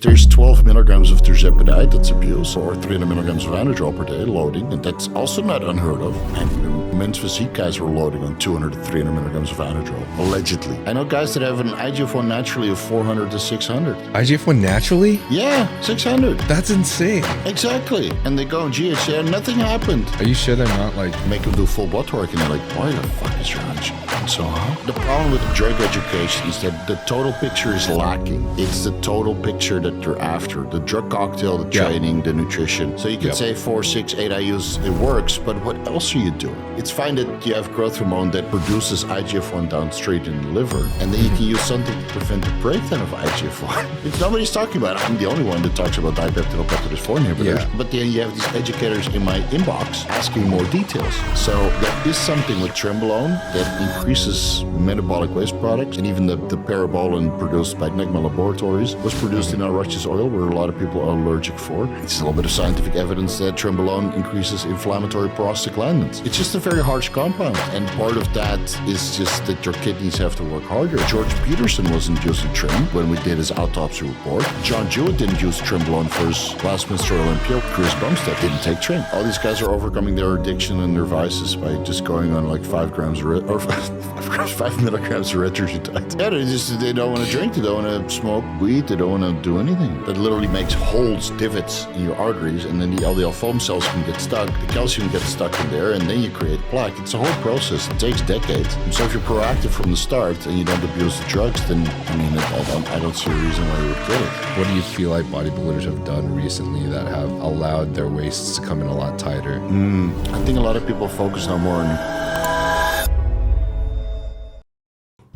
there's 12 milligrams of Tirzepatide, that's abuse, or 300 milligrams of Anadrol per day loading, and that's also not unheard of. And men's physique guys are loading on 200 to 300 milligrams of Anadrol, allegedly. I know guys that have an IGF-1 naturally of 400 to 600. IGF-1 naturally? Yeah, 600. That's insane. Exactly. And they go on GH, yeah, nothing happened. Are you sure they're not like... Make them do full blood work, and they're like, why the fuck is your IGF-1 so high? The problem with the drug education is that the total picture is lacking. It's the total picture that you're after. The drug cocktail, the training, the nutrition. So you can say 4, 6, 8 IUs, it works, but what else are you doing? It's fine that you have growth hormone that produces IGF-1 downstream in the liver, and then you can use something to prevent the breakdown of IGF-1. It's nobody's talking about it. I'm the only one that talks about dipeptidyl peptidase 4 inhibitors, but then you have these educators in my inbox asking more details. So there is something with Trenbolone that increases metabolic waste products, and even the parabolin produced by Negma Laboratories was produced in Arachi's oil, where a lot of people are allergic for. It's a little bit of scientific evidence that Trenbolone increases inflammatory prostaglandins. It's just a very harsh compound, and part of that is just that your kidneys have to work harder. George Peterson wasn't using Trim when we did his autopsy report. John Jewett didn't use Trenbolone for his last Mr. Olympia. Chris Bumstead didn't take Trim. All these guys are overcoming their addiction and their vices by just going on like 5 grams of 5 milligrams of Retatrutide. Yeah, they don't want to drink, they don't want to smoke weed, they don't want to do anything. That literally makes holes, divots in your arteries, and then the LDL foam cells can get stuck, the calcium gets stuck in there, and then you create plaque. It's a whole process. It takes decades. And so if you're proactive from the start and you don't abuse the drugs, then I mean, I don't see a reason why you would get it. What do you feel like bodybuilders have done recently that have allowed their waists to come in a lot tighter? I think a lot of people focus now more on...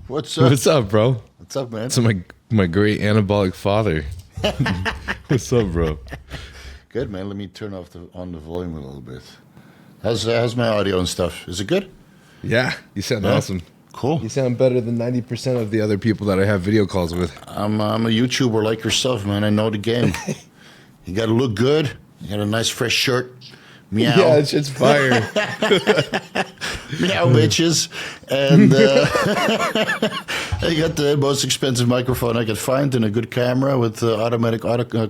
What's up? What's up, bro? What's up, man? So my great anabolic father. What's up, bro? Good, man. Let me turn on the volume a little bit. How's my audio and stuff? Is it good? Yeah, you sound awesome. Cool. You sound better than 90% of the other people that I have video calls with. I'm a YouTuber like yourself, man. I know the game. You got to look good. You got a nice fresh shirt. Meow. Yeah, it's just fire. Meow, bitches. And I got the most expensive microphone I could find and a good camera with automatic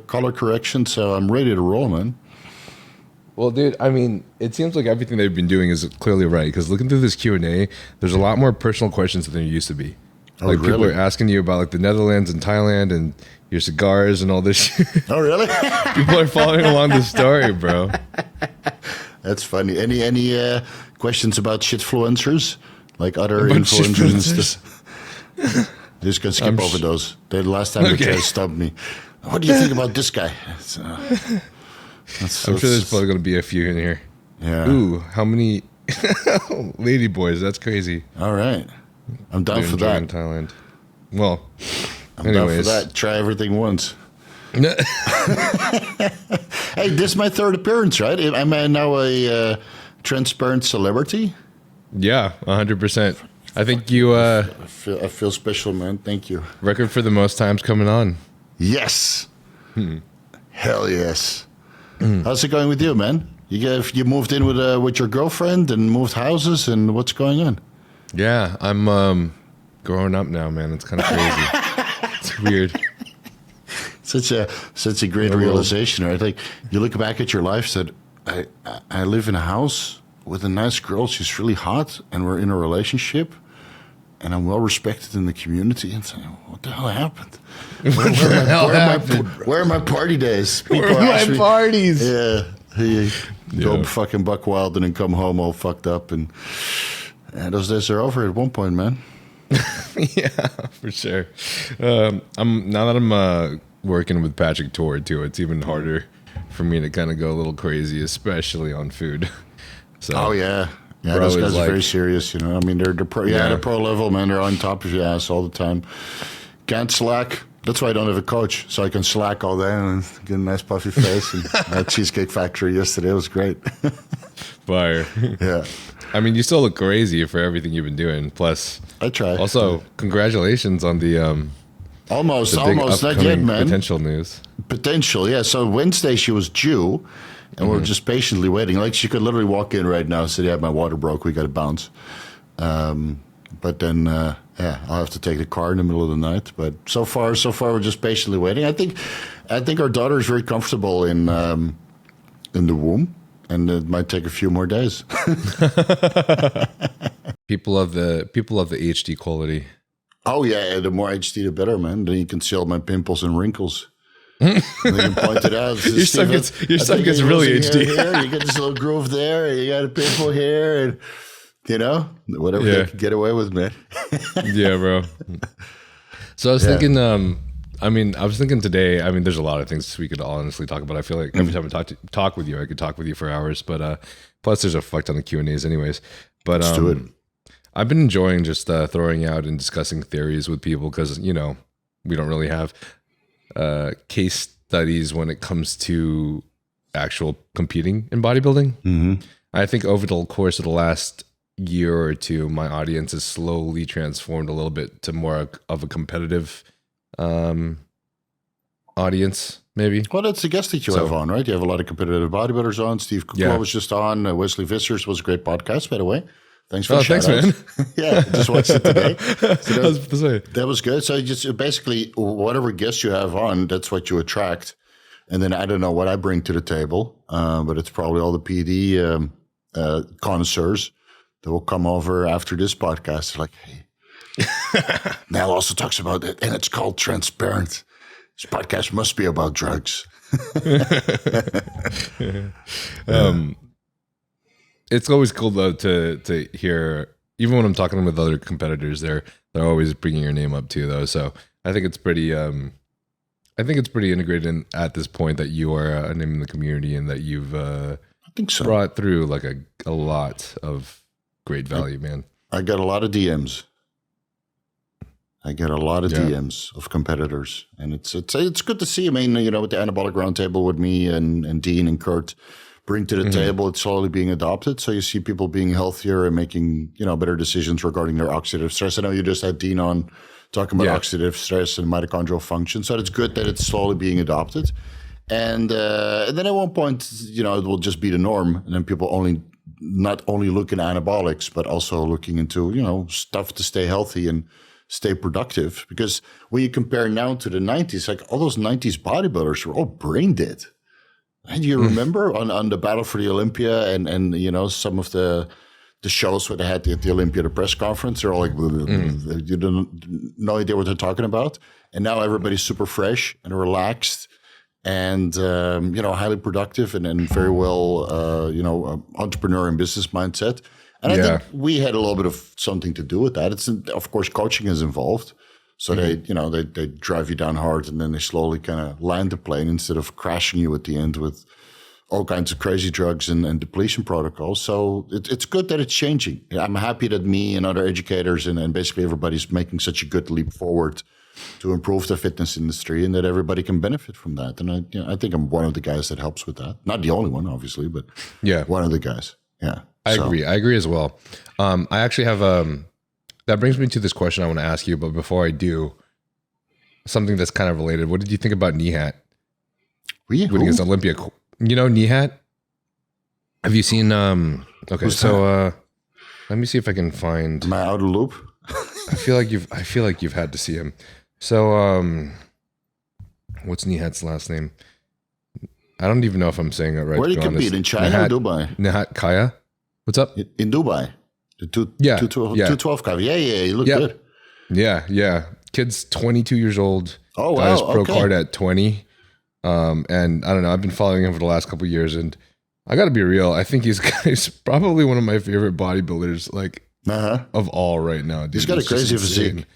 color correction, so I'm ready to roll, man. Well, dude, I mean, it seems like everything they've been doing is clearly right, because looking through this Q&A, there's a lot more personal questions than there used to be. Like, really? People are asking you about, like, the Netherlands and Thailand and your cigars and all this shit. Oh, really? People are following along the story, bro. That's funny. Any questions about shitfluencers? Like other influencers and stuff? Just gonna skip over those. The last time the guy stumped me. What do you think about this guy? I'm sure there's probably going to be a few in here. Yeah. Ooh, how many lady boys? That's crazy. All right. I'm down for that. In Thailand. Well, I'm down for that. Try everything once. Hey, this is my third appearance, right? Am I now a transparent celebrity? Yeah, 100%. I think you... I feel special, man. Thank you. Record for the most times coming on. Yes. Hell yes. How's it going with you, man? You moved in with your girlfriend and moved houses, and what's going on? Yeah, I'm growing up now, man. It's kind of crazy. It's weird. Such a great realization, right? Like you look back at your life, said, I live in a house with a nice girl. She's really hot, and we're in a relationship, and I'm well respected in the community. And saying, what the hell happened? Where are my party days? Where are my parties? Yeah. Go fucking buck wild and then come home all fucked up. And those days are over at one point, man. Yeah, for sure. Now that I'm working with Patrick Tord, too, it's even harder for me to kind of go a little crazy, especially on food. So, oh, yeah. Yeah, those guys are very serious, you know. I mean, they're pro level, man. They're on top of your ass all the time. Can't slack. That's why I don't have a coach, so I can slack all day and get a nice puffy face. And that Cheesecake Factory yesterday was great. Fire. Yeah. I mean, you still look crazy for everything you've been doing. Plus, I try. Also, congratulations on the almost not yet, man. Potential news. Potential, yeah. So Wednesday she was due, and we're just patiently waiting. Like she could literally walk in right now and say, "Yeah, my water broke. We got to bounce." But then, I'll have to take the car in the middle of the night. But so far, we're just patiently waiting. I think I think our daughter is very comfortable in the womb, and it might take a few more days. People love the HD quality. Oh yeah, the more HD, the better, man. Then you can see all my pimples and wrinkles. And you can point it out. Your son gets really HD. Here, you get this little groove there, and you got a pimple here, and whatever they can get away with, man. Yeah, bro. So I was thinking, I was thinking today, there's a lot of things we could honestly talk about. I feel like every time I talk with you, I could talk with you for hours, but plus there's a fuck ton of Q&As anyways. But let's do it. I've been enjoying just throwing out and discussing theories with people because, we don't really have case studies when it comes to actual competing in bodybuilding. Mm-hmm. I think over the course of the last year or two, my audience has slowly transformed a little bit to more of a competitive audience, maybe. Well, that's the guest that you have on, right? You have a lot of competitive bodybuilders on. Steve Kukla was just on. Wesley Vissers was a great podcast, by the way. Thanks for the thanks, man. Yeah, just watched it today. So that was good. So just basically, whatever guest you have on, that's what you attract. And then I don't know what I bring to the table, but it's probably all the PED connoisseurs that will come over after this podcast. Like, hey, Mel also talks about it, and it's called Trensparent. This podcast must be about drugs. It's always cool though to hear, even when I'm talking with other competitors, they're always bringing your name up too, though. So I think it's pretty integrated in, at this point, that you are a name in the community and that you've I think so. Brought through like a lot of great value, man. I got a lot of DMs. DMs of competitors, and it's good to see. With the Anabolic Roundtable with me and Dean and Kurt bring to the table, it's slowly being adopted. So you see people being healthier and making better decisions regarding their oxidative stress. I know you just had Dean on talking about oxidative stress and mitochondrial function. So it's good that it's slowly being adopted. And then at one point, it will just be the norm, and then people not only look at anabolics, but also looking into stuff to stay healthy and stay productive. Because when you compare now to the 90s, like all those 90s bodybuilders were all brain dead. And you remember on the Battle for the Olympia and some of the shows where they had at the Olympia, the press conference, they're all like, you don't no idea what they're talking about. And now everybody's super fresh and relaxed and, highly productive and very well, entrepreneur and business mindset. And I think we had a little bit of something to do with that. It's, of course, coaching is involved. So they drive you down hard and then they slowly kind of land the plane instead of crashing you at the end with all kinds of crazy drugs and depletion protocols. So it's good that it's changing. I'm happy that me and other educators and basically everybody's making such a good leap forward to improve the fitness industry and that everybody can benefit from that. And I think I'm one of the guys that helps with that. Not the only one, obviously, but one of the guys. Yeah. I agree as well. I actually have that brings me to this question I want to ask you, but before I do, something that's kind of related. What did you think about Nihat? Winning his Olympia. Nihat? Have you seen okay, Who's so let me see if I can find. Am I out of loop? I feel like you've had to see him. So what's Nihat's last name? I don't even know if I'm saying it right. Where did he compete? In China or Dubai? Nihat Kaya. What's up? In Dubai. The 212 Kaya. Yeah, he looked good. Yeah. Kid's 22 years old. Oh, got his pro card at 20. And I don't know, I've been following him for the last couple of years, and I got to be real. I think he's probably one of my favorite bodybuilders, of all right now. Dude. He's got a crazy physique.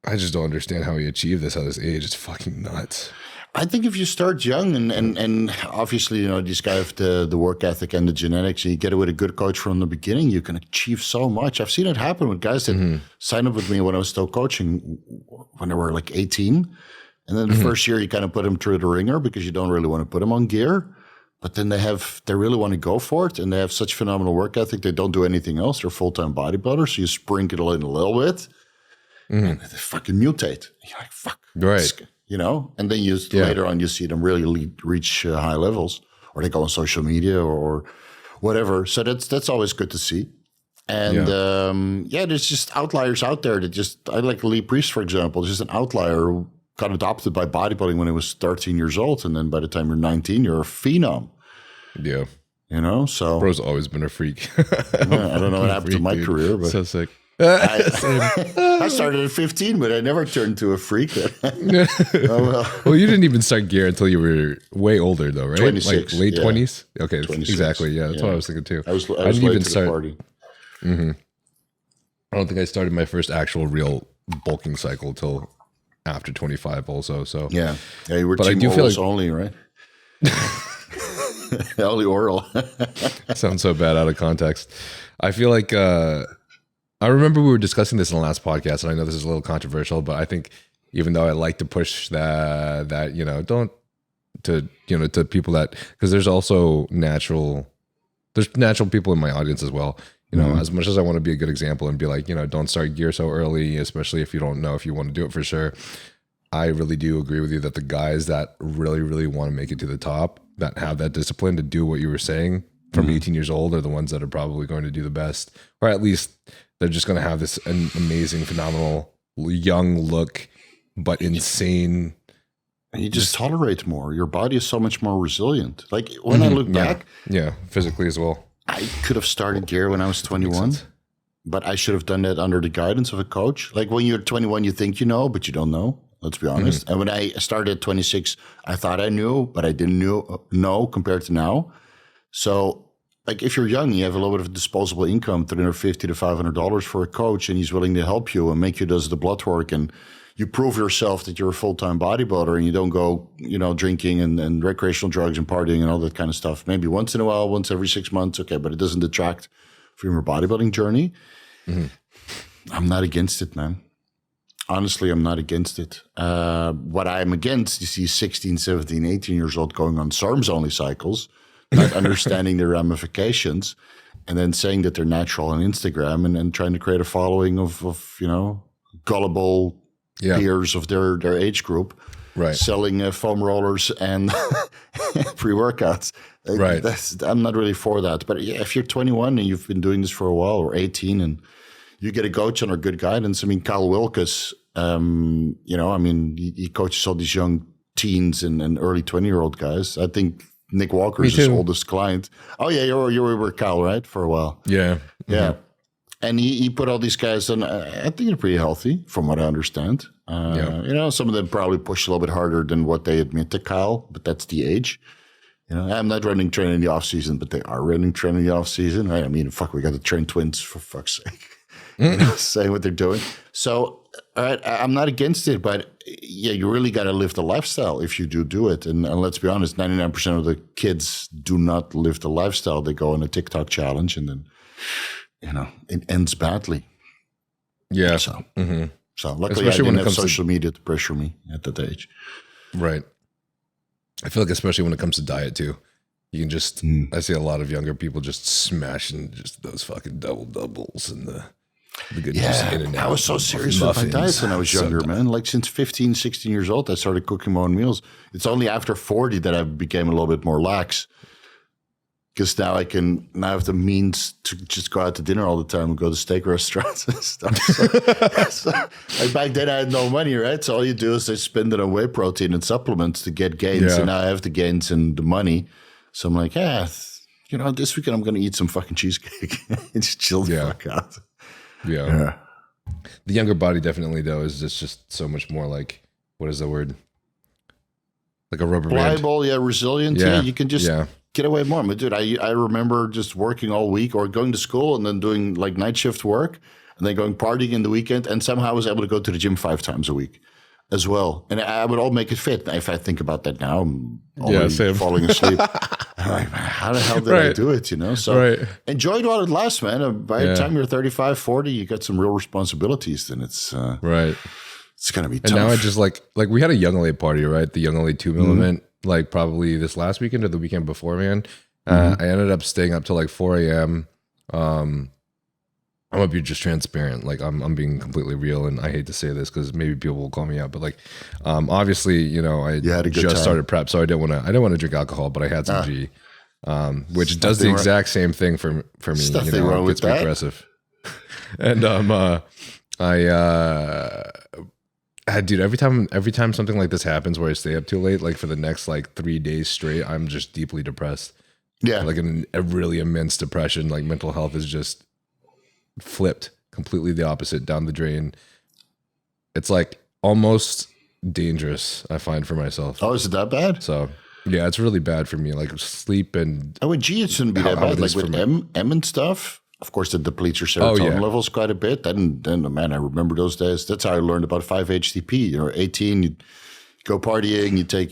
I just don't understand how he achieved this at this age. It's fucking nuts. I think if you start young and obviously, these guys have the work ethic and the genetics, and you get it with a good coach from the beginning, you can achieve so much. I've seen it happen with guys that signed up with me when I was still coaching when they were like 18. And then the first year you kind of put them through the ringer because you don't really want to put them on gear. But then they really want to go for it, and they have such phenomenal work ethic. They don't do anything else. They're full-time bodybuilders. So you sprinkle it in a little bit and they fucking mutate. You're like, fuck. Right. And then later on you see them really reach high levels, or they go on social media or whatever. So that's always good to see. And there's just outliers out there that I like Lee Priest, for example, just an outlier got adopted by bodybuilding when I was 13 years old. And then by the time you're 19, you're a phenom. Yeah. You know, so. Bro's always been a freak. Yeah, I don't know what happened to my career, but. So sick. I started at 15, but I never turned to a freak. Well, you didn't even start gear until you were way older, though, right? 26, like late yeah. 20s. Okay, 26, exactly. Yeah, that's what I was thinking too. I was didn't late even to start. the party. Mm-hmm. I don't think I started my first actual real bulking cycle till after 25. Also, so Yeah, you were but team I do feel orals like only, right? Only oral. sounds so bad out of context. I feel like I remember we were discussing this in the last podcast, and I know this is a little controversial, but I think even though I like to push that you know, don't to you know to people that, because there's natural people in my audience as well. You know, as much as I want to be a good example and be like, you know, don't start gear so early, especially if you don't know if you want to do it for sure. I really do agree with you that the guys that really, really want to make it to the top, that have that discipline to do what you were saying from 18 years old, are the ones that are probably going to do the best, or at least they're just going to have this amazing, phenomenal young look, but insane. And you just tolerate more. Your body is so much more resilient. Like when I look back, physically as well. I could have started gear when I was 21, but I should have done that under the guidance of a coach. Like when you're 21, you think you know, but you don't know. Let's be honest. And when I started at 26, I thought I knew, but I didn't know compared to now. So like if you're young, you have a little bit of disposable income, $350 to $500 for a coach, and he's willing to help you and make you do the blood work, and you prove yourself that you're a full-time bodybuilder and you don't go, you know, drinking and recreational drugs and partying and all that kind of stuff. Maybe once in a while, once every 6 months. Okay. But it doesn't detract from your bodybuilding journey. I'm not against it, man. Honestly, I'm not against it. What I'm against, you see 16, 17, 18 years old going on SARMs only cycles, not understanding the ramifications, and then saying that they're natural on Instagram and trying to create a following of you know, gullible peers of their age group, right? Selling foam rollers and pre-workouts. Right. I'm not really for that. But yeah, if you're 21 and you've been doing this for a while, or 18, and you get a coach under good guidance. I mean, Kyle Wilkes, you know, I mean, he coaches all these young teens and early 20-year-old guys. I think Nick Walker's his oldest client. Oh yeah, you were with Kyle, right? For a while. Yeah. Yeah. And he put all these guys on, I think they're pretty healthy from what I understand. You know, some of them probably push a little bit harder than what they admit to Kyle, but that's the age. You know, I'm not running training in the off season, but they are running training in the off season, right? I mean, fuck, we got the train twins for fuck's sake, you know, saying what they're doing. So, all right, I'm not against it, but yeah, you really got to live the lifestyle if you do it. And let's be honest, 99% of the kids do not live the lifestyle. They go on a TikTok challenge and then, you know, it ends badly. Yeah. So luckily, especially I didn't have social media to pressure me at that age. Right. I feel like especially when it comes to diet too, you can just, I see a lot of younger people just smashing just those fucking doubles and the good in and out. I was so serious with my diet when I was younger, man. Like since 15, 16 years old, I started cooking my own meals. It's only after 40 that I became a little bit more lax. Because now I have the means to just go out to dinner all the time and go to steak restaurants and stuff. So like back then I had no money, right? So all you do is just spend it on whey protein and supplements to get gains. And now I have the gains and the money. So I'm like, you know, this weekend I'm going to eat some fucking cheesecake and just chill the fuck out. Yeah. The younger body definitely though is just so much more like, what is the word? Like a rubber band. Pliable, resilient. Yeah, you can just get away more. But dude, I remember just working all week or going to school and then doing like night shift work and then going partying in the weekend, and somehow I was able to go to the gym 5 times a week as well. And I would all make it fit. If I think about that now, I'm already falling asleep. I'm like, how the hell did I do it? You know, so enjoy it while it lasts, man. By the time you're 35, 40, you got some real responsibilities. Then it's it's gonna be tough. And now I just like we had a Young LA party, right? The Young LA 2 mil event, like probably this last weekend or the weekend before, man. I ended up staying up till like 4 a.m. I'm gonna be just transparent. Like I'm being completely real, and I hate to say this because maybe people will call me out, but like, obviously, you know, I just started prep, so I didn't want to drink alcohal, but I had some G, which does the exact same thing for me. You know, it gets me aggressive, and Dude, every time something like this happens where I stay up too late, like for the next like 3 days straight, I'm just deeply depressed. Yeah. Like a really immense depression. Like mental health is just flipped completely the opposite, down the drain. It's like almost dangerous, I find, for myself. Oh, is it that bad? So yeah, it's really bad for me. Like sleep and with G, it shouldn't be that bad. Like with M and stuff, of course, that depletes your serotonin levels quite a bit. Then, man, I remember those days. That's how I learned about 5-HTP. 18, you go partying, you take,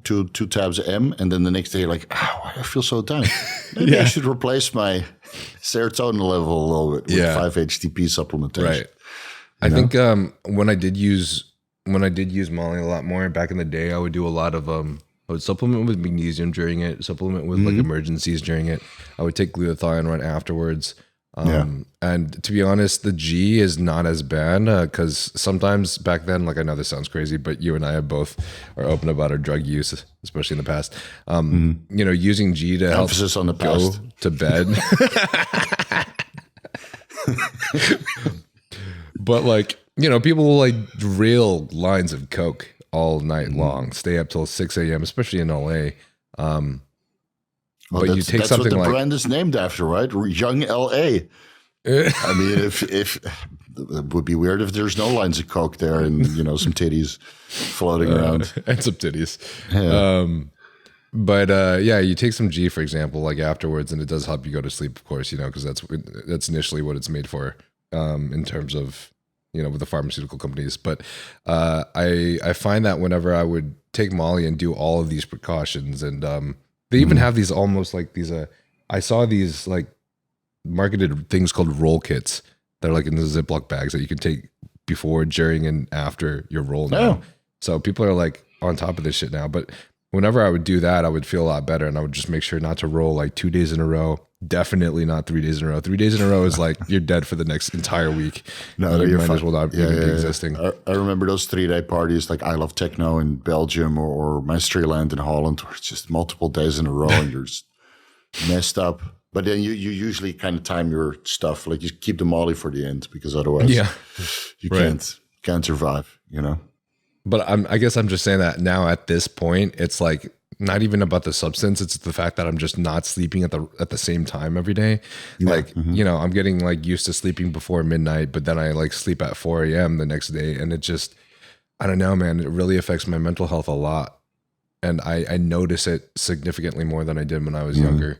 two tabs of M, and then the next day you're like, I feel so down. Maybe I should replace my serotonin level a little bit with 5-HTP supplementation. Right. I think when I did use Molly a lot more back in the day, I would do a lot of I would supplement with magnesium during it, supplement with like emergencies during it. I would take glutathione right afterwards. And to be honest, the G is not as bad because sometimes back then, like I know this sounds crazy, but you and I are open about our drug use, especially in the past. Using G to emphasis help on the past. go to bed. But like, people will like rail lines of coke all night long, stay up till 6 a.m., especially in LA. But you take something what the like brand is named after, right? Young LA. I mean, if it would be weird if there's no lines of coke there and some titties floating around and some titties. Yeah. But you take some G, for example, like afterwards, and it does help you go to sleep, of course, because that's initially what it's made for, in terms of with the pharmaceutical companies. But I find that whenever I would take Molly and do all of these precautions, and they even have these almost like these I saw these like marketed things called roll kits that are like in the Ziploc bags that you can take before, during, and after your roll now. Oh. So people are like on top of this shit now. But whenever I would do that, I would feel a lot better, and I would just make sure not to roll like 2 days in a row. Definitely not 3 days in a row. 3 days in a row is like you're dead for the next entire week. No, you you're might as well not even be existing. I remember those 3-day parties like I Love Techno in Belgium or Maastricht in Holland, where it's just multiple days in a row and you're just messed up. But then you usually kind of time your stuff. Like you keep the Molly for the end because otherwise you can't survive, But I guess I'm just saying that now at this point, it's like not even about the substance. It's the fact that I'm just not sleeping at the same time every day. Yeah. Like, I'm getting like used to sleeping before midnight, but then I like sleep at 4 a.m. the next day. And it just, I don't know, man, it really affects my mental health a lot. And I notice it significantly more than I did when I was younger.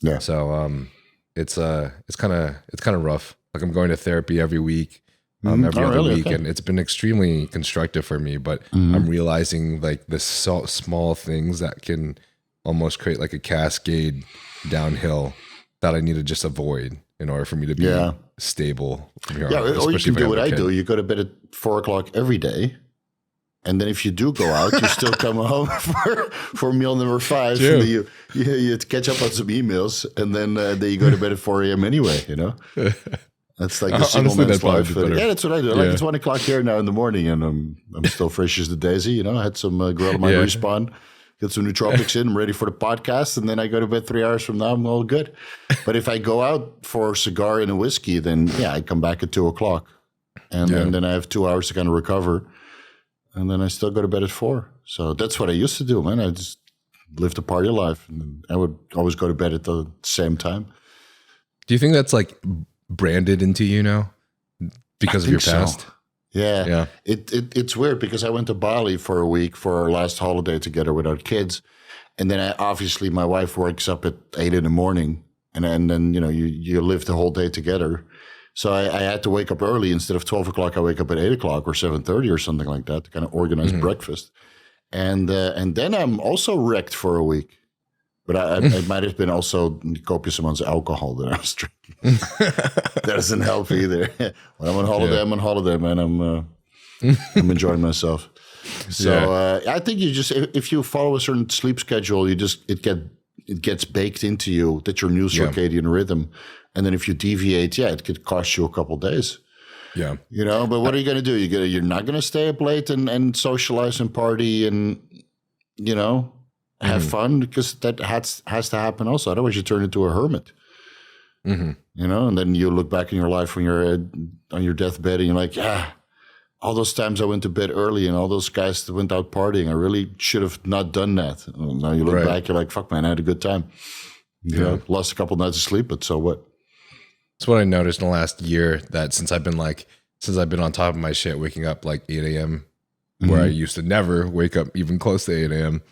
Yeah. So, it's kind of rough. Like I'm going to therapy every week. Every other week, and it's been extremely constructive for me. But I'm realizing like the small things that can almost create like a cascade downhill that I need to just avoid in order for me to be stable from here on. Or you can do what I do. You go to bed at 4 o'clock every day, and then if you do go out, you still come home for meal number 5. True. And you catch up on some emails, and then you go to bed at 4 a.m. anyway. That's like the single man's life. Yeah, that's what I do. Like it's 1 o'clock here now in the morning, and I'm still fresh as the daisy. I had some Gorilla Mind Respawn, get some nootropics in. I'm ready for the podcast, and then I go to bed 3 hours from now. I'm all good. But if I go out for a cigar and a whiskey, then I come back at 2 o'clock, and then I have 2 hours to kind of recover, and then I still go to bed at 4. So that's what I used to do, man. I just lived a party life, and I would always go to bed at the same time. Do you think that's like branded into you now because of your past? So. Yeah. It's weird because I went to Bali for a week for our last holiday together with our kids. And then obviously my wife wakes up at 8 in the morning and then, you live the whole day together. So I had to wake up early. Instead of 12 o'clock, I wake up at 8 o'clock or 7:30 or something like that to kind of organize breakfast. And then I'm also wrecked for a week. But it might have been also copious amounts of alcohol that I was drinking. That doesn't help either. When I'm on holiday, I'm on holiday, man. I'm enjoying myself. So I think you just, if you follow a certain sleep schedule, it gets baked into you. That's your new circadian rhythm. And then if you deviate, it could cost you a couple of days. Yeah. But what are you going to do? You're not going to stay up late and socialize and party and, have fun, because that has to happen also. Otherwise, you turn into a hermit. And then you look back in your life when you're on your deathbed and you're like, all those times I went to bed early and all those guys that went out partying, I really should have not done that. Now you look back, you're like, fuck, man, I had a good time. You know, lost a couple nights of sleep, but so what? That's what I noticed in the last year, that since I've been on top of my shit, waking up like 8 a.m., where I used to never wake up even close to 8 a.m.,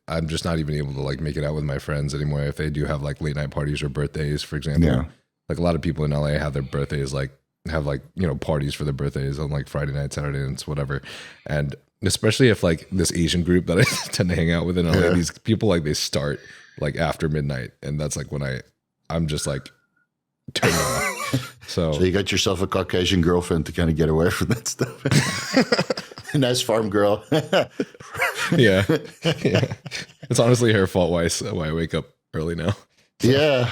I'm just not even able to like make it out with my friends anymore. If they do have like late night parties or birthdays, for example, like a lot of people in LA have their birthdays, have parties for their birthdays on like Friday night, Saturday nights, whatever. And especially if like this Asian group that I tend to hang out with in LA, these people, like they start like after midnight. And that's like when I'm just like turning off. So you got yourself a Caucasian girlfriend to kind of get away from that stuff. Nice farm girl. yeah. It's honestly her fault why I wake up early now. Yeah.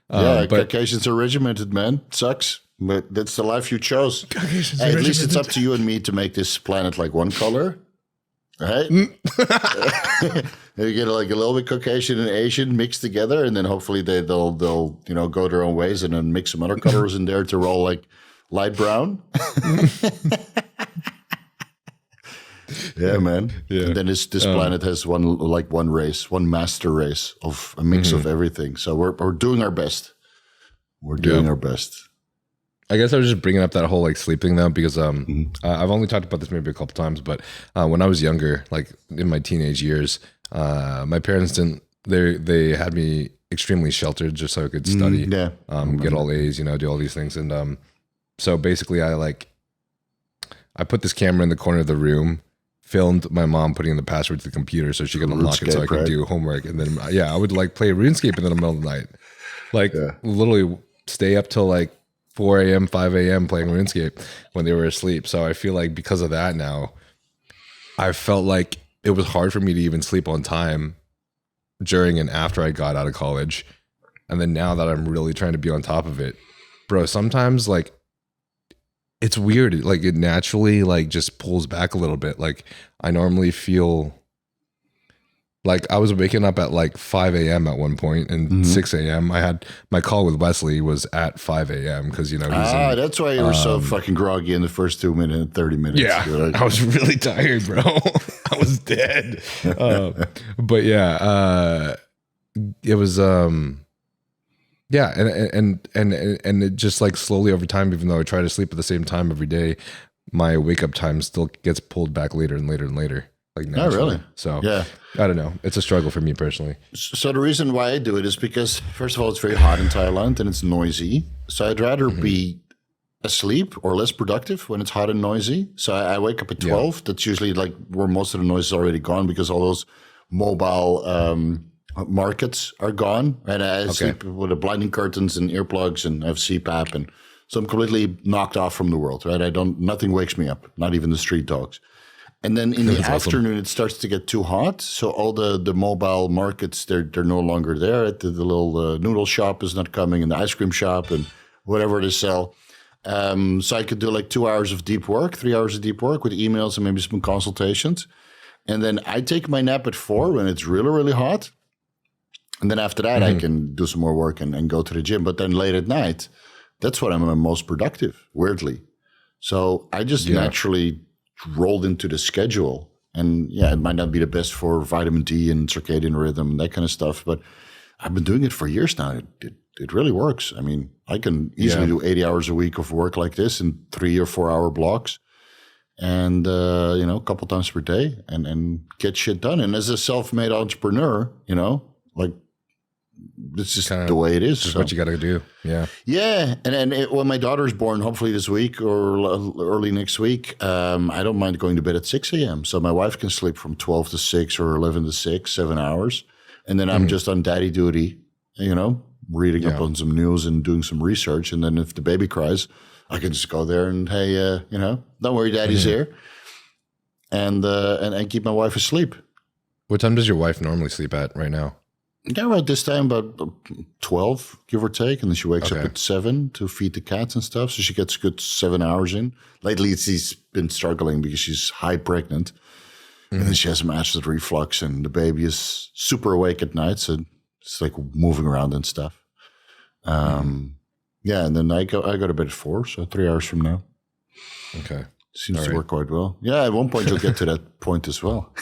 But Caucasians are regimented, man. Sucks. But that's the life you chose. Hey, at least it's up to you and me to make this planet like one color. Right? You get like a little bit Caucasian and Asian mixed together, and then hopefully they'll go their own ways, and then mix some other colors in there to roll like light brown. Yeah, man. Yeah. And then this planet has one race, one master race of a mix of everything. So we're doing our best. We're doing our best. I guess I was just bringing up that whole like sleep thing though, because I've only talked about this maybe a couple times, but when I was younger, like in my teenage years, my parents they had me extremely sheltered just so I could study, get all A's, do all these things. And so basically I put this camera in the corner of the room, filmed my mom putting in the password to the computer so she could unlock it so I could do homework. And then, I would like play RuneScape in the middle of the night. Like literally stay up till like 4 a.m., 5 a.m. playing RuneScape when they were asleep. So I feel like because of that now, I felt like it was hard for me to even sleep on time during and after I got out of college. And then now that I'm really trying to be on top of it, bro, sometimes like it's weird. Like it naturally like just pulls back a little bit. Like I normally feel like I was waking up at like 5 a.m. at one point and 6 a.m. I had my call with Wesley was at 5 a.m. because, he's that's why you were so fucking groggy in the first 2 minutes, 30 minutes. Yeah, like, I was really tired, bro. I was dead. But it was, and it just like slowly over time, even though I try to sleep at the same time every day, my wake up time still gets pulled back later and later and later. Like naturally. Oh, really? So I don't know. It's a struggle for me personally. So the reason why I do it is because, first of all, it's very hot in Thailand and it's noisy. So I'd rather be asleep or less productive when it's hot and noisy. So I wake up at 12. Yeah. That's usually like where most of the noise is already gone because all those mobile markets are gone. And I sleep with the blinding curtains and earplugs and I have CPAP. And so I'm completely knocked off from the world, right? Nothing wakes me up, not even the street dogs. And then in the afternoon, it starts to get too hot. So all the mobile markets, they're no longer there. The little noodle shop is not coming and the ice cream shop and whatever they sell. So I could do like 2 hours of deep work, 3 hours of deep work with emails and maybe some consultations. And then I take my nap at 4 when it's really, really hot. And then after that, I can do some more work and go to the gym. But then late at night, that's when I'm most productive, weirdly. So I just naturally rolled into the schedule. And it might not be the best for vitamin D and circadian rhythm and that kind of stuff, but I've been doing it for years now. It really works. I mean, I can easily do 80 hours a week of work like this in 3 or 4 hour blocks and, a couple times per day and get shit done. And as a self-made entrepreneur, like it's just the way it is. It's what you got to do. Yeah. Yeah. And when my daughter's born, hopefully this week or early next week, I don't mind going to bed at 6 a.m. So my wife can sleep from 12 to 6 or 11 to 6, 7 hours. And then I'm just on daddy duty, reading up on some news and doing some research. And then if the baby cries, I can just go there and, hey, don't worry, daddy's here. And keep my wife asleep. What time does your wife normally sleep at right now? Yeah, right this time about 12, give or take. And then she wakes up at 7 to feed the cats and stuff. So she gets a good 7 hours in. Lately, she's been struggling because she's high pregnant. And then she has some acid reflux and the baby is super awake at night. So it's like moving around and stuff. And then I go to bed at 4, so 3 hours from now. Okay. Seems to work quite well. Yeah, at one point you'll get to that point as well.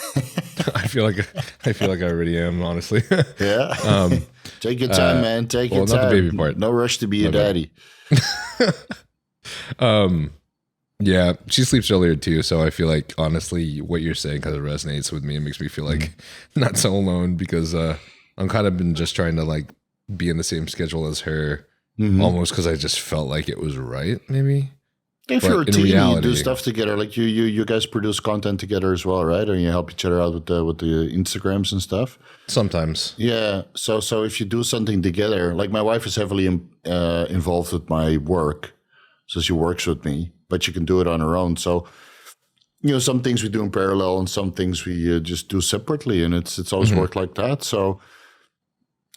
I feel like I already am, honestly. Yeah. Take your time, man. Take your time. Not the baby part. No rush to be a daddy. Yeah, she sleeps earlier too, so I feel like honestly, what you're saying kind of resonates with me. It makes me feel like not so alone because I'm kind of been just trying to like be in the same schedule as her, almost because I just felt like it was right, maybe. If you're a team, you do stuff together. Like you guys produce content together as well, right? Or you help each other out with the Instagrams and stuff. Sometimes, yeah. So if you do something together, like my wife is heavily involved with my work, so she works with me, but she can do it on her own. So some things we do in parallel, and some things we just do separately, and it's always worked like that. So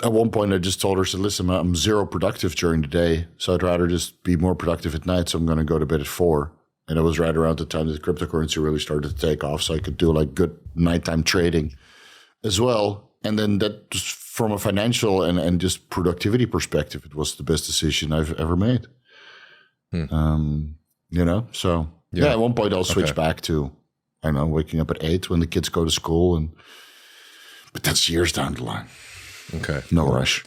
at one point, I just told her, I said, listen, I'm zero productive during the day, so I'd rather just be more productive at night, so I'm going to go to bed at 4. And it was right around the time that cryptocurrency really started to take off, so I could do like good nighttime trading as well. And then that, just from a financial and just productivity perspective, it was the best decision I've ever made. So at one point I'll switch back to, I don't know, waking up at 8 when the kids go to school, but that's years down the line. Okay. No rush.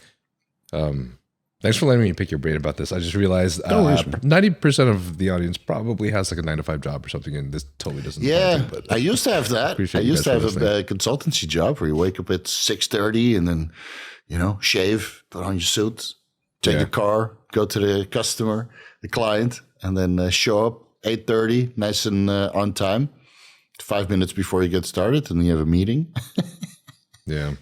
Thanks for letting me pick your brain about this. I just realized 90% of the audience probably has like a 9-to-5 job or something, and this totally doesn't. Yeah, I used to have that. I used to have a consultancy job where you wake up at 6:30 and then, shave, put on your suit, take the car, go to the customer, the client, and then show up 8:30, nice and on time, 5 minutes before you get started, and then you have a meeting. Yeah.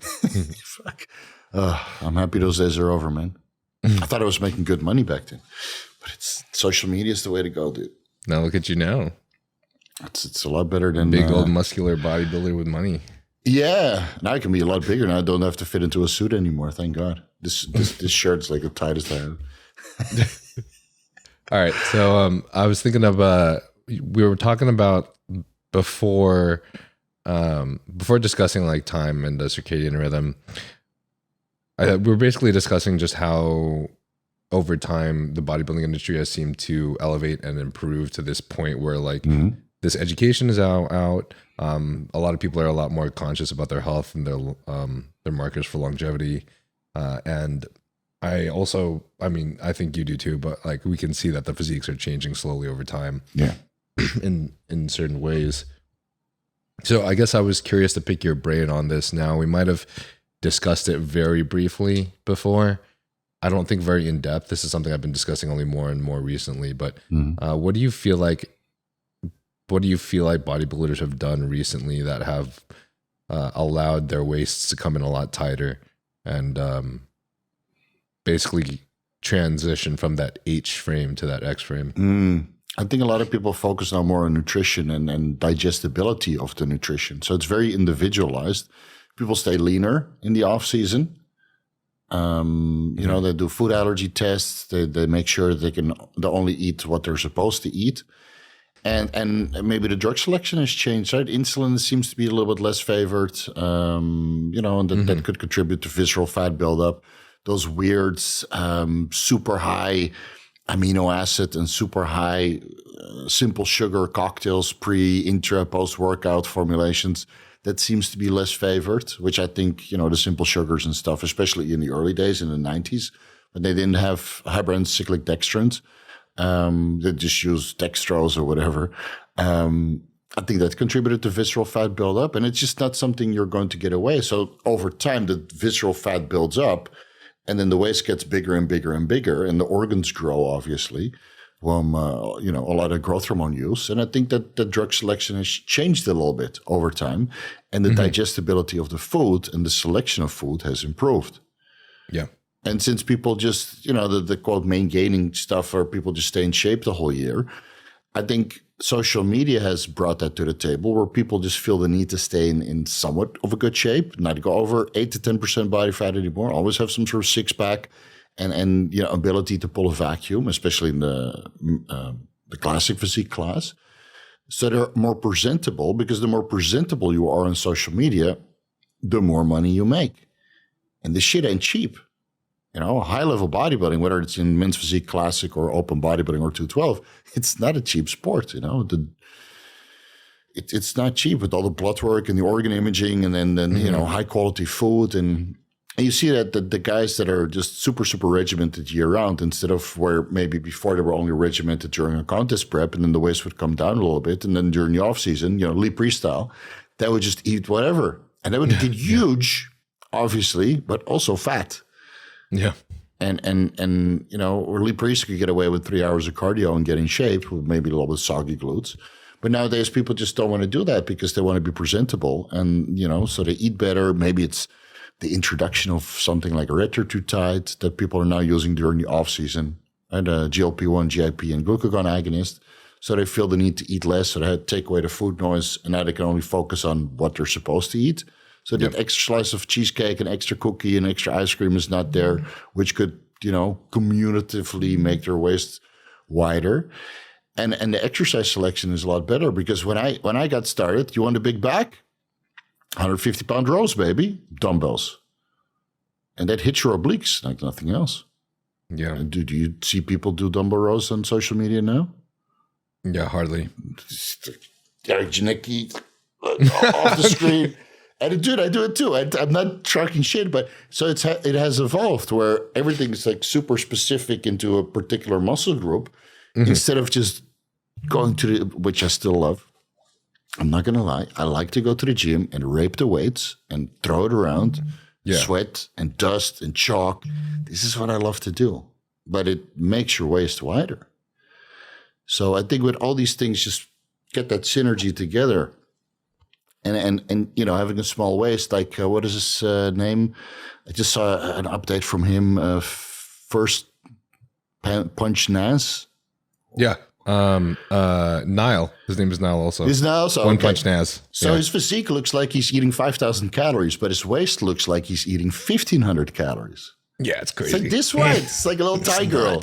Fuck. I'm happy those days are over, man. I thought I was making good money back then, but social media is the way to go, dude. Now look at you now. It's a lot better than big old muscular bodybuilder with money. Yeah, now I can be a lot bigger. Now I don't have to fit into a suit anymore. Thank God. This shirt's like the tightest I have. All right, so I was thinking of we were talking about before discussing like time and the circadian rhythm. We're basically discussing just how over time the bodybuilding industry has seemed to elevate and improve to this point where like this education is out. A lot of people are a lot more conscious about their health and their markers for longevity. And I think you do too, but like we can see that the physiques are changing slowly over time. Yeah. in certain ways. So I guess I was curious to pick your brain on this now. We might have discussed it very briefly before. I don't think very in depth. This is something I've been discussing only more and more recently. But what do you feel like bodybuilders have done recently that have allowed their waists to come in a lot tighter and basically transition from that H frame to that X frame? I think a lot of people focus now more on nutrition and digestibility of the nutrition. So it's very individualized. People stay leaner in the off season. They do food allergy tests. They make sure they only eat what they're supposed to eat. And maybe the drug selection has changed, right? Insulin seems to be a little bit less favored, and that could contribute to visceral fat buildup. Those weird, super high amino acid and super high simple sugar cocktails, intra, post-workout formulations, that seems to be less favored, which I think, the simple sugars and stuff, especially in the early days in the 90s, when they didn't have high-brand cyclic dextrins, they just used dextrose or whatever. I think that contributed to visceral fat buildup, and it's just not something you're going to get away. So over time, the visceral fat builds up, and then the waist gets bigger and bigger and bigger, and the organs grow, obviously, from a lot of growth hormone use. And I think that the drug selection has changed a little bit over time, and the digestibility of the food and the selection of food has improved. Yeah. And since people just, the quote main gaining stuff, or people just stay in shape the whole year, I think social media has brought that to the table, where people just feel the need to stay in somewhat of a good shape, not go over 8 to 10% body fat anymore, always have some sort of six pack and ability to pull a vacuum, especially in the classic physique class. So they're more presentable, because the more presentable you are on social media, the more money you make. And this shit ain't cheap. high level bodybuilding, whether it's in men's physique classic or open bodybuilding or 212, it's not a cheap sport. It's not cheap with all the blood work and the organ imaging, and then high quality food, and you see that the guys that are just super regimented year round, instead of where maybe before they were only regimented during a contest prep, and then the waist would come down a little bit, and then during the off season, Lee Priest style, they would just eat whatever, and they would get huge, obviously, but also fat. Yeah. And or Lee Priest could get away with 3 hours of cardio and get in shape with maybe a little bit soggy glutes. But nowadays people just don't want to do that because they want to be presentable, and so they eat better. Maybe it's the introduction of something like Retatrutide that people are now using during the off season, and GLP-1, GIP, and glucagon agonist. So they feel the need to eat less, so they take away the food noise, and now they can only focus on what they're supposed to eat. So that extra slice of cheesecake and extra cookie and extra ice cream is not there, which could, cumulatively make their waist wider. And the exercise selection is a lot better, because when I got started, you want a big back? 150-pound rows, baby, dumbbells. And that hits your obliques like nothing else. Yeah. Do you see people do dumbbell rows on social media now? Yeah, hardly. Eric Janicki off the screen. And dude, I do it too. I'm not talking shit, but so it has evolved where everything is like super specific into a particular muscle group, instead of just going to which I still love. I'm not going to lie. I like to go to the gym and rape the weights and throw it around, sweat and dust and chalk. This is what I love to do, but it makes your waist wider. So I think with all these things, just get that synergy together. And having a small waist, like what is his name? I just saw an update from him. First Punch Nas. Yeah. Niall. His name is Niall also. He's Niall also. One Punch Nas. So his physique looks like he's eating 5,000 calories, but his waist looks like he's eating 1,500 calories. Yeah, it's crazy. It's like this way. It's like a little Thai girl.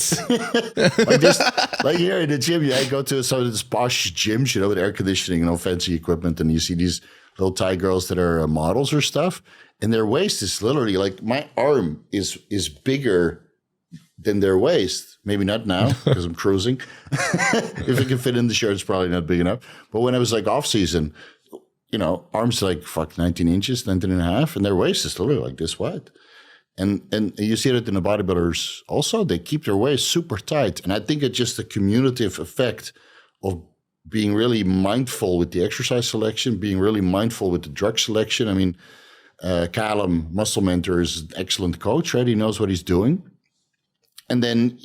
Like here in the gym, I go to some of these posh gyms, with air conditioning and fancy equipment, and you see these little Thai girls that are models or stuff, and their waist is literally like my arm is bigger than their waist. Maybe not now because I'm cruising. If it can fit in the shirt, it's probably not big enough. But when I was like off season, arms like 19 inches, 19 and a half, and their waist is literally like this wide. And you see it in the bodybuilders also. They keep their waist super tight. And I think it's just a cumulative effect of being really mindful with the exercise selection, being really mindful with the drug selection. I mean, Callum, Muscle Mentor, is an excellent coach, right? He knows what he's doing. And then,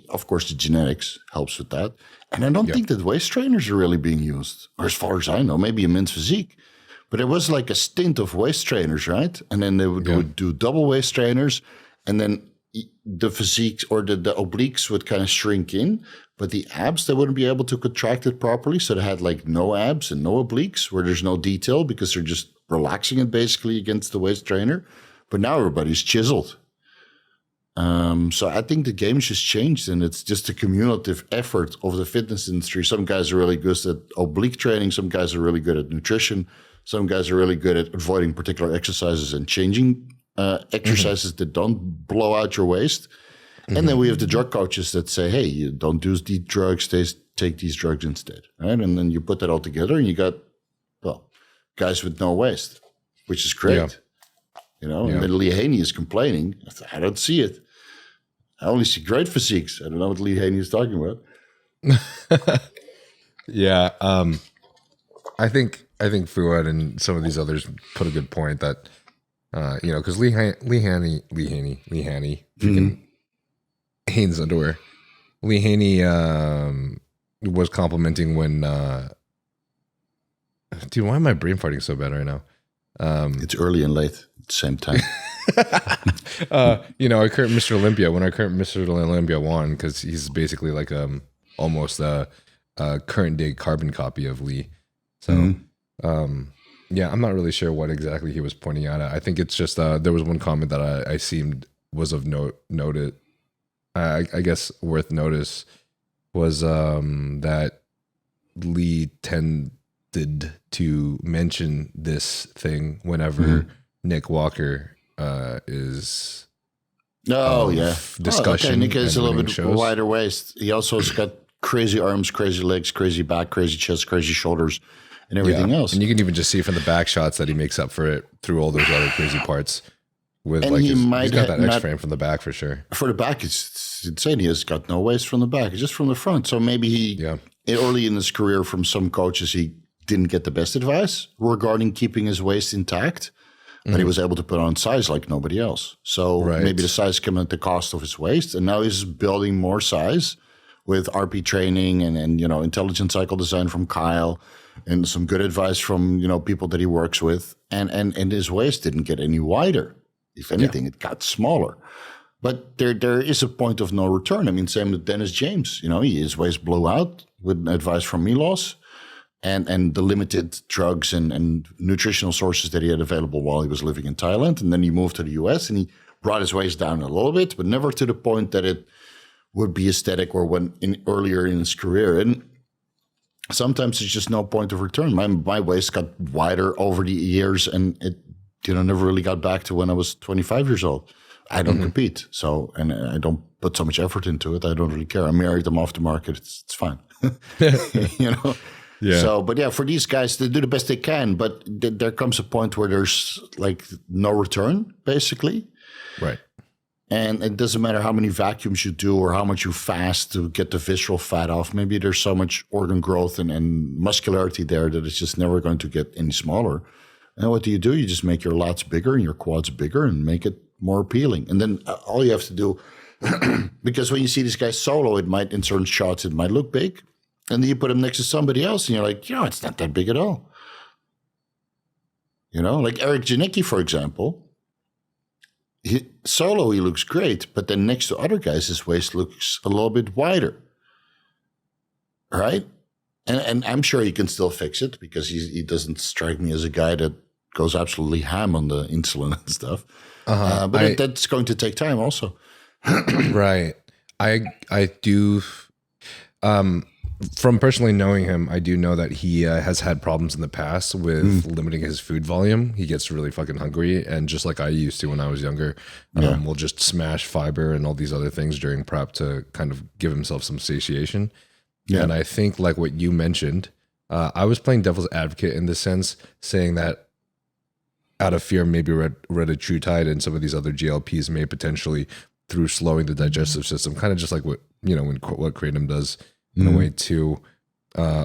of course, the genetics helps with that. And I don't think that waist trainers are really being used, or as far as I know, maybe in men's physique. But it was like a stint of waist trainers, right? And then they would do double waist trainers, and then the physique or the obliques would kind of shrink in, but the abs, they wouldn't be able to contract it properly. So they had like no abs and no obliques where there's no detail because they're just relaxing it basically against the waist trainer. But now everybody's chiseled. So I think the game's just changed, and it's just a cumulative effort of the fitness industry. Some guys are really good at oblique training. Some guys are really good at nutrition. Some guys are really good at avoiding particular exercises and changing exercises that don't blow out your waist. And then we have the drug coaches that say, hey, you don't do these drugs, take these drugs instead. Right? And then you put that all together and you got, guys with no waist, which is great. And then Lee Haney is complaining. I don't see it. I only see great physiques. I don't know what Lee Haney is talking about. I think Fuad and some of these others put a good point that, because Lee Haney, freaking Hanes underwear. Lee Haney was complimenting when, dude, why am I brain farting so bad right now? It's early and late at the same time. Our current Mr. Olympia, when our current Mr. Olympia won, because he's basically like almost a current day carbon copy of Lee. So, I'm not really sure what exactly he was pointing out at. I think it's just there was one comment that I seemed was of noted. I guess worth notice was that Lee tended to mention this thing whenever Nick Walker is Yeah. discussion. Okay, Nick has a little winning bit shows. wider waist. He also has got crazy arms, crazy legs, crazy back, crazy chest, crazy shoulders, and everything else. And you can even just see from the back shots that he makes up for it through all those other crazy parts. With And like he he's might got that not- X frame from the back for sure. For the back, it's insane. He has got no waist from the back. It's just from the front. So maybe early in his career, from some coaches, he didn't get the best advice regarding keeping his waist intact, but he was able to put on size like nobody else. So maybe the size came at the cost of his waist, and now he's building more size with RP training and intelligent cycle design from Kyle and some good advice from people that he works with, and his waist didn't get any wider. If anything, it got smaller. But there is a point of no return. I mean, same with Dennis James. His waist blew out with advice from Milos and the limited drugs and nutritional sources that he had available while he was living in Thailand. And then he moved to the US and he brought his waist down a little bit, but never to the point that it would be aesthetic or earlier in his career. And sometimes there's just no point of return. My waist got wider over the years and it never really got back to when I was 25 years old. I don't compete, and I don't put so much effort into it. I don't really care. I married them off the market. It's fine. Yeah. So, but for these guys, they do the best they can. But there comes a point where there's like no return, basically. Right. And it doesn't matter how many vacuums you do or how much you fast to get the visceral fat off. Maybe there's so much organ growth and muscularity there that it's just never going to get any smaller. And what do? You just make your lats bigger and your quads bigger and make it more appealing. And then all you have to do, because when you see these guys solo, in certain shots, it might look big. And then you put them next to somebody else and you're like, it's not that big at all. Like Eric Janicki, for example, solo, he looks great. But then next to other guys, his waist looks a little bit wider. Right? And I'm sure he can still fix it because he doesn't strike me as a guy that goes absolutely ham on the insulin and stuff. But that's going to take time also. Right. I do, from personally knowing him, I do know that he has had problems in the past with limiting his food volume. He gets really fucking hungry. And just like I used to when I was younger, will just smash fiber and all these other things during prep to kind of give himself some satiation. Yeah. And I think like what you mentioned, I was playing devil's advocate in this sense, saying that out of fear, maybe Retatrutide and some of these other GLPs may potentially, through slowing the digestive system, kind of just like what Kratom does in a way too,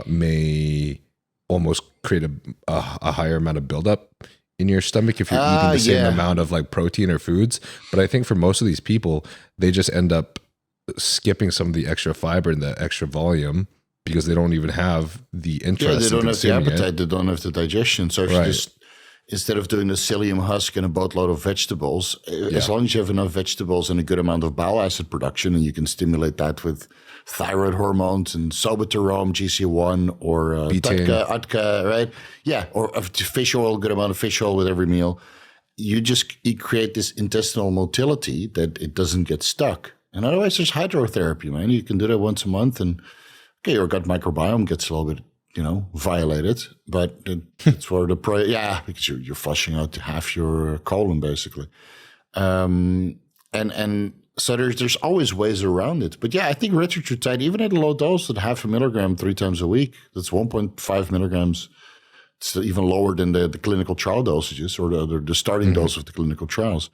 may almost create a higher amount of buildup in your stomach if you're eating the same amount of like protein or foods. But I think for most of these people, they just end up skipping some of the extra fiber and the extra volume because they don't even have the interest. They don't have the appetite. It. They don't have the digestion. So if you just, instead of doing a psyllium husk and a boatload of vegetables, as long as you have enough vegetables and a good amount of bile acid production, and you can stimulate that with thyroid hormones and soboterone, GC1, or Atka, right? Yeah, or fish oil, good amount of fish oil with every meal. You create this intestinal motility that it doesn't get stuck. And otherwise, there's hydrotherapy, man. You can do that once a month, and your gut microbiome gets a little bit, violated. But it's for the because you're flushing out half your colon basically, and so there's always ways around it. But I think Retatrutide, even at a low dose, at 0.5 milligram 3 times a week, that's 1.5 milligrams. It's even lower than the clinical trial dosages or the starting dose of the clinical trials.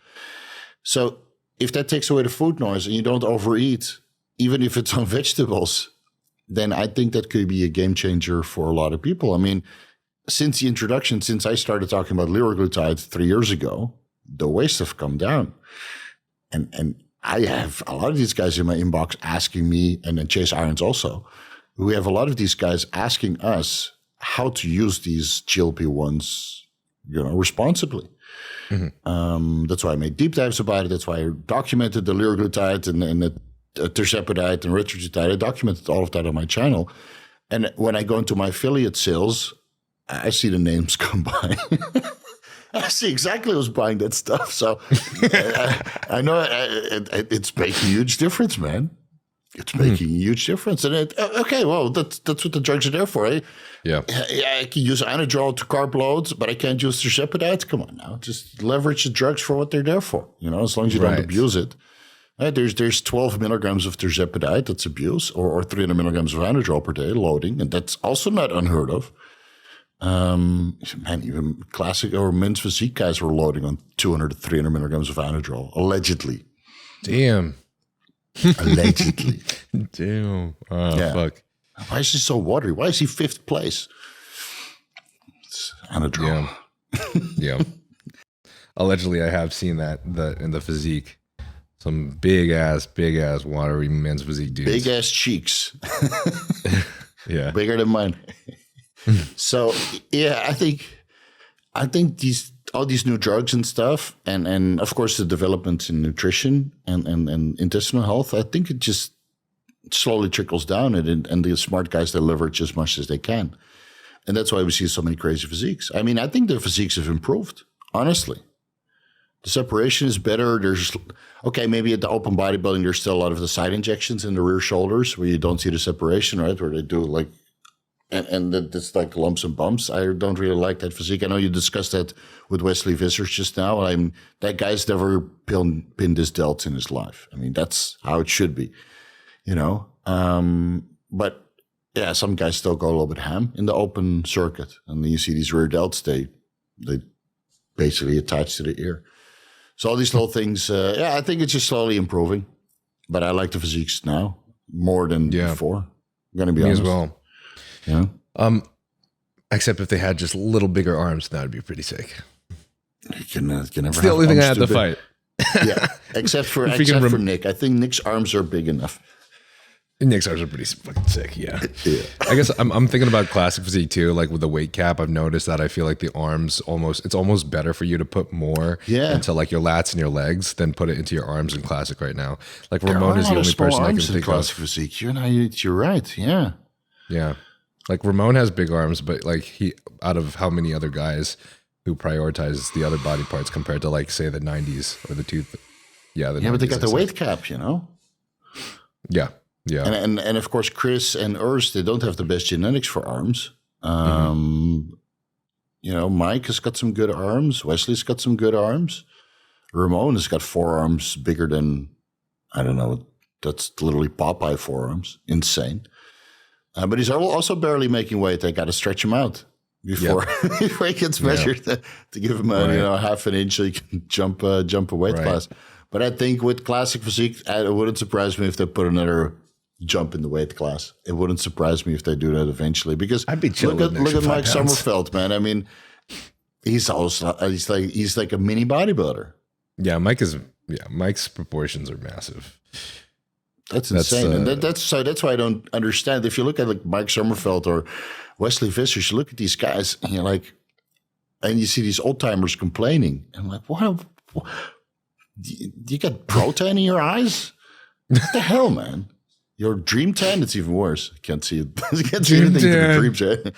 So if that takes away the food noise and you don't overeat, even if it's on vegetables, then I think that could be a game changer for a lot of people. I mean, since I started talking about liraglutide 3 years ago, the waist have come down. And I have a lot of these guys in my inbox asking me, and then Chase Irons also, we have a lot of these guys asking us how to use these GLP-1s, responsibly. That's why I made deep dives about it. That's why I documented the liraglutide and the Tirzepatide and Retatrutide. I documented all of that on my channel. And when I go into my affiliate sales, I see the names come by. I see exactly who's buying that stuff. So I know it's making a huge difference, man. It's making a huge difference. And that's what the drugs are there for, eh? Yeah, I can use Anadrol to carb loads, but I can't use Tirzepatide. Come on now. Just leverage the drugs for what they're there for, as long as you don't abuse it. There's 12 milligrams of Tirzepatide, that's abuse, or 300 milligrams of Anadrol per day loading, and that's also not unheard of. Man, even classic or men's physique guys were loading on 200 to 300 milligrams of Anadrol, allegedly. Damn. Allegedly. Damn. Oh, yeah. Fuck. Why is he so watery? Why is he 5th place? It's Anadrol. Yeah. Allegedly, I have seen that in the physique. Some big ass, watery men's physique dudes. Big ass cheeks. Yeah. Bigger than mine. So, yeah, I think all these new drugs and stuff, and of course the developments in nutrition and intestinal health, I think it just slowly trickles down, and the smart guys, they leverage as much as they can. And that's why we see so many crazy physiques. I mean, I think their physiques have improved, honestly. The separation is better. Maybe at the open bodybuilding, there's still a lot of the side injections in the rear shoulders where you don't see the separation, right? Where they do like, and it's like lumps and bumps. I don't really like that physique. I know you discussed that with Wesley Vissers just now. That guy's never pinned his delts in his life. I mean, that's how it should be, you know? But yeah, some guys still go a little bit ham in the open circuit. And then you see these rear delts, they basically attach to the ear. So all these little things, I think it's just slowly improving. But I like the physiques now more than before. I'm going to be honest. Me as well. Yeah. Except if they had just little bigger arms, that would be pretty sick. You can never it's the only thing I had to fight. Yeah, except for Nick. I think Nick's arms are big enough. Nick's arms are pretty fucking sick, yeah. I guess I'm thinking about classic physique too. Like with the weight cap, I've noticed that I feel like the arms it's almost better for you to put more into like your lats and your legs than put it into your arms in classic right now. Like Ramon is the only person I can think of. Classic physique, you're right, yeah. Yeah. Like Ramon has big arms, but like he, out of how many other guys who prioritize the other body parts compared to like say the 90s or the two, but they got the weight cap, you know. Yeah. And of course Chris and Urs, they don't have the best genetics for arms. You know, Mike has got some good arms. Wesley's got some good arms. Ramon has got forearms bigger than, I don't know, that's literally Popeye forearms. Insane. But he's also barely making weight. They got to stretch him out before he gets measured to give him a half an inch so he can jump a weight class. But I think with classic physique, it wouldn't surprise me if they put another jump in the weight class. It wouldn't surprise me if they do that eventually, because I'd be chilling. Look at Mike Sommerfeld, man. I mean, he's like a mini bodybuilder. Yeah, Mike's proportions are massive. That's insane. And that's why I don't understand. If you look at like Mike Sommerfeld or Wesley Vissers, you look at these guys and you're like, and you see these old timers complaining. And I'm like, what? You got protein in your eyes? What the hell, man? Your dream tan, it's even worse. I can't see it. I can't see anything to the dream tan.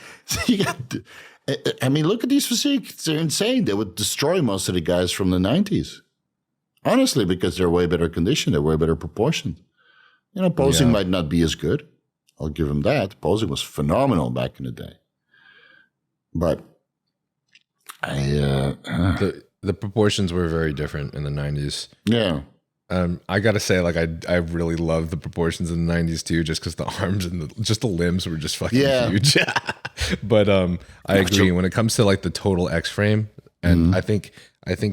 I mean, look at these physiques. They're insane. They would destroy most of the guys from the 90s. Honestly, because they're way better conditioned. They're way better proportioned. You know, posing might not be as good. I'll give him that. Posing was phenomenal back in the day. But the proportions were very different in the 90s. Yeah. I gotta say, like I really love the proportions in the 90s too, just because the arms and the limbs were just fucking huge. But I agree when it comes to like the total X frame, and I think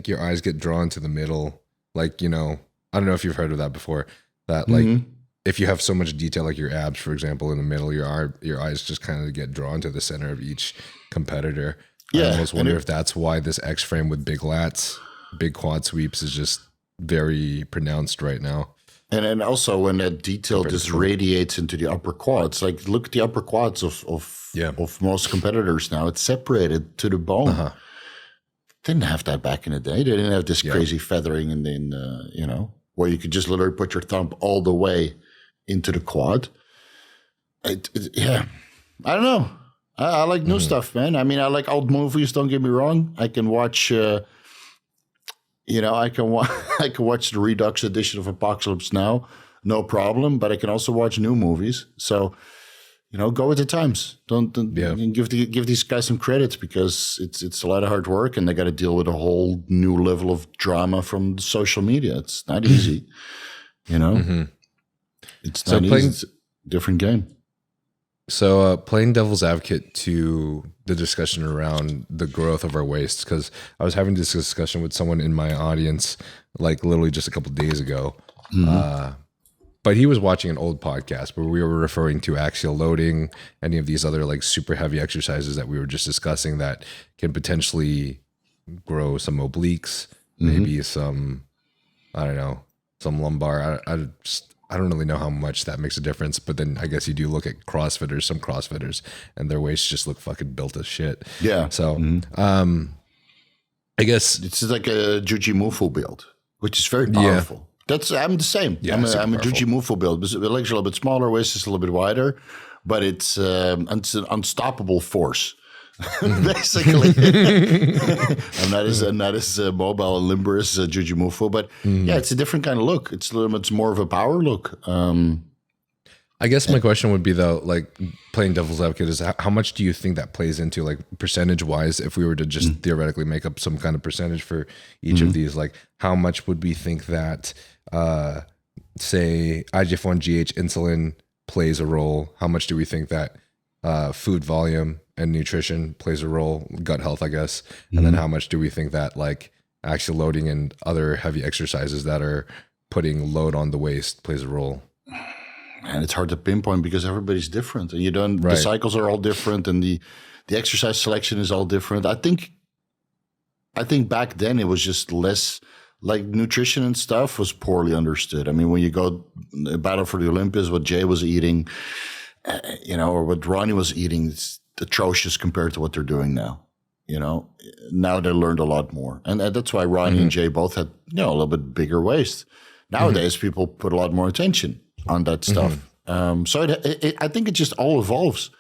your eyes get drawn to the middle. Like, you know, I don't know if you've heard of that before. That like if you have so much detail, like your abs, for example, in the middle, your eyes just kind of get drawn to the center of each competitor. I almost wonder if that's why this X frame with big lats, big quad sweeps is just very pronounced right now. And also when that detail just radiates into the upper quads, like look at the upper quads of most competitors now. It's separated to the bone. Didn't have that back in the day. They didn't have this crazy feathering in you know, where you could just literally put your thumb all the way into the quad. I don't know. I like new stuff, man. I mean, I like old movies. Don't get me wrong. I can watch. You know, I can watch the Redux edition of Apocalypse Now, no problem. But I can also watch new movies. So, you know, go with the times. Don't give these guys some credit, because it's a lot of hard work, and they got to deal with a whole new level of drama from social media. It's not easy. You know, it's not easy. It's a different game. So playing devil's advocate to the discussion around the growth of our waist, because I was having this discussion with someone in my audience, like literally just a couple of days ago. But he was watching an old podcast where we were referring to axial loading, any of these other like super heavy exercises that we were just discussing that can potentially grow some obliques, maybe some, I don't know, some lumbar. I don't really know how much that makes a difference, but then I guess you do look at CrossFitters, some CrossFitters, and their waists just look fucking built as shit. Yeah. So, I guess it's like a Jujimufu build, which is very powerful. I'm the same. Yeah, I'm a Jujimufu build. The legs are a little bit smaller, waist is a little bit wider, but it's an unstoppable force. Basically, I'm not as mobile and limber as Jujimufu, but yeah, it's a different kind of look. It's more of a power look. I guess my question would be though, like playing devil's advocate, is how much do you think that plays into like percentage wise? If we were to just theoretically make up some kind of percentage for each of these, like how much would we think that, say IGF-1 GH insulin plays a role? How much do we think that food volume and nutrition plays a role, gut health, I guess? And then how much do we think that like axial loading and other heavy exercises that are putting load on the waist plays a role? And it's hard to pinpoint because everybody's different, and the cycles are all different, and the exercise selection is all different. I think back then it was just less like nutrition and stuff was poorly understood. I mean, when you go battle for the Olympics, what Jay was eating, or what Ronnie was eating, it's atrocious compared to what they're doing now. Now they learned a lot more, and that's why Ronnie and Jay both had a little bit bigger waist. Nowadays, people put a lot more attention on that stuff. So I think it just all evolves.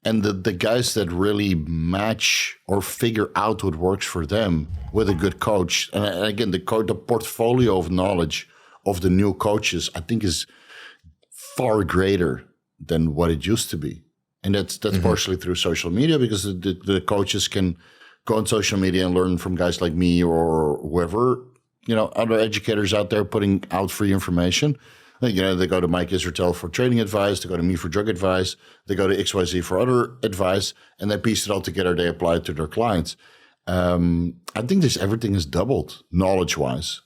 And the guys that really match or figure out what works for them with a good coach, and again, the portfolio of knowledge of the new coaches, I think is far greater than what it used to be. And that's partially through social media, because the coaches can go on social media and learn from guys like me or whoever, other educators out there putting out free information. They go to Mike Israel for training advice. They go to me for drug advice. They go to XYZ for other advice, and they piece it all together. They apply it to their clients. I think everything has doubled knowledge-wise,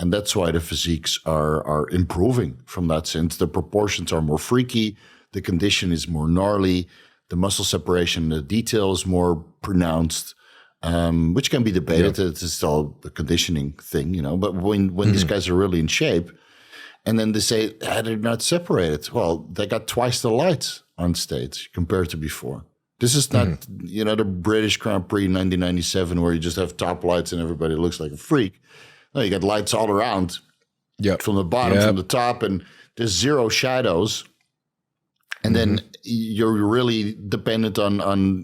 and that's why the physiques are improving from that sense. The proportions are more freaky. The condition is more gnarly. The muscle separation, the detail is more pronounced, which can be debated. Yeah. It's still a conditioning thing, But when these guys are really in shape, and then they say, they're not separated. Well, they got twice the lights on stage compared to before. This is not, the British Grand Prix 1997 where you just have top lights and everybody looks like a freak. No, you got lights all around, from the bottom, from the top, and there's zero shadows. And then you're really dependent on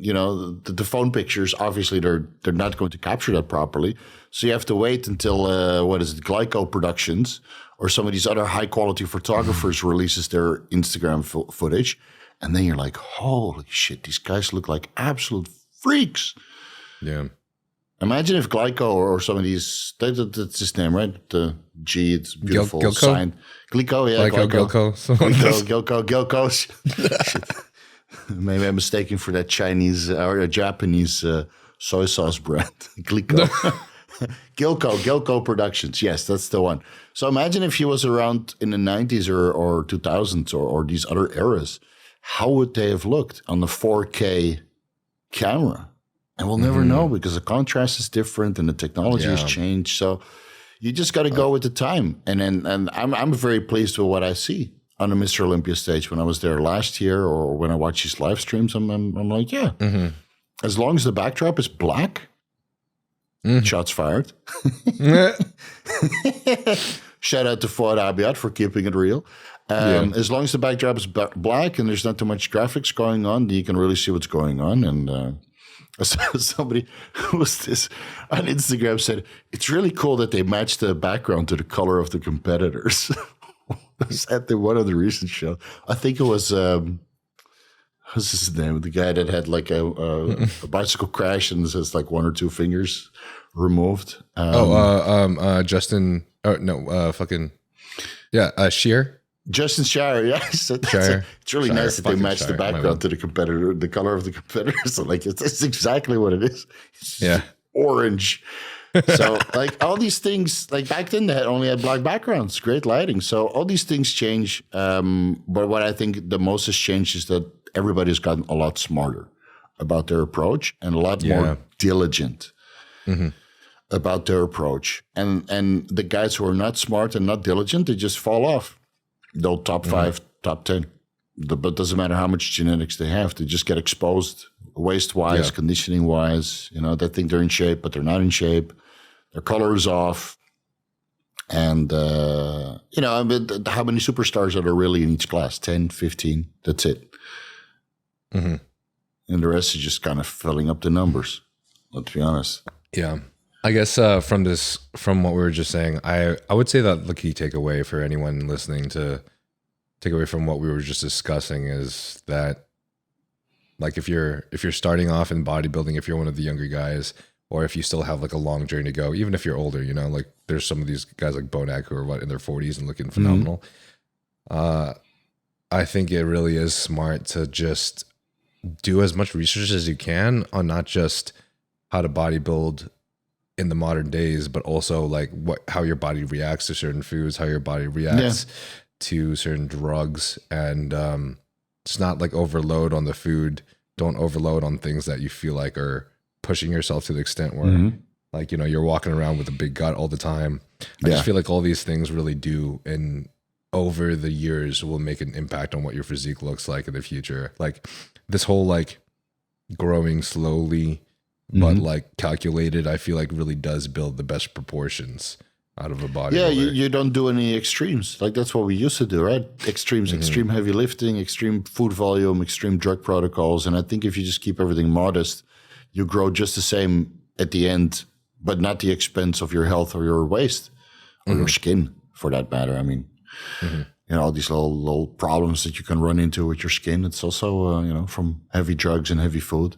the phone pictures. Obviously, they're not going to capture that properly. So you have to wait until, Glyco Productions or some of these other high-quality photographers releases their Instagram footage. And then you're like, holy shit, these guys look like absolute freaks. Yeah. Imagine if Glyco or some of these, that's his name, right? The G, it's beautiful. Gilco? Glyco, yeah. Gilco. Maybe I'm mistaken for that Chinese or Japanese soy sauce brand. Glyco. Gilco Productions. Yes, that's the one. So imagine if he was around in the 90s or 2000s or these other eras. How would they have looked on the 4K camera? And we'll never know because the contrast is different and the technology has changed. So you just got to go with the time. And I'm very pleased with what I see on the Mr. Olympia stage. When I was there last year or when I watch these live streams, I'm like, as long as the backdrop is black, shots fired. Shout out to Fuad Abiad for keeping it real. As long as the backdrop is black and there's not too much graphics going on, you can really see what's going on. And somebody who was this on Instagram said, it's really cool that they match the background to the color of the competitors. Was at one of the recent shows. I think it was, what's his name? The guy that had like a bicycle crash and has like one or two fingers removed. Justin. Oh, no, fucking. Yeah, Sheer. Justin Shire, yes. It's really nice that they match the background to the competitor, the color of the competitor. So like, it's exactly what it is. It's orange. So like all these things, like back then they only had black backgrounds, great lighting. So all these things change. But what I think the most has changed is that everybody's gotten a lot smarter about their approach and a lot more diligent about their approach. And the guys who are not smart and not diligent, they just fall off. They'll top 5, top 10. But doesn't matter how much genetics they have. They just get exposed waist-wise, conditioning-wise. You know, they think they're in shape, but they're not in shape. Their color is off. And, you know, how many superstars are there really in each class? 10, 15, that's it. And the rest is just kind of filling up the numbers, let's be honest. Yeah. I guess from what we were just saying, I would say that the key takeaway for anyone listening to take away from what we were just discussing is that, like, if you're starting off in bodybuilding, if you're one of the younger guys, or if you still have like a long journey to go, even if you're older, you know, like there's some of these guys like Bonak who are in their 40s and looking phenomenal. I think it really is smart to just do as much research as you can on not just how to bodybuild in the modern days, but also like how your body reacts to certain foods, how your body reacts to certain drugs, and it's not like overload on the food. Don't overload on things that you feel like are pushing yourself to the extent where like, you know, you're walking around with a big gut all the time. I just feel like all these things really do, and over the years will make an impact on what your physique looks like in the future. Like this whole like growing slowly but like calculated, I feel like really does build the best proportions out of a body. Yeah, you don't do any extremes. Like that's what we used to do, right? Extremes, extreme heavy lifting, extreme food volume, extreme drug protocols. And I think if you just keep everything modest, you grow just the same at the end, but not the expense of your health or your waist or your skin for that matter. I mean, you know, all these little problems that you can run into with your skin. It's also, you know, from heavy drugs and heavy food.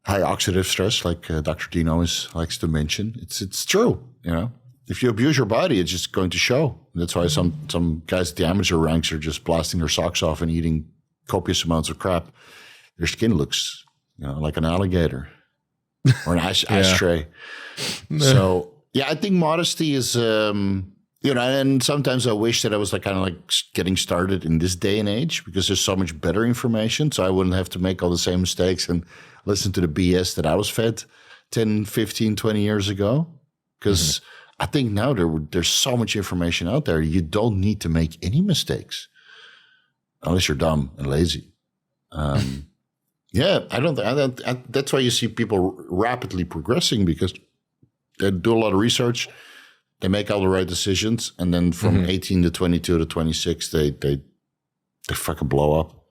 High oxidative stress, like Dr. Dean always likes to mention. It's true, you know. If you abuse your body, it's just going to show. That's why some guys at the amateur ranks are just blasting their socks off and eating copious amounts of crap. Their skin looks, you know, like an alligator or an ashtray. So, yeah, I think modesty is, you know, and sometimes I wish that I was like kind of like getting started in this day and age because there's so much better information. So I wouldn't have to make all the same mistakes and listen to the BS that I was fed 10, 15, 20 years ago. Because I think now there's so much information out there. You don't need to make any mistakes unless you're dumb and lazy. Yeah, that's why you see people rapidly progressing because they do a lot of research. They make all the right decisions. And then from 18 to 22 to 26, they fucking blow up.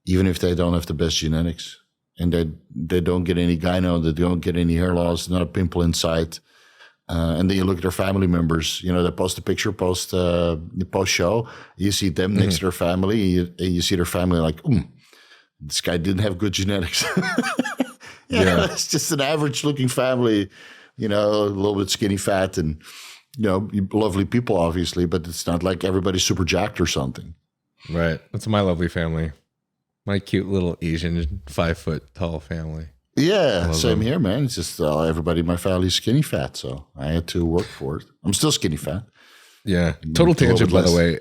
Even if they don't have the best genetics. And they don't get any gyno, they don't get any hair loss, not a pimple in sight. And then you look at their family members, you know, they post a picture, post show. You see them next to their family, and you see their family like, this guy didn't have good genetics. It's just an average looking family, you know, a little bit skinny fat and, you know, lovely people, obviously, but it's not like everybody's super jacked or something. Right. That's my lovely family. My cute little Asian 5 foot tall family. Yeah, same here, man. It's just everybody in my family is skinny fat, so I had to work for it. I'm still skinny fat. Yeah. Total tangent, by the way.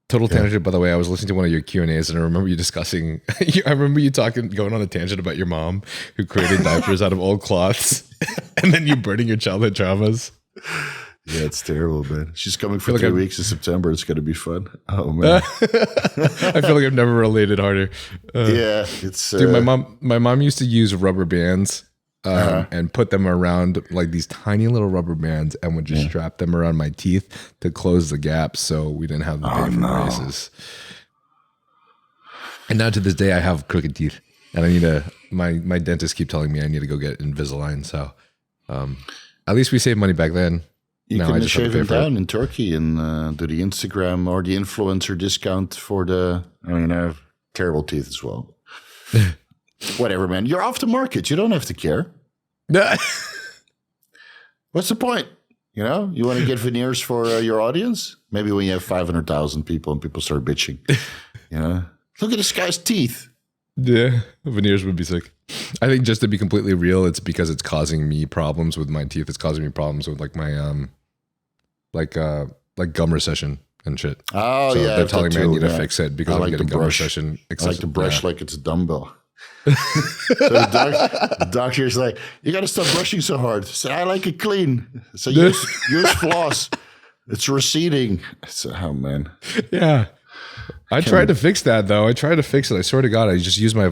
Tangent, by the way. I was listening to one of your Q&As, and I remember you discussing, I remember you going on a tangent about your mom who created diapers out of old cloths, and then you burning your childhood traumas. Yeah, it's terrible, man. She's coming for 3 weeks in September. It's going to be fun. Oh, man. I feel like I've never related harder. Yeah, it's... Dude, my mom used to use rubber bands and put them around, like these tiny little rubber bands, and would just strap them around my teeth to close the gaps so we didn't have the pay for braces. And now to this day, I have crooked teeth. And I need my dentist keep telling me I need to go get Invisalign. So at least we saved money back then. You can shave them down in Turkey and do the Instagram or the influencer discount for the... I mean, I have terrible teeth as well. Whatever, man. You're off the market. You don't have to care. What's the point? You know, you want to get veneers for your audience? Maybe when you have 500,000 people and people start bitching. You know, look at this guy's teeth. Yeah, veneers would be sick. I think just to be completely real, it's because it's causing me problems with my teeth. It's causing me problems with like my like gum recession and shit. Oh, so yeah. they're telling me I need to fix it because I'm getting gum recession. I like to brush like it's a dumbbell. So the doctor's like, you got to stop brushing so hard. I said, I like it clean. So use floss. It's receding. I said, oh, man. Yeah. I tried to fix that, though. I tried to fix it. I swear to God, I just use my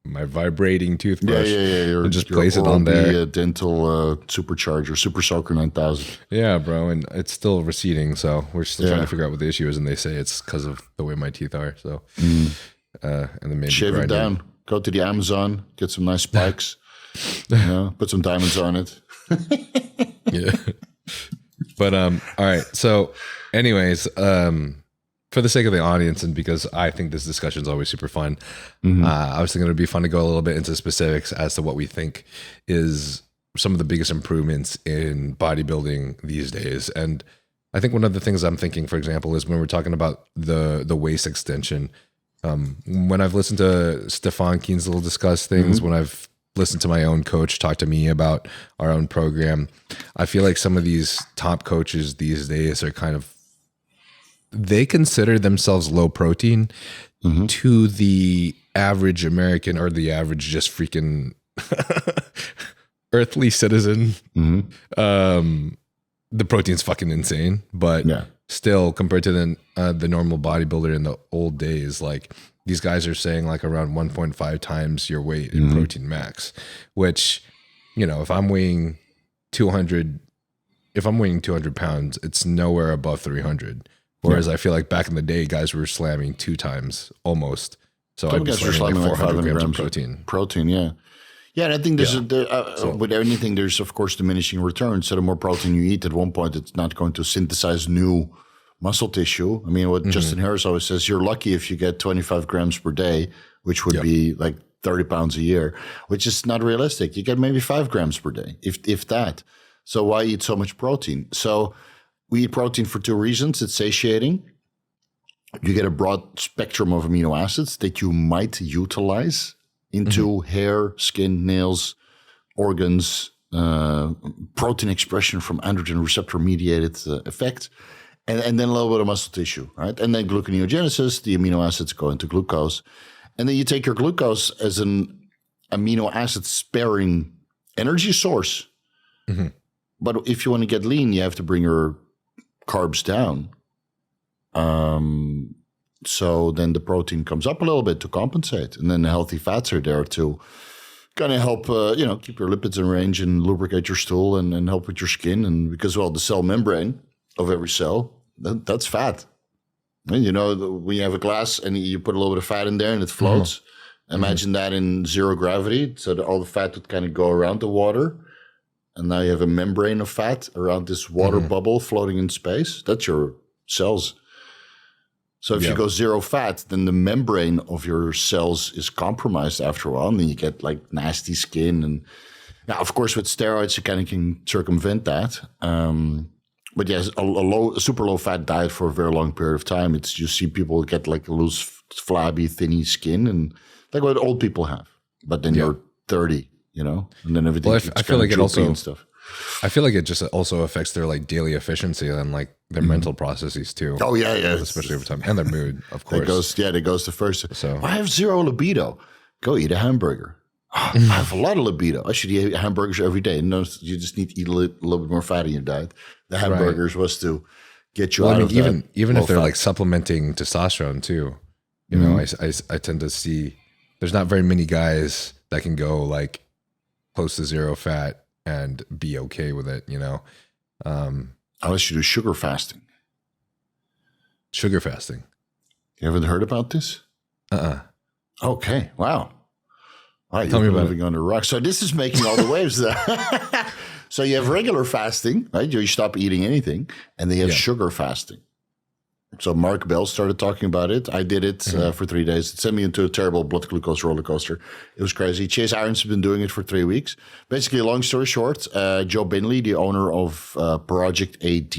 vibrating toothbrush and just place it on there. Dental supercharger, Super Soaker 9000. Yeah, bro. And it's still receding. So we're still trying to figure out what the issue is. And they say it's because of the way my teeth are. So, and then maybe shave it down. Go to the Amazon, get some nice spikes, you know, put some diamonds on it. Yeah. But, all right. So anyways, for the sake of the audience and because I think this discussion is always super fun, I was thinking it would be fun to go a little bit into specifics as to what we think is some of the biggest improvements in bodybuilding these days. And I think one of the things I'm thinking, for example, is when we're talking about the waist extension, when I've listened to Stefan Kienzl discuss things, when I've listened to my own coach talk to me about our own program, I feel like some of these top coaches these days are kind of, they consider themselves low protein to the average American or the average just freaking earthly citizen. The protein's fucking insane, but still compared to the normal bodybuilder in the old days, like these guys are saying like around 1.5 times your weight in protein max, which, you know, if I'm weighing 200 pounds, it's nowhere above 300. Whereas I feel like back in the day, guys were slamming 2 times almost. So I'd be slamming like 400 grams of protein. Yeah, and I think with anything, there's of course diminishing returns. So the more protein you eat, at one point, it's not going to synthesize new muscle tissue. I mean, what Justin Harris always says, you're lucky if you get 25 grams per day, which would be like 30 pounds a year, which is not realistic. You get maybe 5 grams per day, if that. So why eat so much protein? So we eat protein for 2 reasons. It's satiating. You get a broad spectrum of amino acids that you might utilize into hair, skin, nails, organs, protein expression from androgen receptor mediated effect, and then a little bit of muscle tissue, right? And then gluconeogenesis, the amino acids go into glucose. And then you take your glucose as an amino acid sparing energy source. But if you want to get lean, you have to bring your carbs down. So then the protein comes up a little bit to compensate. And then the healthy fats are there to kind of help, keep your lipids in range and lubricate your stool and help with your skin. And because, well, the cell membrane of every cell, that's fat. And, you know, when you have a glass and you put a little bit of fat in there and it floats, imagine that in zero gravity. So that all the fat would kind of go around the water. And now you have a membrane of fat around this water bubble floating in space. That's your cells. So if you go zero fat, then the membrane of your cells is compromised after a while, and then you get like nasty skin. And now, of course, with steroids, you kind of can circumvent that. But yes, a super low fat diet for a very long period of time, you see people get like a loose, flabby, thinny skin, and like what old people have. But then you're 30, you know, and then everything. Well, I feel like it also and stuff. I feel like it just also affects their like daily efficiency and like their mental processes too. Oh yeah, especially over time, and their mood, of course. That goes to first. So I have zero libido. Go eat a hamburger. I have a lot of libido. I should eat hamburgers every day. No, you just need to eat a little bit more fat in your diet. The hamburgers was to get you out of that. Even if they're like supplementing testosterone too, you know, I tend to see there's not very many guys that can go like close to zero fat and be okay with it, you know. Unless you do sugar fasting. Sugar fasting. You haven't heard about this? Okay. Wow. Tell me about living under a rock. So this is making all the waves. So you have regular fasting, right? You stop eating anything, and then you have sugar fasting. So Mark Bell started talking about it. I did it for 3 days. It sent me into a terrible blood glucose roller coaster. It was crazy. Chase Irons has been doing it for 3 weeks. Basically, long story short, Joe Binley, the owner of Project AD,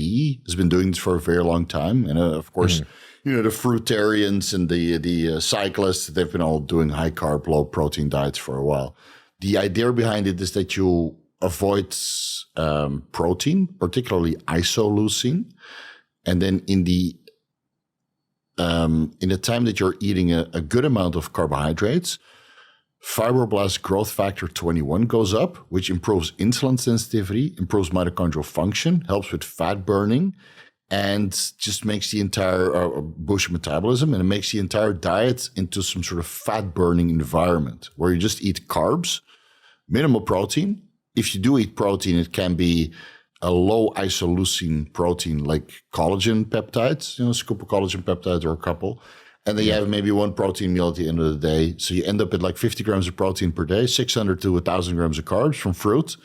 has been doing this for a very long time. And of course, the fruitarians and the cyclists, they've been all doing high carb, low protein diets for a while. The idea behind it is that you avoid protein, particularly isoleucine, and then in the time that you're eating a good amount of carbohydrates, fibroblast growth factor 21 goes up, which improves insulin sensitivity, improves mitochondrial function, helps with fat burning, and just makes the entire boost metabolism, and it makes the entire diet into some sort of fat burning environment where you just eat carbs, minimal protein. If you do eat protein, it can be a low isoleucine protein like collagen peptides, scoop of collagen peptides or a couple. And then you have maybe one protein meal at the end of the day. So you end up at like 50 grams of protein per day, 600 to 1,000 grams of carbs from fruit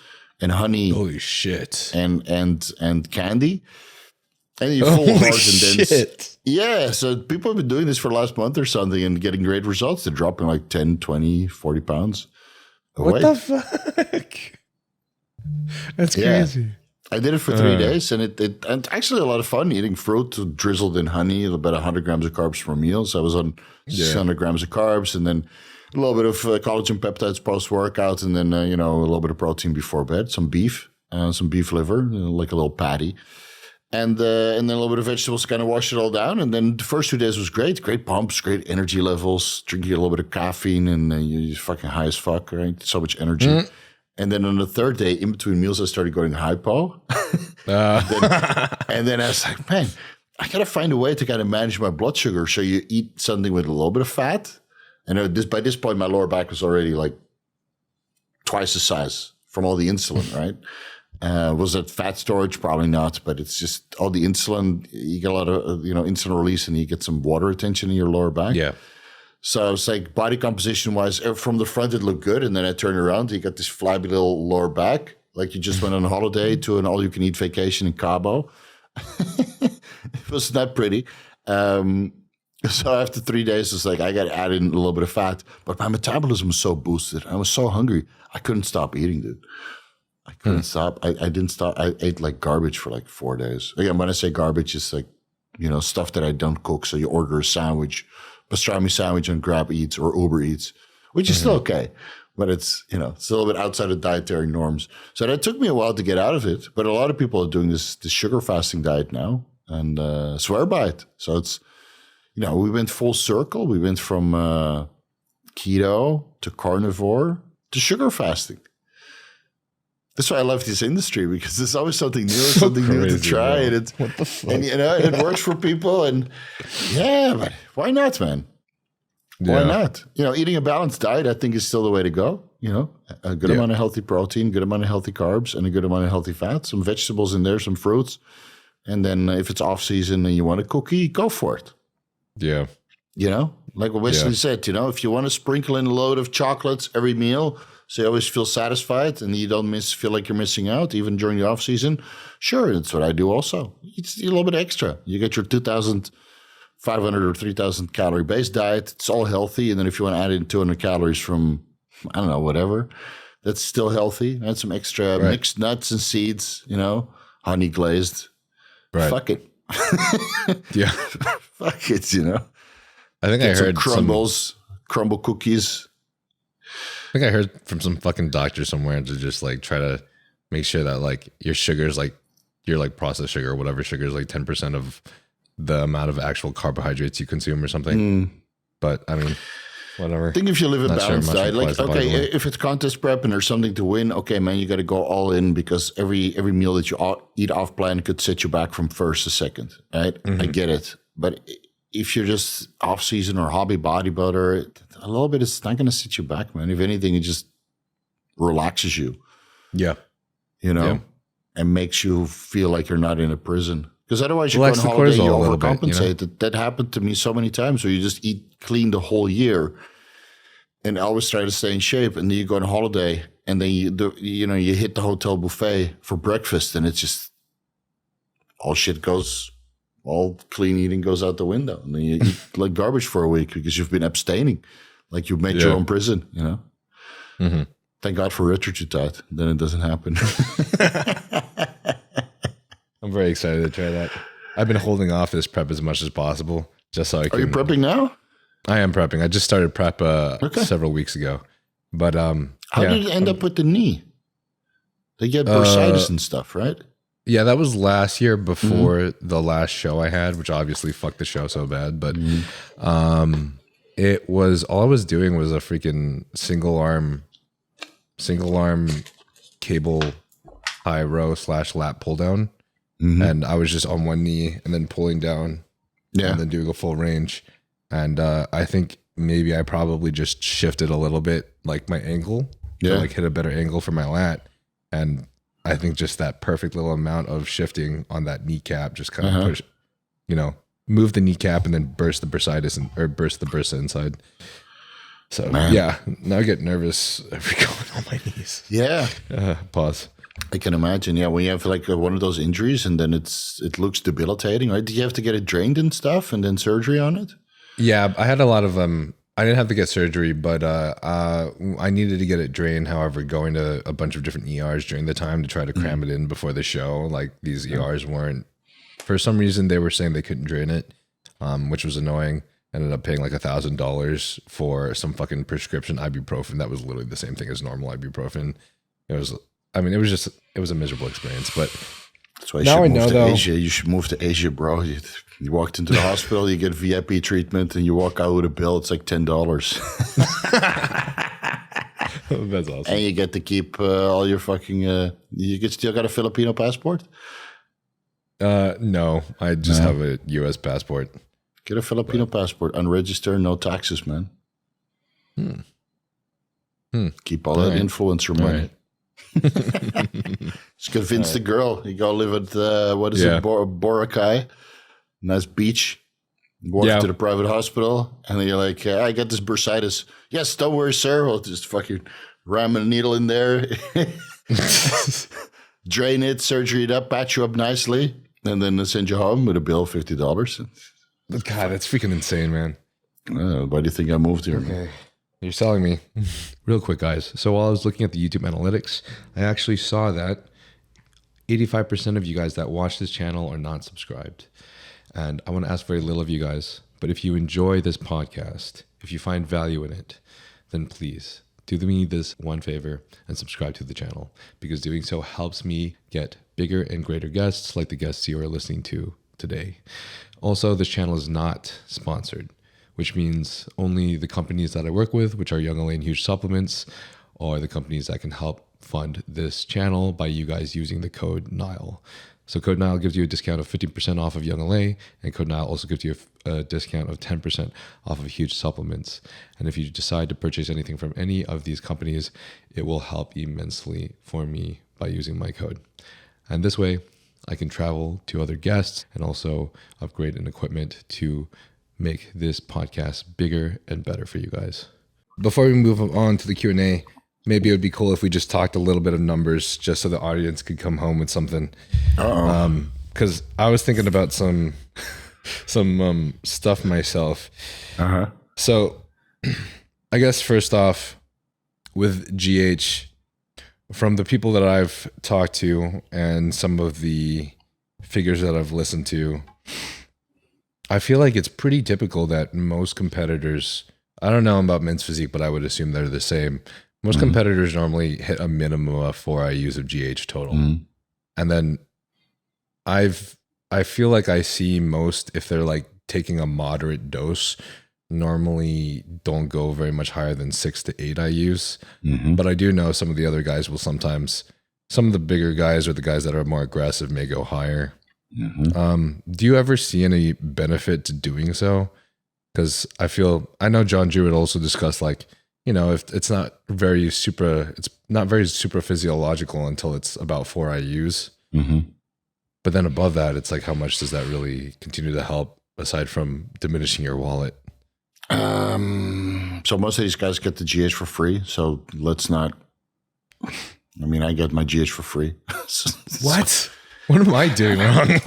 and honey. Holy shit. And candy. And you full hard and dense. Yeah. So people have been doing this for the last month or something and getting great results. They're dropping like 10, 20, 40 pounds. What the fuck? That's crazy. Yeah. I did it for 3 days, and and actually a lot of fun eating fruit drizzled in honey, about 100 grams of carbs per meal. So I was on 600 grams of carbs, and then a little bit of collagen peptides post-workout, and then, a little bit of protein before bed, some beef liver, like a little patty. And then a little bit of vegetables, kind of wash it all down. And then the first 2 days was great pumps, great energy levels, drinking a little bit of caffeine, and you're fucking high as fuck, right? So much energy. And then on the third day, in between meals, I started going hypo. and then I was like, man, I got to find a way to kind of manage my blood sugar. So you eat something with a little bit of fat. And by this point, my lower back was already like twice the size from all the insulin, right? Was it fat storage? Probably not. But it's just all the insulin. You get a lot of, insulin release, and you get some water retention in your lower back. Yeah. So it's like body composition wise, from the front, it looked good. And then I turn around, you got this flabby little lower back. Like you just went on a holiday to an all you can eat vacation in Cabo. It was not pretty. So after 3 days, it's like, I got to add in a little bit of fat, but my metabolism was so boosted. I was so hungry. I couldn't stop eating, dude. I couldn't stop. I didn't stop. I ate like garbage for like 4 days. Again, when I say garbage, it's like, stuff that I don't cook. So you order a sandwich, pastrami sandwich on Grab Eats or Uber Eats, which is still okay. But it's, it's a little bit outside of dietary norms. So that took me a while to get out of it. But a lot of people are doing this sugar fasting diet now and swear by it. So it's, we went full circle. We went from keto to carnivore to sugar fasting. That's why I love this industry, because there's always something new, something new to try, and it's what the fuck? And it works for people, and but why not, man? Why not? Eating a balanced diet, I think, is still the way to go. A good amount of healthy protein, good amount of healthy carbs, and a good amount of healthy fats. Some vegetables in there, some fruits, and then if it's off season and you want a cookie, go for it. Yeah. Like what Wesley said. If you want to sprinkle in a load of chocolates every meal, so you always feel satisfied and you don't feel like you're missing out, even during the off season. Sure, that's what I do also. It's a little bit extra. You get your 2,500 or 3,000 calorie base diet. It's all healthy. And then if you want to add in 200 calories from, I don't know, whatever, that's still healthy. Add some extra mixed nuts and seeds, honey glazed. Right. Fuck it. Yeah. Fuck it, I think I heard crumble cookies. I think I heard from some fucking doctor somewhere to just like try to make sure that like your sugar's like your like processed sugar or whatever sugar is like 10% of the amount of actual carbohydrates you consume or something. But I mean, whatever. I think if you live a balanced diet, like, okay, if it's contest prep and there's something to win, okay, man, you got to go all in, because every meal that you eat off plan could set you back from first to second, right? I get it. But if you're just off season or hobby bodybuilder, a little bit, it's not going to set you back, man. If anything, it just relaxes you. Yeah. And makes you feel like you're not in a prison. Because otherwise you go on holiday, you overcompensate. That happened to me so many times where you just eat clean the whole year and always try to stay in shape. And then you go on holiday and then you hit the hotel buffet for breakfast, and it's just all shit goes all clean eating goes out the window. And then you eat like garbage for a week because you've been abstaining. Like you've made your own prison, you know? Mm-hmm. Thank God for Retatrutide. Then it doesn't happen. I'm very excited to try that. I've been holding off this prep as much as possible, just so I can. Are you prepping now? I am prepping. I just started prep several weeks ago. But how did it end up with the knee? They get bursitis and stuff, right? Yeah, that was last year before the last show I had, which obviously fucked the show so bad. But it was, all I was doing was a freaking single arm cable high row / lat pull down. And I was just on one knee and then pulling down and then doing a full range. And I think maybe I probably just shifted a little bit, like my angle, to like hit a better angle for my lat. And I think just that perfect little amount of shifting on that kneecap just kind of push, move the kneecap and then burst the bursitis or burst the bursa inside. So now I get nervous every going on my knees. Yeah. Pause. I can imagine. Yeah, when you have like one of those injuries and then it looks debilitating, right? Did you have to get it drained and stuff and then surgery on it? Yeah, I had a lot of I didn't have to get surgery, but I needed to get it drained. However, going to a bunch of different ERs during the time to try to cram it in before the show, like these ERs weren't, for some reason they were saying they couldn't drain it, which was annoying. Ended up paying like $1,000 for some fucking prescription ibuprofen. That was literally the same thing as normal ibuprofen. It was a miserable experience, but that's why now I know though. Asia. You should move to Asia, bro. You walked into the hospital, you get VIP treatment, and you walk out with a bill. It's like $10. That's awesome. And you get to keep all your fucking. You still got a Filipino passport? No, I just have a U.S. passport. Get a Filipino passport, unregistered, no taxes, man. Keep all that influencer money. Just convince the girl. You go live at Boracay, nice beach. Walk to the private hospital, and then you're like, I got this bursitis. Yes, don't worry, sir. We'll just fucking ram a needle in there, drain it, surgery it up, patch you up nicely, and then send you home with a bill of $50. God, that's freaking insane, man. Why do you think I moved here? Okay. You're selling me. Real quick, guys. So while I was looking at the YouTube analytics, I actually saw that 85% of you guys that watch this channel are not subscribed. And I want to ask very little of you guys, but if you enjoy this podcast, if you find value in it, then please do me this one favor and subscribe to the channel, because doing so helps me get bigger and greater guests like the guests you are listening to today. Also, this channel is not sponsored, which means only the companies that I work with, which are Young LA and Huge Supplements, are the companies that can help fund this channel by you guys using the code NILE. So code NILE gives you a discount of 15% off of Young LA, and code NILE also gives you a discount of 10% off of Huge Supplements. And if you decide to purchase anything from any of these companies, it will help immensely for me by using my code. And this way, I can travel to other guests and also upgrade an equipment to make this podcast bigger and better for you guys. Before we move on to the Q&A, maybe it would be cool if we just talked a little bit of numbers just so the audience could come home with something. Because I was thinking about some stuff myself. So I guess first off, with GH, from the people that I've talked to and some of the figures that I've listened to, I feel like it's pretty typical that most competitors, I don't know about men's physique, but I would assume they're the same. Most competitors normally hit a minimum of 4 IUs of GH total. And then I feel like I see most, if they're like taking a moderate dose, normally don't go very much higher than 6 to 8 IUs. But I do know some of the other guys will sometimes, some of the bigger guys or the guys that are more aggressive may go higher. Do you ever see any benefit to doing so? Because I know John Drew had also discussed, like, you know, if it's not very super physiological until it's about 4 IUs. But then above that, it's like, how much does that really continue to help aside from diminishing your wallet? So most of these guys get the GH for free. So let's not, I mean, I get my GH for free. What? What am I doing wrong?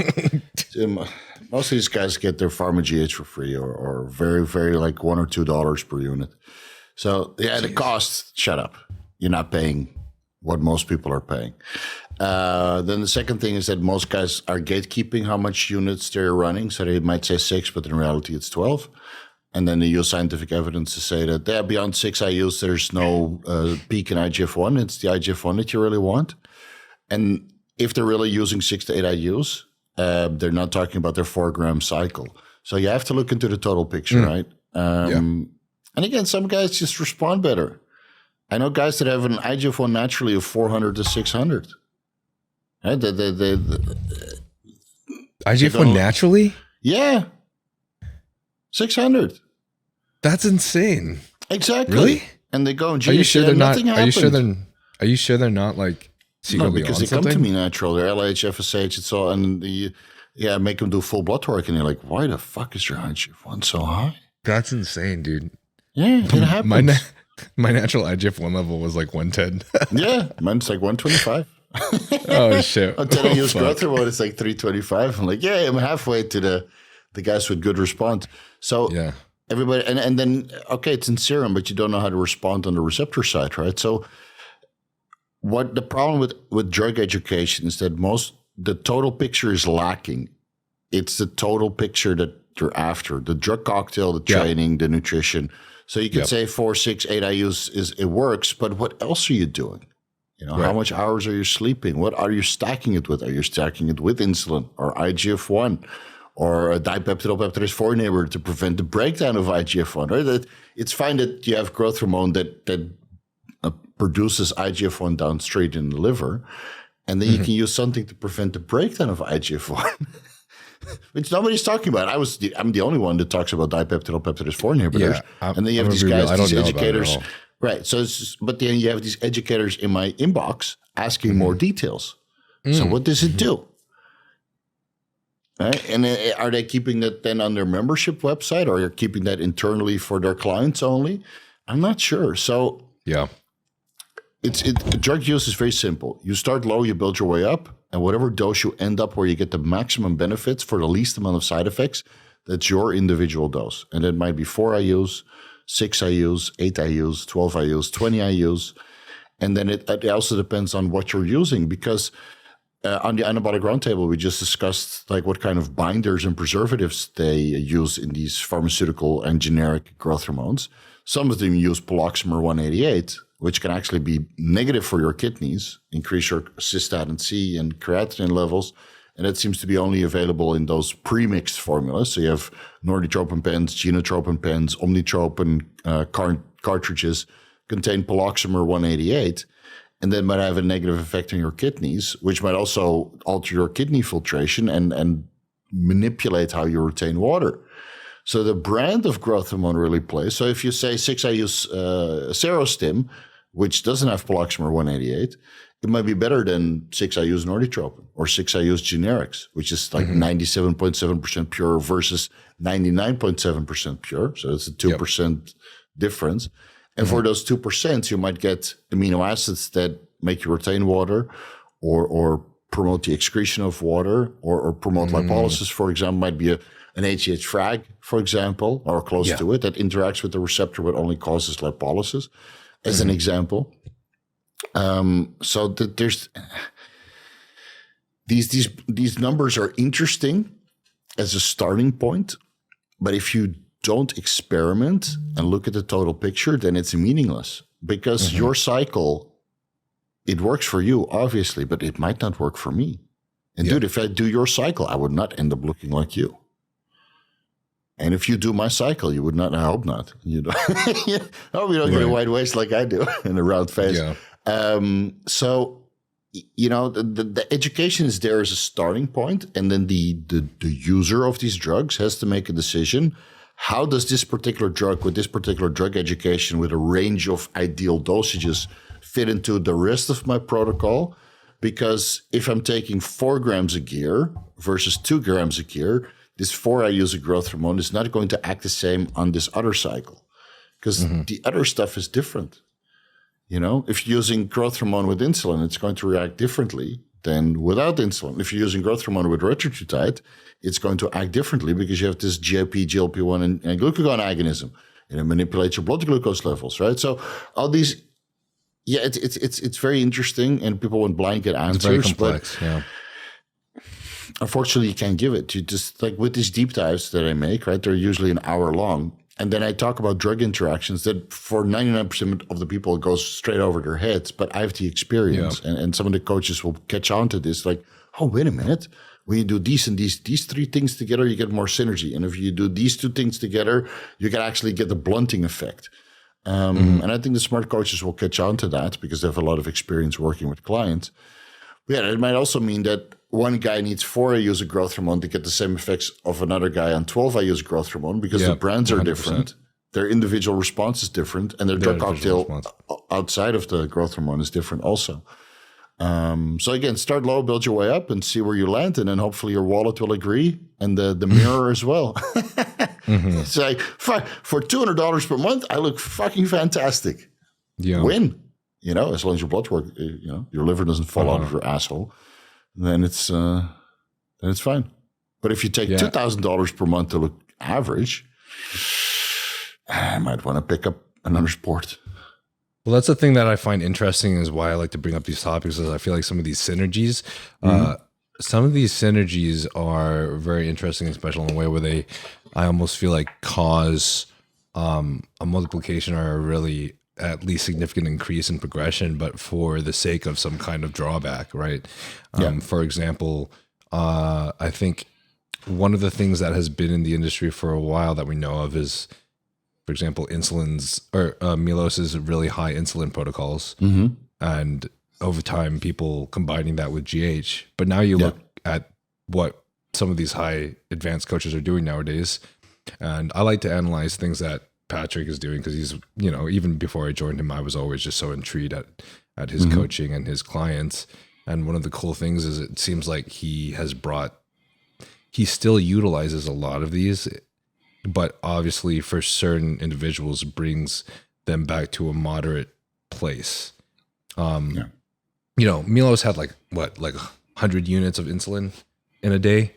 Most of these guys get their Pharma IGH for free or very, very like $1 or $2 per unit. So yeah, the cost, shut up. You're not paying what most people are paying. Then the second thing is that most guys are gatekeeping how much units they're running. So they might say 6, but in reality it's 12. And then they use scientific evidence to say that beyond 6 IUs, there's no peak in IGF-1. It's the IGF-1 that you really want. And if they're really using 6 to 8 IUs, they're not talking about their 4-gram cycle. So you have to look into the total picture, right? And again, some guys just respond better. I know guys that have an IGF-1 naturally of 400 to 600. Right? IGF-1 naturally? Yeah. 600. That's insane. Exactly. Really? And they go and are you sure they're not? Happened. Are you sure they're not like secretly because on they something? come to me natural. They're LVH, FSH, it's all, and make them do full blood work, and you're like, why the fuck is your IGF-1 so high? That's insane, dude. Yeah, it happens. My natural IGF-1 level was like 110. Yeah, mine's like 125. Oh shit! Until I use growth hormone, it's like 325. I'm like, yeah, I'm halfway to the guys with good response. So yeah, everybody, and then okay, it's in serum, but you don't know how to respond on the receptor side, right? So what the problem with drug education is that the total picture is lacking. It's the total picture that you're after: the drug cocktail, the training, the nutrition. So you could say 4, 6, 8 IUs it works, but what else are you doing? You know, how much hours are you sleeping? What are you stacking it with? Are you stacking it with insulin or IGF-1 or a dipeptidylpeptidase 4 inhibitor to prevent the breakdown of IGF-1? Right? It's fine that you have growth hormone that produces IGF-1 downstream in the liver, and then you can use something to prevent the breakdown of IGF-1. Which nobody's talking about. I'm the only one that talks about dipeptidylpeptidase 4 inhibitors. Yeah, and then you have these guys, these educators. Right. So but then you have these educators in my inbox asking more details. So what does it do? Right? And are they keeping that then on their membership website, or are they keeping that internally for their clients only? I'm not sure. So yeah, drug use is very simple. You start low, you build your way up, and whatever dose you end up where you get the maximum benefits for the least amount of side effects, that's your individual dose. And it might be 4 IUs, 6 IUs, 8 IUs, 12 IUs, 20 IUs. And then it also depends on what you're using, because on the Anabolic Roundtable, we just discussed like what kind of binders and preservatives they use in these pharmaceutical and generic growth hormones. Some of them use poloxamer 188, which can actually be negative for your kidneys, increase your cystatin C and creatinine levels. And that seems to be only available in those premixed formulas. So you have norditropin pens, genotropin pens, omnitropin cartridges contain poloxamer 188, and that might have a negative effect on your kidneys, which might also alter your kidney filtration and manipulate how you retain water. So the brand of growth hormone really plays. So if you say 6 IUs Serostim, which doesn't have poloxamer 188, it might be better than 6 IUs norditropin or 6 IUs generics, which is like 97.7% pure versus 99.7% pure. So it's a 2% difference. And for those 2%, you might get amino acids that make you retain water or promote the excretion of water or promote lipolysis, for example, might be an HGH frag, for example, or close to it, that interacts with the receptor but only causes lipolysis, as an example. So that there's these numbers are interesting as a starting point, but if you don't experiment and look at the total picture, then it's meaningless, because your cycle, it works for you, obviously, but it might not work for me. And dude, if I do your cycle, I would not end up looking like you. And if you do my cycle, you would not. I hope not. You know, you don't get a wide waist like I do and a round face. Yeah. So, you know, the education is there as a starting point, and then the user of these drugs has to make a decision. How does this particular drug, with this particular drug education, with a range of ideal dosages, fit into the rest of my protocol? Because if I'm taking 4 grams of gear versus 2 grams of gear, this 4 IUs of growth hormone is not going to act the same on this other cycle, because the other stuff is different. You know, if you're using growth hormone with insulin, it's going to react differently than without insulin. If you're using growth hormone with Retatrutide, it's going to act differently because you have this GIP, GLP-1, and glucagon agonism, and it manipulates your blood glucose levels, right? So all these, it's very interesting, and people want blanket answers. It's very complex, but unfortunately, you can't give it. You just, like with these deep dives that I make, right? They're usually an hour long. And then I talk about drug interactions that for 99% of the people, it goes straight over their heads. But I have the experience. Yeah. And some of the coaches will catch on to this. Like, oh, wait a minute. When you do these and these three things together, you get more synergy. And if you do these two things together, you can actually get the blunting effect. And I think the smart coaches will catch on to that because they have a lot of experience working with clients. But yeah, it might also mean that one guy needs 4 IUs of growth hormone to get the same effects of another guy on 12 IUs of growth hormone because the brands are 100%. Different. Their individual response is different, and their drug cocktail outside of the growth hormone is different also. So again, start low, build your way up, and see where you land, and then hopefully your wallet will agree, and the mirror as well. It's like, for $200 per month, I look fucking fantastic. Yeah. Win. As long as your blood work, your liver doesn't fall out of your asshole, then it's fine. But if you take $2,000 per month to look average, I might want to pick up another sport. Well, that's the thing that I find interesting is why I like to bring up these topics is I feel like some of these synergies, are very interesting, especially in a way where I almost feel like cause a multiplication or a really at least significant increase in progression, but for the sake of some kind of drawback, right? For example, I think one of the things that has been in the industry for a while that we know of is, for example, Milos's really high insulin protocols, and over time people combining that with GH. But now you look at what some of these high advanced coaches are doing nowadays, and I like to analyze things that Patrick is doing because he's, even before I joined him, I was always just so intrigued at his coaching and his clients. And one of the cool things is it seems like he still utilizes a lot of these, but obviously for certain individuals brings them back to a moderate place. Milos had like 100 units of insulin in a day.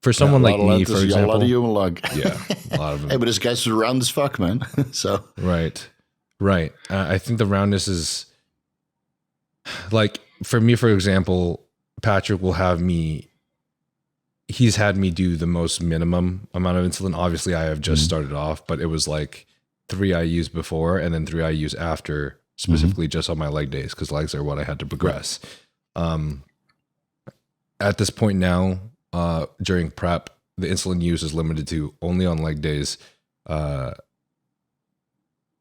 For someone like me, for example, a lot of you lug. Yeah, a lot of them. Hey, but this guy's round as fuck, man. So right. I think the roundness is like for me, for example, Patrick will have me. He's had me do the most minimum amount of insulin. Obviously, I have just started off, but it was like 3 IUs before and then 3 IUs after, specifically just on my leg days because legs are what I had to progress. At this point now. During prep, the insulin use is limited to only on leg days, 4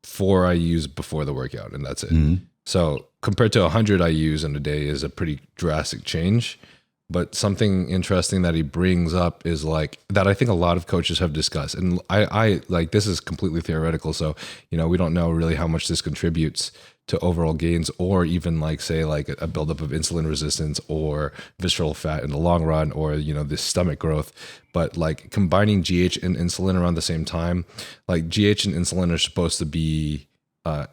IUs before the workout, and that's it. So compared to 100 IUs in a day is a pretty drastic change. But something interesting that he brings up is like that I think a lot of coaches have discussed, and I like this is completely theoretical. So we don't know really how much this contributes to overall gains, or even like say like a buildup of insulin resistance or visceral fat in the long run, or this stomach growth. But like combining GH and insulin around the same time, like GH and insulin are supposed to be like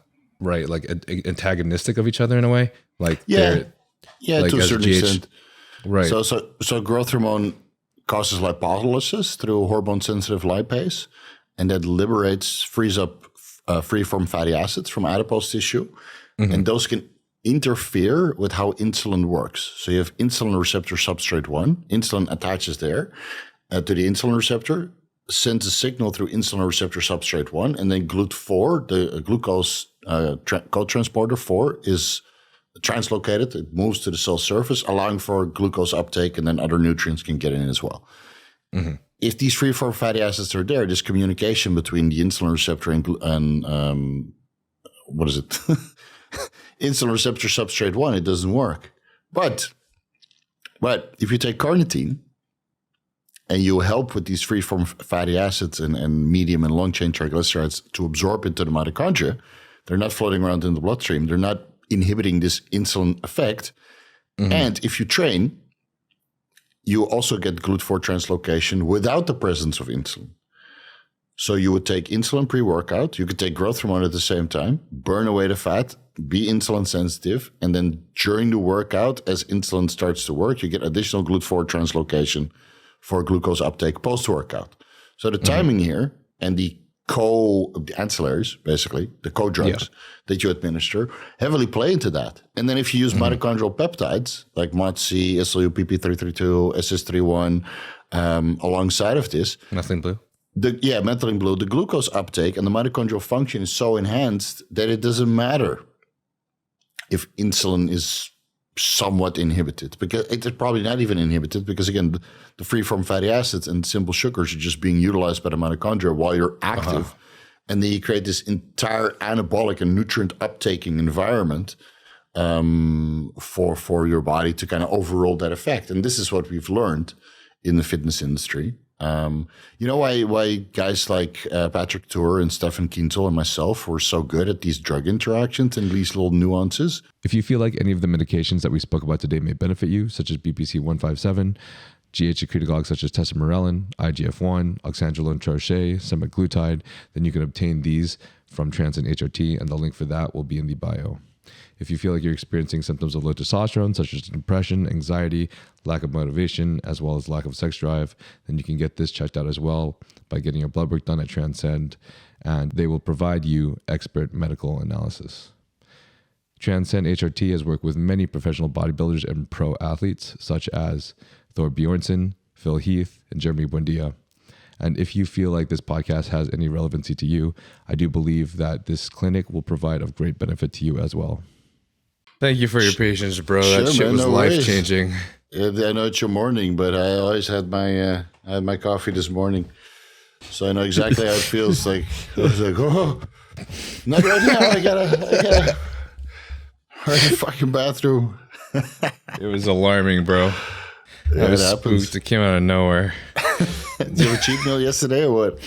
antagonistic of each other in a way. Like like to a certain GH, extent. Right. So growth hormone causes lipolysis through hormone sensitive lipase, and that frees up free-form fatty acids from adipose tissue, and those can interfere with how insulin works. So you have insulin receptor substrate 1. Insulin attaches there to the insulin receptor, sends a signal through insulin receptor substrate 1, and then GLUT4, the glucose co-transporter 4, is translocated. It moves to the cell surface, allowing for glucose uptake, and then other nutrients can get in as well. If these free-form fatty acids are there, this communication between the insulin receptor and what is it? Insulin receptor substrate 1, it doesn't work. But if you take carnitine and you help with these free-form fatty acids and medium and long-chain triglycerides to absorb into the mitochondria, they're not floating around in the bloodstream. They're not inhibiting this insulin effect. And if you train, you also get GLUT4 translocation without the presence of insulin. So you would take insulin pre-workout, you could take growth hormone at the same time, burn away the fat, be insulin sensitive. And then during the workout, as insulin starts to work, you get additional GLUT4 translocation for glucose uptake post-workout. So the timing here and the ancillaries, basically, the co-drugs that you administer, heavily play into that. And then if you use mitochondrial peptides like MOTC, SLUPP332, SS31, alongside of this. Methylene blue. Methylene blue. The glucose uptake and the mitochondrial function is so enhanced that it doesn't matter if insulin is somewhat inhibited, because it's probably not even inhibited, because again, the free-form fatty acids and simple sugars are just being utilized by the mitochondria while you're active. And then you create this entire anabolic and nutrient uptaking environment for your body to kind of overrule that effect. And this is what we've learned in the fitness industry. You know why guys like Patrick Tuor and Stefan Kienzel and myself were so good at these drug interactions and these little nuances? If you feel like any of the medications that we spoke about today may benefit you, such as BPC 157, GH secretagogues such as Tesamorelin, IGF1, oxandrolone troche, Semaglutide, then you can obtain these from Transcend HRT, and the link for that will be in the bio. If you feel like you're experiencing symptoms of low testosterone, such as depression, anxiety, lack of motivation, as well as lack of sex drive, then you can get this checked out as well by getting your blood work done at Transcend, and they will provide you expert medical analysis. Transcend HRT has worked with many professional bodybuilders and pro athletes, such as Thor Bjornsson, Phil Heath, and Jeremy Buendia. And if you feel like this podcast has any relevancy to you, I do believe that this clinic will provide of great benefit to you as well. Thank you for your patience, bro. Sure, that shit man, was no life-changing. I know it's your morning, but I always had my coffee this morning. So I know exactly how it feels. Like, I was like, oh, not right now. I gotta hurry the fucking bathroom. It was alarming, bro. Yeah, I was it happens. spooked. It came out of nowhere. Did you have a cheat meal yesterday or what?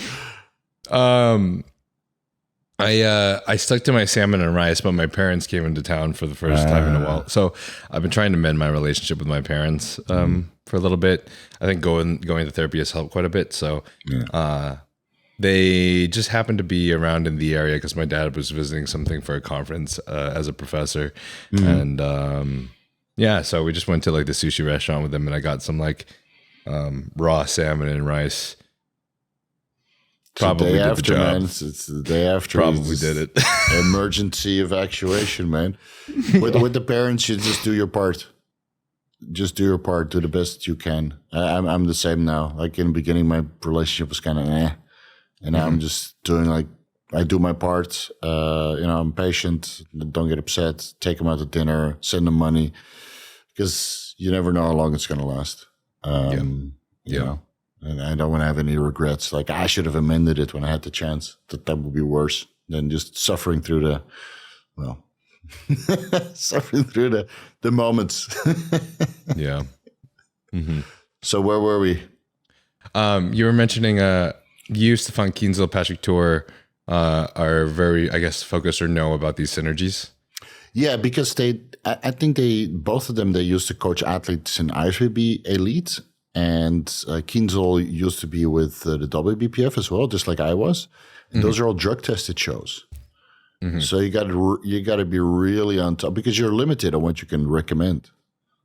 I stuck to my salmon and rice, but my parents came into town for the first time in a while. So I've been trying to mend my relationship with my parents for a little bit. I think going to therapy has helped quite a bit. So they just happened to be around in the area because my dad was visiting something for a conference as a professor. And so we just went to like the sushi restaurant with them, and I got some like raw salmon and rice. Probably the day did after, the job. man. It's the day after. Probably did it. Emergency evacuation, man. With the parents, you just do your part. Just do your part. Do the best you can. I'm the same now. Like in the beginning, my relationship was kind of and now I'm just doing like I do my part. I'm patient. Don't get upset. Take them out to dinner. Send them money, because you never know how long it's going to last. You know. And I don't want to have any regrets. Like, I should have amended it when I had the chance. That would be worse than just suffering through suffering through the moments. Yeah. Mm-hmm. So where were we? You were mentioning you, Stefan Kienzel, Patrick Tuor are very, I guess, focused or know about these synergies. Yeah, because I think both of them, they used to coach athletes in IFBB Elite. And Kienzel used to be with the WBPF as well, just like I was. And those are all drug tested shows. So you got to be really on top, because you're limited on what you can recommend.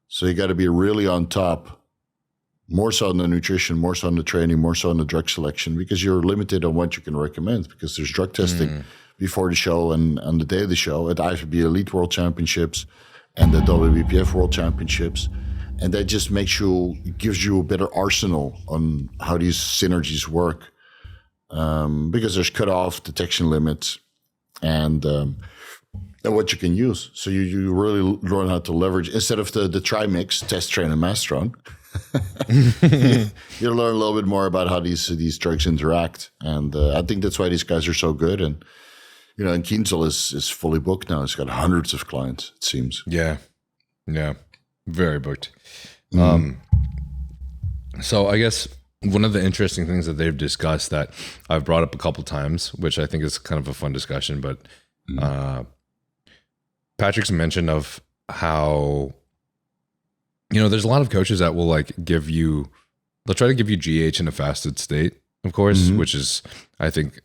So you got to be really on top, more so on the nutrition, more so on the training, more so on the drug selection, because you're limited on what you can recommend, because there's drug testing before the show and on the day of the show at IFBB Elite World Championships and the WBPF World Championships. And that just gives you a better arsenal on how these synergies work, because there's cutoff detection limits and what you can use. So you really learn how to leverage, instead of the trimix, test, train, and masteron. You learn a little bit more about how these drugs interact. And I think that's why these guys are so good. And, and Kienzel is fully booked now. He's got hundreds of clients, it seems. Yeah. Very booked. So I guess one of the interesting things that they've discussed that I've brought up a couple times, which I think is kind of a fun discussion, but Patrick's mention of how, there's a lot of coaches that will they'll try to give you GH in a fasted state, of course, which is, I think,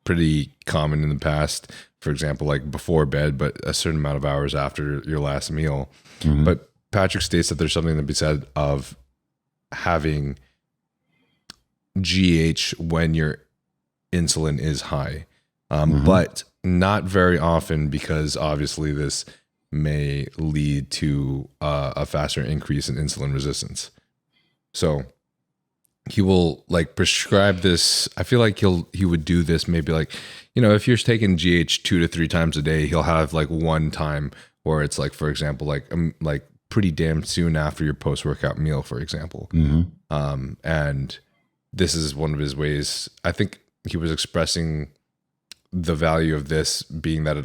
pretty common in the past. For example, like before bed, but a certain amount of hours after your last meal. But Patrick states that there's something to be said of having GH when your insulin is high, but not very often, because obviously this may lead to a faster increase in insulin resistance. So he will like prescribe this. I feel like he would do this maybe like, if you're taking GH 2 to 3 times a day, he'll have like one time where it's like, for example, like pretty damn soon after your post-workout meal, for example. And this is one of his ways. I think he was expressing the value of this being that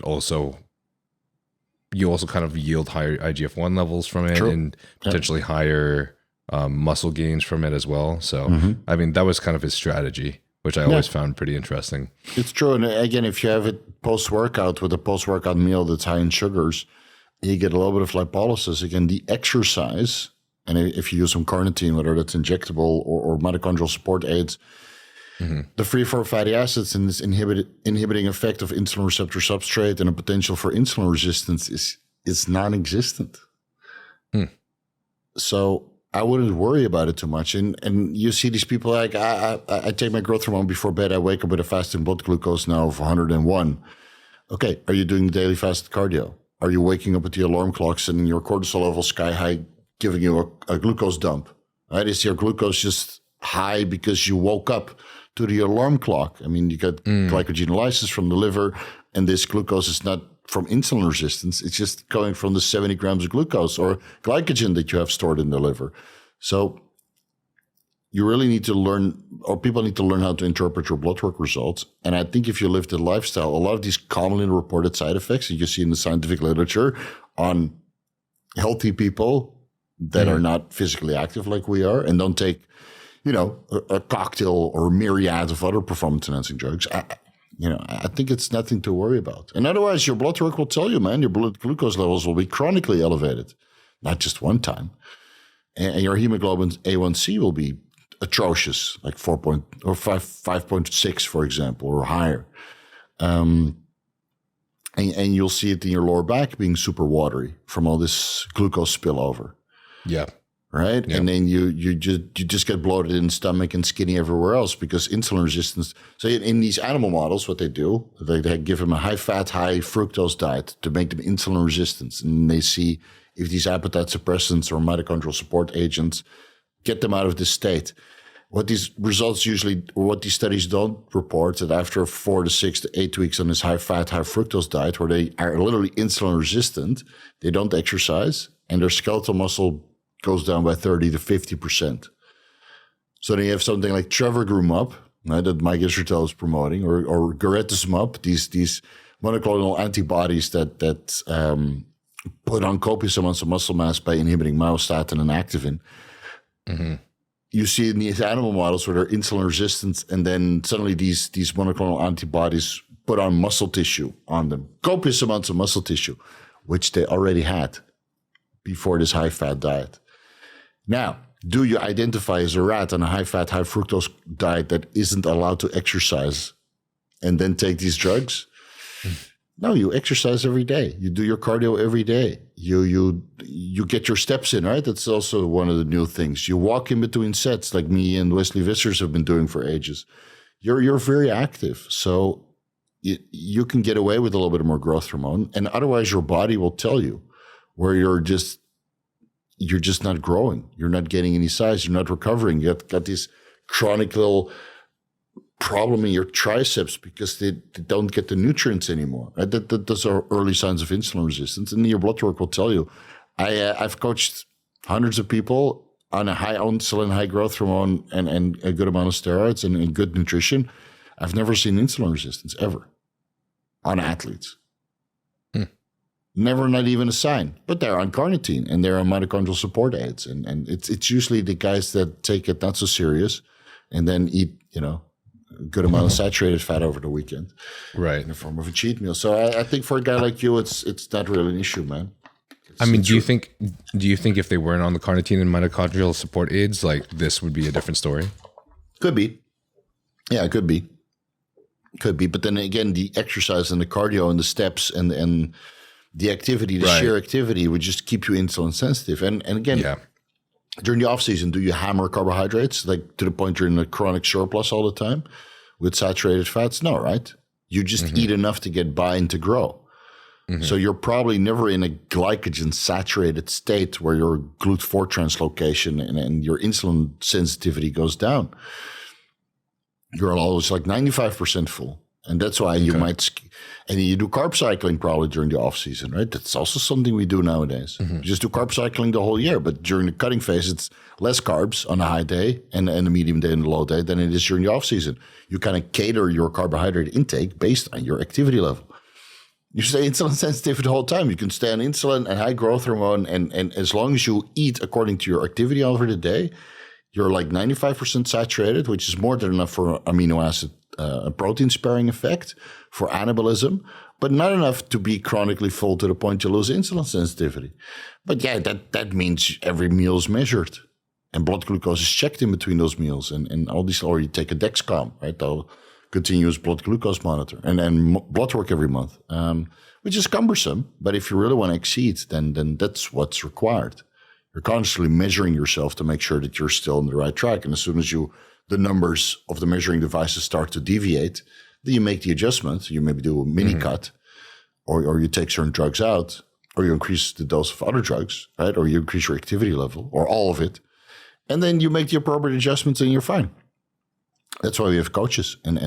you also kind of yield higher IGF-1 levels from it. True. And potentially higher muscle gains from it as well. So, I mean, that was kind of his strategy, which I always found pretty interesting. It's true. And again, if you have it post-workout with a post-workout meal that's high in sugars, you get a little bit of lipolysis. Again, the exercise, and if you use some carnitine, whether that's injectable or mitochondrial support aids, the free form fatty acids and this inhibiting effect of insulin receptor substrate and a potential for insulin resistance is non-existent. So I wouldn't worry about it too much. And you see these people like, I take my growth hormone before bed. I wake up with a fasting blood glucose now of 101. Okay, are you doing daily fasted cardio? Are you waking up with the alarm clock, sending your cortisol level sky high, giving you a glucose dump? Right? Is your glucose just high because you woke up to the alarm clock? I mean, you get glycogenolysis from the liver, and this glucose is not from insulin resistance. It's just going from the 70 grams of glucose or glycogen that you have stored in the liver. So you really need to learn, or people need to learn how to interpret your blood work results. And I think if you live the lifestyle, a lot of these commonly reported side effects that you see in the scientific literature on healthy people that are not physically active like we are and don't take, a cocktail or a myriad of other performance enhancing drugs, I think it's nothing to worry about. And otherwise, your blood work will tell you, man, your blood glucose levels will be chronically elevated, not just one time. And your hemoglobin A1C will be atrocious, like 5.6, for example, or higher. And you'll see it in your lower back being super watery from all this glucose spillover. Yeah. Right. Yeah. And then you just get bloated in the stomach and skinny everywhere else because insulin resistance. So in these animal models, what they do, they give them a high fat, high fructose diet to make them insulin resistant. And they see if these appetite suppressants or mitochondrial support agents get them out of this state. What these results usually, or what these studies don't report, that after 4 to 6 to 8 weeks on this high fat, high fructose diet, where they are literally insulin resistant, they don't exercise and their skeletal muscle goes down by 30 to 50%. So then you have something like trevogrumab, right, that Mike Estradiol is promoting, or garetosmab, these monoclonal antibodies that put on copious amounts of muscle mass by inhibiting myostatin and activin. You see in these animal models where they're insulin resistant, and then suddenly these monoclonal antibodies put on muscle tissue on them, copious amounts of muscle tissue, which they already had before this high-fat diet. Now, do you identify as a rat on a high-fat, high-fructose diet that isn't allowed to exercise and then take these drugs? No, you exercise every day. You do your cardio every day. You get your steps in, right? That's also one of the new things. You walk in between sets like me and Wesley Vissers have been doing for ages. You're very active. So you can get away with a little bit more growth hormone. And otherwise, your body will tell you where you're just not growing. You're not getting any size. You're not recovering. You've got this chronic little problem in your triceps because they don't get the nutrients anymore. Right? Those are early signs of insulin resistance. And your blood work will tell you. I've coached hundreds of people on a high insulin, high growth hormone, and a good amount of steroids and good nutrition. I've never seen insulin resistance ever on athletes. Never, not even a sign. But they're on carnitine and they're on mitochondrial support aids. And it's usually the guys that take it not so serious and then eat, a good amount of saturated fat over the weekend. Right. In the form of a cheat meal. So I think for a guy like you, it's not really an issue, man. Do you think if they weren't on the carnitine and mitochondrial support aids, like this would be a different story? Could be. Yeah, it could be. Could be, but then again, the exercise and the cardio and the steps and the activity, the sheer activity would just keep you insulin sensitive. And again, during the off season, do you hammer carbohydrates like to the point you're in a chronic surplus all the time with saturated fats? No, right? You just eat enough to get by and to grow. So you're probably never in a glycogen saturated state where your GLUT4 translocation and your insulin sensitivity goes down. You're always like 95% full. And that's why you might, and you do carb cycling probably during the off season, right? That's also something we do nowadays. You just do carb cycling the whole year, but during the cutting phase, it's less carbs on a high day and a medium day and a low day than it is during the off season. You kind of cater your carbohydrate intake based on your activity level. You stay insulin sensitive the whole time. You can stay on insulin and high growth hormone. And as long as you eat according to your activity over the day, you're like 95% saturated, which is more than enough for amino acid protein sparing effect for anabolism, but not enough to be chronically full to the point you lose insulin sensitivity. But yeah, that means every meal is measured and blood glucose is checked in between those meals and all these, or you take a Dexcom, right? They'll continuous blood glucose monitor and blood work every month, which is cumbersome. But if you really want to exceed, then that's what's required. You're constantly measuring yourself to make sure that you're still on the right track. And as soon as the numbers of the measuring devices start to deviate, then you make the adjustment. You maybe do a mini cut, or you take certain drugs out, or you increase the dose of other drugs, right? Or you increase your activity level, or all of it. And then you make the appropriate adjustments and you're fine. That's why we have coaches and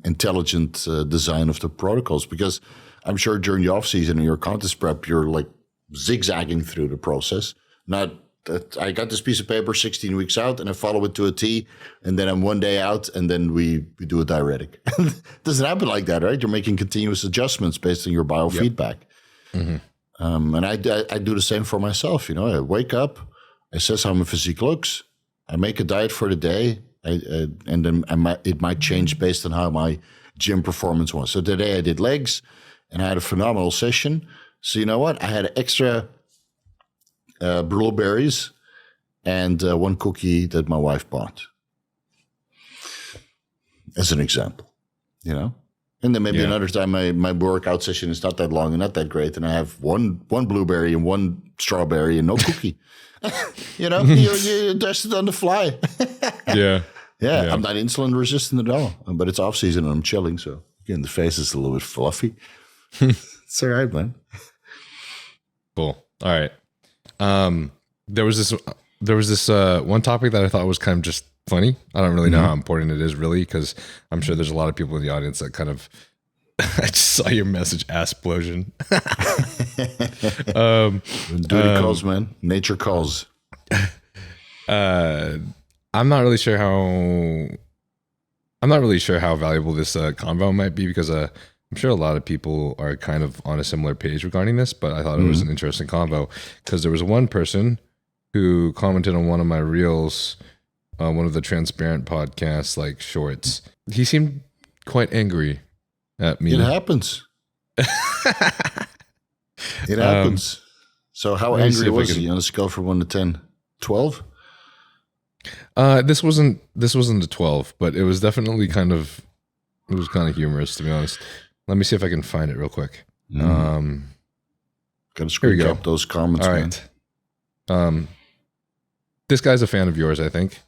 intelligent design of the protocols, because I'm sure during the off season in your contest prep, you're like zigzagging through the process. Not that I got this piece of paper 16 weeks out and I follow it to a T, and then I'm one day out and then we do a diuretic. It doesn't happen like that, right? You're making continuous adjustments based on your biofeedback. And I do the same for myself. You know, I wake up, I assess how my physique looks, I make a diet for the day, and then it might change based on how my gym performance was. So today I did legs and I had a phenomenal session. So you know what? I had extra blueberries and one cookie that my wife bought, as an example, you know. And then maybe another time my workout session is not that long and not that great, and I have one blueberry and one strawberry and no cookie. You know, you adjust it on the fly. Yeah, I'm not insulin resistant at all, but it's off season and I'm chilling, so again the face is a little bit fluffy. It's all right, man. Cool. All right. There was this one topic that I thought was kind of just funny. I don't really know how important it is really, because I'm sure there's a lot of people in the audience that kind of I just saw your message, Asplosion. Duty calls, man. Nature calls. I'm not really sure how valuable this convo might be, because I'm sure a lot of people are kind of on a similar page regarding this, but I thought it was an interesting convo because there was one person who commented on one of my reels, one of the Transparent podcasts, like shorts. He seemed quite angry at me. It happens. It happens. So how angry was he on a scale from 1 to 10? 12? This wasn't a 12, but it was definitely kind of humorous, to be honest. Let me see if I can find it real quick. Gotta screen cap those comments, all man. Right. This guy's a fan of yours, I think.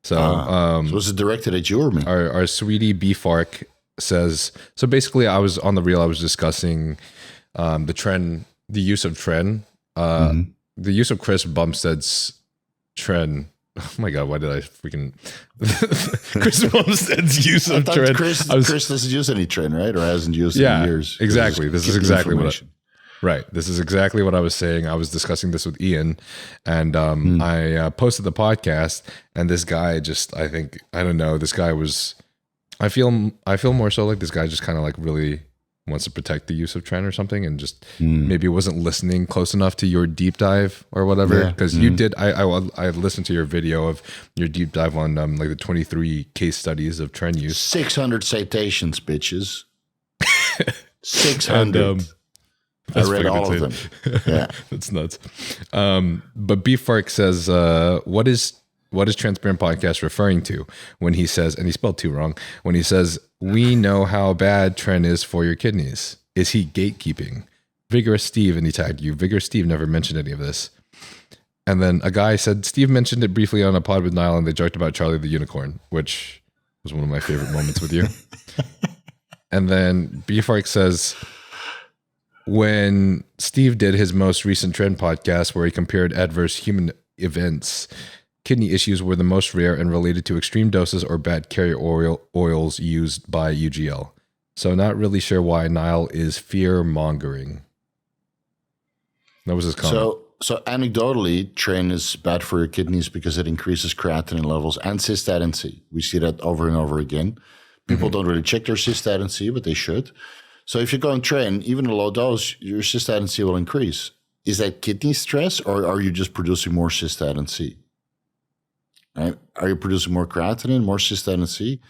So, so was it directed at you or me? Our sweetie B Fark says, so basically I was on the reel, I was discussing the use of Tren, the use of Chris Bumstead's Tren. Oh my God, why did I freaking Chris Bumstead's use of Tren? Chris doesn't use any Tren, right? Or hasn't used it in years. Exactly. This is exactly This is exactly what I was saying. I was discussing this with Ian, and I posted the podcast, and this guy just, I feel more so like this guy just kind of like really wants to protect the use of Tren or something, and just maybe wasn't listening close enough to your deep dive or whatever. Because you did, I listened to your video of your deep dive on like the 23 case studies of Tren use. 600 citations, bitches. 600. I read all of them. Yeah, that's nuts. But B Fark says, "What is what is Trensparent Podcast referring to when he says, and he spelled too wrong, when he says, we know how bad Tren is for your kidneys? Is he gatekeeping? Vigorous Steve, and he tagged you. Vigorous Steve never mentioned any of this. And then a guy said, Steve mentioned it briefly on a pod with Niall, and they joked about Charlie the Unicorn, which was one of my favorite moments with you. And then Beefark says, when Steve did his most recent Trend podcast where he compared adverse human events, kidney issues were the most rare and related to extreme doses or bad carrier oils used by UGL. So not really sure why Niall is fear-mongering. That was his comment. So anecdotally, Tren is bad for your kidneys because it increases creatinine levels and cystatin C. We see that over and over again. People don't really check their cystatin C, but they should. So if you go on Tren, even a low dose, your cystatin C will increase. Is that kidney stress, or are you just producing more cystatin C? Right? Are you producing more creatinine, more cystatin C?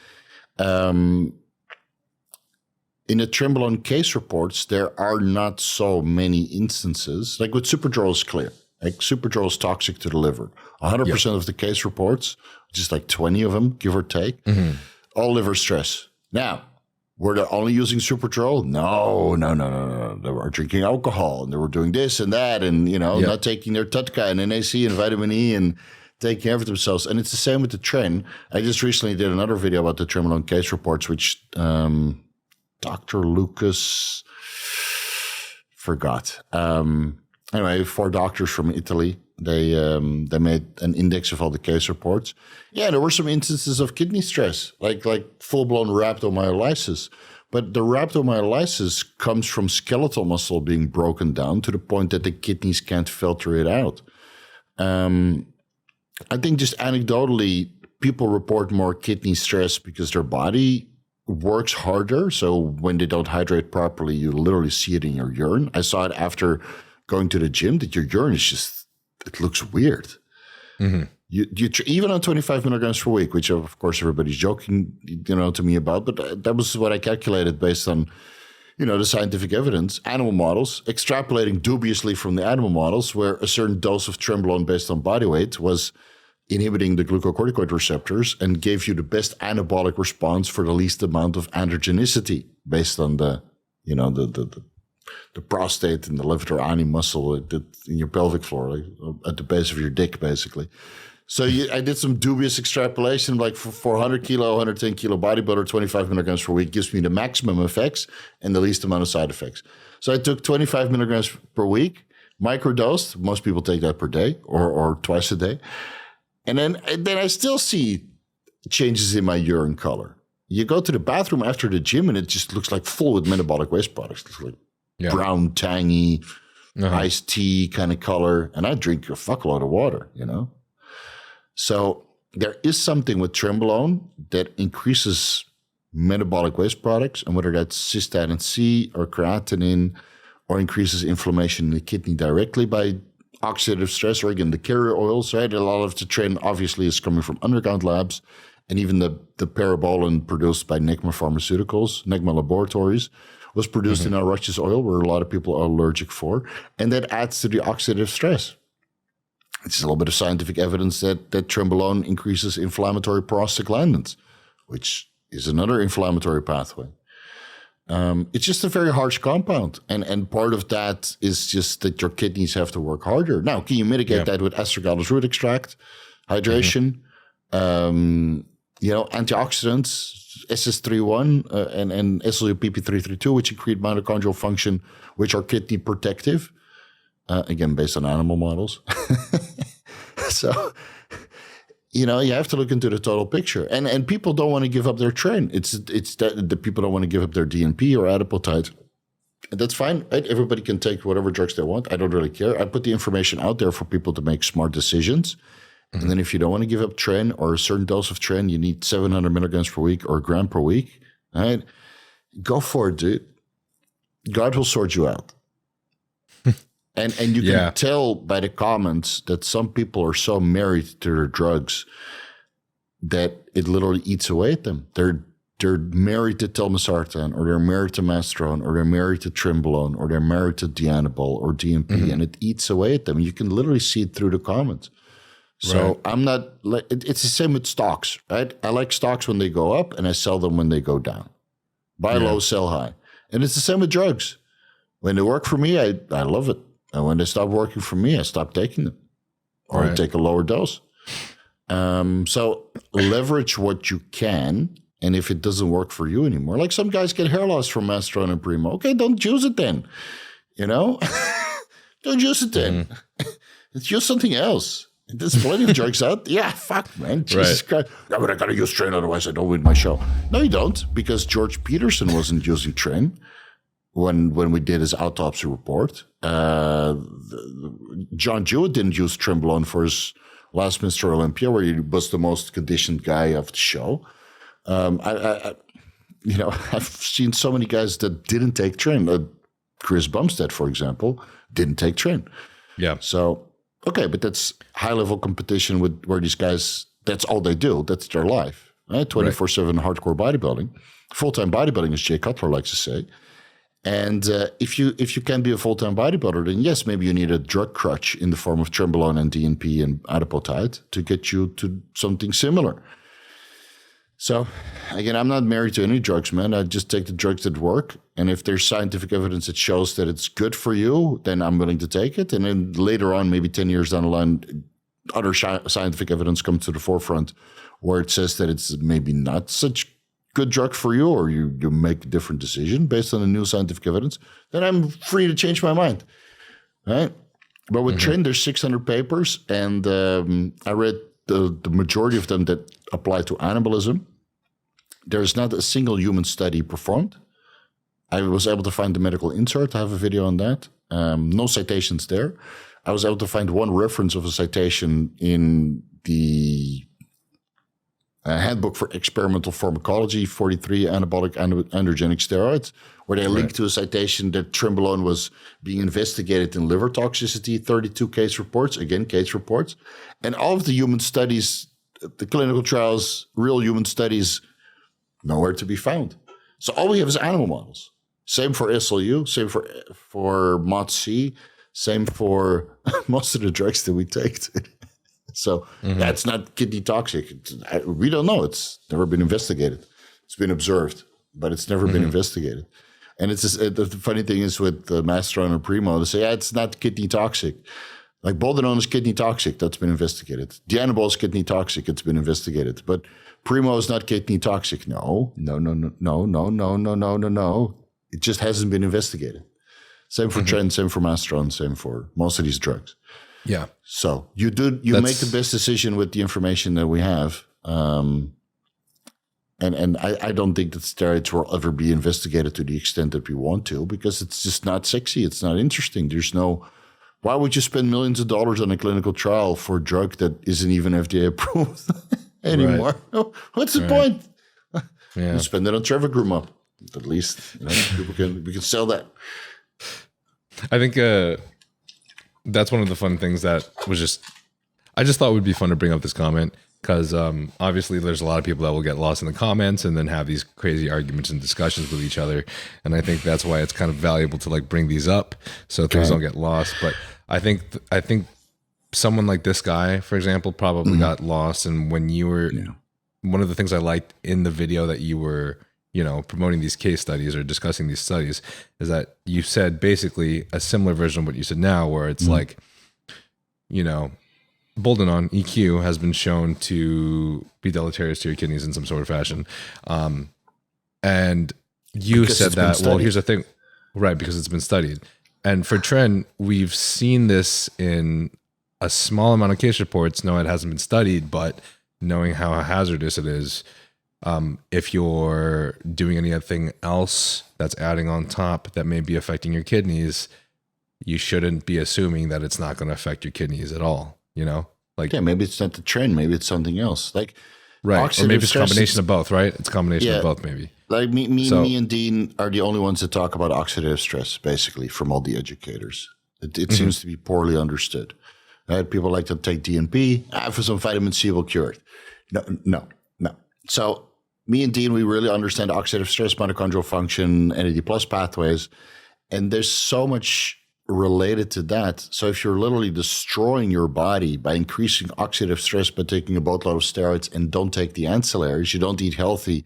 In the Trenbolone case reports, there are not so many instances. Like with Superdrol is clear. Like Superdrol is toxic to the liver. 100% of the case reports, just like 20 of them, give or take, all liver stress. Now, were they only using Superdrol? No. They were drinking alcohol and they were doing this and that and, not taking their Tutka and NAC and vitamin E and taking care of themselves. And it's the same with the Tren. I just recently did another video about the Trenbolone case reports, which Dr. Lucas forgot. Anyway, 4 doctors from Italy. They made an index of all the case reports. Yeah, there were some instances of kidney stress, like full-blown rhabdomyolysis. But the rhabdomyolysis comes from skeletal muscle being broken down to the point that the kidneys can't filter it out. I think just anecdotally, people report more kidney stress because their body works harder. So when they don't hydrate properly, you literally see it in your urine. I saw it after going to the gym that your urine is just, it looks weird. You even on 25 milligrams per week, which of course everybody's joking, to me about, but that was what I calculated based on, the scientific evidence, animal models, extrapolating dubiously from the animal models where a certain dose of Trenbolone based on body weight was inhibiting the glucocorticoid receptors and gave you the best anabolic response for the least amount of androgenicity based on the prostate and the levator ani muscle in your pelvic floor, like at the base of your dick, basically. So I did some dubious extrapolation, like for 400 kilo, 110 kilo bodybuilder, 25 milligrams per week gives me the maximum effects and the least amount of side effects. So I took 25 milligrams per week, microdosed. Most people take that per day or twice a day. And then I still see changes in my urine color. You go to the bathroom after the gym and it just looks like full with metabolic waste products. It's like brown, tangy, iced tea kind of color. And I drink a fuckload of water, So there is something with Trenbolone that increases metabolic waste products, and whether that's cystatin C or creatinine, or increases inflammation in the kidney directly by oxidative stress, or again, the carrier oils, right? A lot of the Tren obviously is coming from underground labs, and even the parabolin produced by Negma Pharmaceuticals, Negma Laboratories, was produced in our Russia's oil, where a lot of people are allergic for, and that adds to the oxidative stress. It's a little bit of scientific evidence that Trenbolone increases inflammatory prostaglandins, which is another inflammatory pathway. It's just a very harsh compound. And part of that is just that your kidneys have to work harder. Now, can you mitigate that with astragalus root extract, hydration, antioxidants, SS31 and SLUPP332, which increase mitochondrial function, which are kidney protective. Again, based on animal models. So, you have to look into the total picture. And people don't want to give up their Tren. It's that the people don't want to give up their DNP or adipotide. And that's fine, right? Everybody can take whatever drugs they want. I don't really care. I put the information out there for people to make smart decisions. And then if you don't want to give up Tren or a certain dose of Tren, you need 700 milligrams per week or a gram per week, right? Go for it, dude. God will sort you out. And you can tell by the comments that some people are so married to their drugs that it literally eats away at them. They're married to telmisartan, or they're married to mastrone, or they're married to Trenbolone, or they're married to Dianabol or DNP, and it eats away at them. You can literally see it through the comments. So I'm not like it's the same with stocks, right? I like stocks when they go up, and I sell them when they go down. Buy low, sell high, and it's the same with drugs. When they work for me, I love it, and when they stop working for me, I stop taking them, or I take a lower dose. So leverage what you can, and if it doesn't work for you anymore, like some guys get hair loss from Masteron and Primo. Okay, don't use it then. Don't use it then. It's use something else. There's plenty of drugs out. Yeah, fuck, man. Jesus Christ. Yeah, but I got to use Tren, otherwise I don't win my show. No, you don't, because George Peterson wasn't using Tren when we did his autopsy report. John Jewett didn't use Trenbolone for his last Mr. Olympia, where he was the most conditioned guy of the show. I've seen so many guys that didn't take Tren. Chris Bumstead, for example, didn't take Tren. Yeah. So, okay, but that's high-level competition where these guys, that's all they do. That's their life, right? 24/7 hardcore bodybuilding. Full-time bodybuilding, as Jay Cutler likes to say. And if you can be a full-time bodybuilder, then yes, maybe you need a drug crutch in the form of Trenbolone and DNP and Adipotide to get you to something similar. So, again, I'm not married to any drugs, man. I just take the drugs that work. And if there's scientific evidence that shows that it's good for you, then I'm willing to take it. And then later on, maybe 10 years down the line, other scientific evidence comes to the forefront where it says that it's maybe not such good drug for you, or you make a different decision based on the new scientific evidence, then I'm free to change my mind, right? But with Tren, there's 600 papers, and I read the majority of them that apply to anabolism. There's not a single human study performed. I was able to find the medical insert. I have a video on that. No citations there. I was able to find one reference of a citation in the Handbook for Experimental Pharmacology, 43 Anabolic Androgenic Steroids, where they linked to a citation that Trenbolone was being investigated in liver toxicity, 32 case reports, again, case reports. And all of the human studies, the clinical trials, real human studies, nowhere to be found. So all we have is animal models. Same for SLU, same for MOTS-C, same for most of the drugs that we take. So that's not kidney toxic. We don't know. It's never been investigated. It's been observed, but it's never been investigated. And it's just, the funny thing is with Masteron and Primo, they say, it's not kidney toxic. Like Boldenone is kidney toxic. That's been investigated. Dianabol is kidney toxic. It's been investigated. But Primo is not kidney toxic. No. It just hasn't been investigated. Same for Tren, same for Masteron, same for most of these drugs. Yeah. So you make the best decision with the information that we have. And I don't think that steroids will ever be investigated to the extent that we want to, because it's just not sexy. It's not interesting. Why would you spend millions of dollars on a clinical trial for a drug that isn't even FDA approved anymore? Right. What's the point? You spend it on Trevogrumab. At least we can sell that. I think that's one of the fun things that I just thought would be fun to bring up this comment, because obviously there's a lot of people that will get lost in the comments and then have these crazy arguments and discussions with each other. And I think that's why it's kind of valuable to like bring these up so things don't get lost. But I think someone like this guy, for example, probably got lost. And when you were, one of the things I liked in the video that you were, promoting these case studies or discussing these studies, is that you said basically a similar version of what you said now, where it's like, Boldenone EQ has been shown to be deleterious to your kidneys in some sort of fashion. And you said that, well, here's the thing, right? Because it's been studied. And for Tren, we've seen this in a small amount of case reports. No, it hasn't been studied, but knowing how hazardous it is, if you're doing anything else that's adding on top that may be affecting your kidneys, you shouldn't be assuming that it's not going to affect your kidneys at all. Maybe it's not the Tren, maybe it's something else. Like, right, or maybe it's a combination of both, right? It's a combination of both, maybe. Like me and Dean are the only ones that talk about oxidative stress, basically, from all the educators. It seems to be poorly understood. Right? People like to take DNP, for some vitamin C will cure it. No. So me and Dean, we really understand oxidative stress, mitochondrial function, NAD plus pathways. And there's so much related to that. So if you're literally destroying your body by increasing oxidative stress by taking a boatload of steroids and don't take the ancillaries, you don't eat healthy,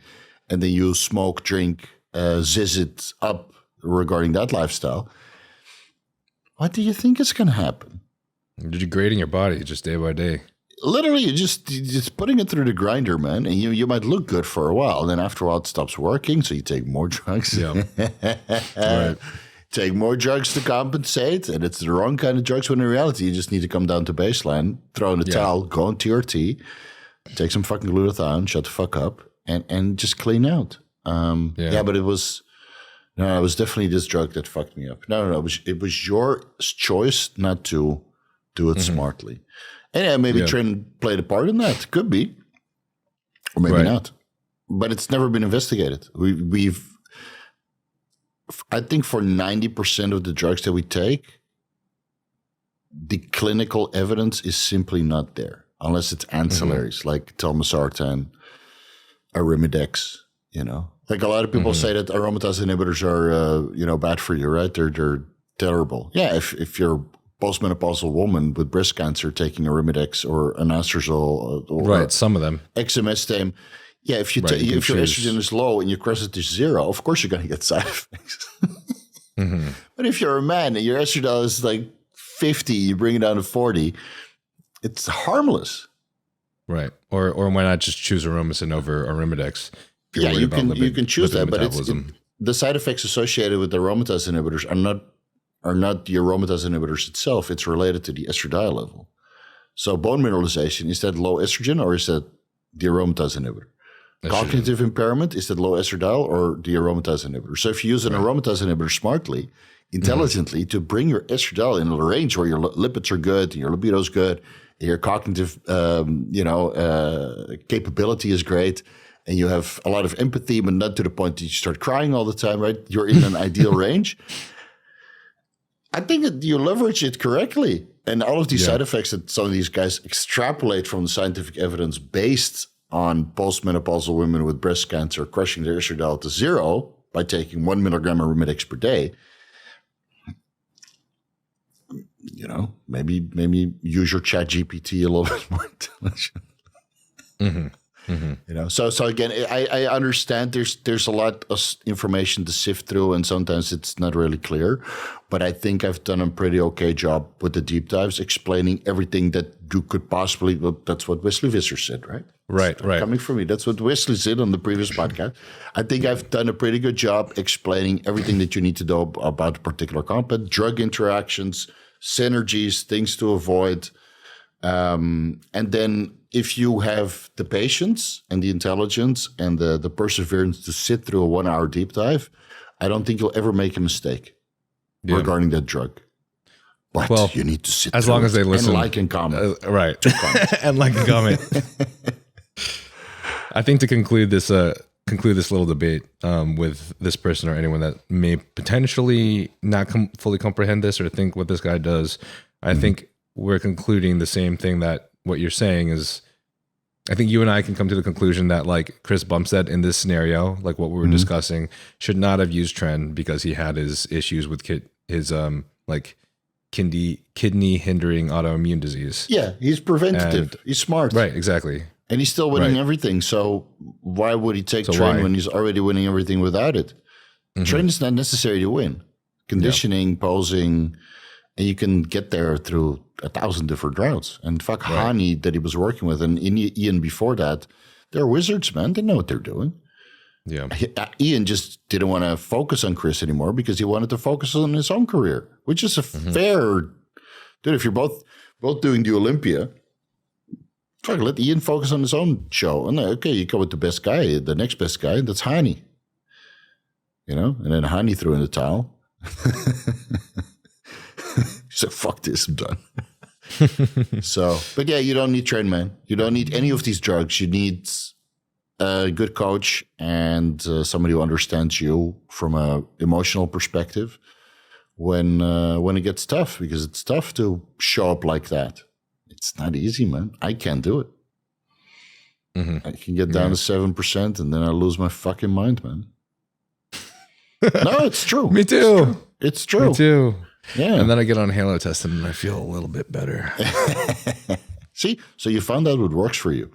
and then you smoke, drink, zizz it up regarding that lifestyle, what do you think is going to happen? You're degrading your body just day by day. Literally, you're just putting it through the grinder, man, and you might look good for a while, and then after a while it stops working, so you take more drugs. Yeah. Right. Take more drugs to compensate, and it's the wrong kind of drugs, when in reality you just need to come down to baseline, throw in the towel, go on TRT, take some fucking glutathione, shut the fuck up, and just clean out. But it was definitely this drug that fucked me up. No, it was your choice not to do it smartly. And maybe Tren played a part in that. Could be. Or maybe not. But it's never been investigated. I think for 90% of the drugs that we take, the clinical evidence is simply not there. Unless it's ancillaries like telmisartan, Arimidex, Like a lot of people say that aromatase inhibitors are, bad for you, right? They're terrible. Yeah, if you're postmenopausal woman with breast cancer taking Arimidex or an Estradiol or some of them exemestane, if your estrogen is low and you cross it to 0, of course you're going to get side effects. But if you're a man and your estradiol is like 50, you bring it down to 40, it's harmless. Right. Or why not just choose aromasin over Arimidex? Yeah, you can choose that, but the side effects associated with the aromatase inhibitors are not the aromatase inhibitors itself. It's related to the estradiol level. So bone mineralization, is that low estrogen or is that the aromatase inhibitor? Cognitive impairment, is that low estradiol or the aromatase inhibitor? So if you use an aromatase inhibitor smartly, intelligently, to bring your estradiol in a range where your lipids are good, your libido is good, your cognitive capability is great, and you have a lot of empathy, but not to the point that you start crying all the time, right? You're in an ideal range. I think that you leverage it correctly. And all of these side effects that some of these guys extrapolate from the scientific evidence based on postmenopausal women with breast cancer crushing their estradiol to 0 by taking 1 milligram of Arimidex per day, maybe use your chat GPT a little bit more intelligent. So again, I understand there's a lot of information to sift through, and sometimes it's not really clear. But I think I've done a pretty okay job with the deep dives, explaining everything that you could possibly. Well, that's what Wesley Visser said, right? Right. Coming from me, that's what Wesley said on the previous podcast. I think I've done a pretty good job explaining everything that you need to know about a particular compound, drug interactions, synergies, things to avoid. And then if you have the patience and the intelligence and the perseverance to sit through a 1-hour deep dive, I don't think you'll ever make a mistake regarding that drug. But you need to sit as through long as they listen, and like and comment. Right. And like and comment. I think to conclude this little debate with this person or anyone that may potentially not fully comprehend this or think what this guy does, I think we're concluding the same thing, that what you're saying is, I think you and I can come to the conclusion that, like Chris Bumstead in this scenario, like what we were discussing, should not have used Tren because he had his issues with his kidney hindering autoimmune disease. Yeah, he's preventative. He's smart. Right, exactly. And he's still winning everything. So why would he take Tren when he's already winning everything without it? Tren is not necessary to win. Conditioning, posing, and you can get there through 1,000 different routes. And Hani that he was working with, and Ian before that, they're wizards, man. They know what they're doing. Yeah. Ian just didn't want to focus on Chris anymore because he wanted to focus on his own career, which is a fair... Dude, if you're both doing the Olympia, let Ian focus on his own show. And okay, you go with the best guy, the next best guy, that's Hani. And then Hani threw in the towel. So fuck this, I'm done. But yeah, you don't need Tren, man. You don't need any of these drugs. You need a good coach and somebody who understands you from an emotional perspective when it gets tough, because it's tough to show up like that. It's not easy, man. I can't do it. I can get down to 7% and then I lose my fucking mind, man. No, it's true. Me too. It's true. Me too. Yeah. And then I get on Halo testing and I feel a little bit better. See? So you found out what works for you.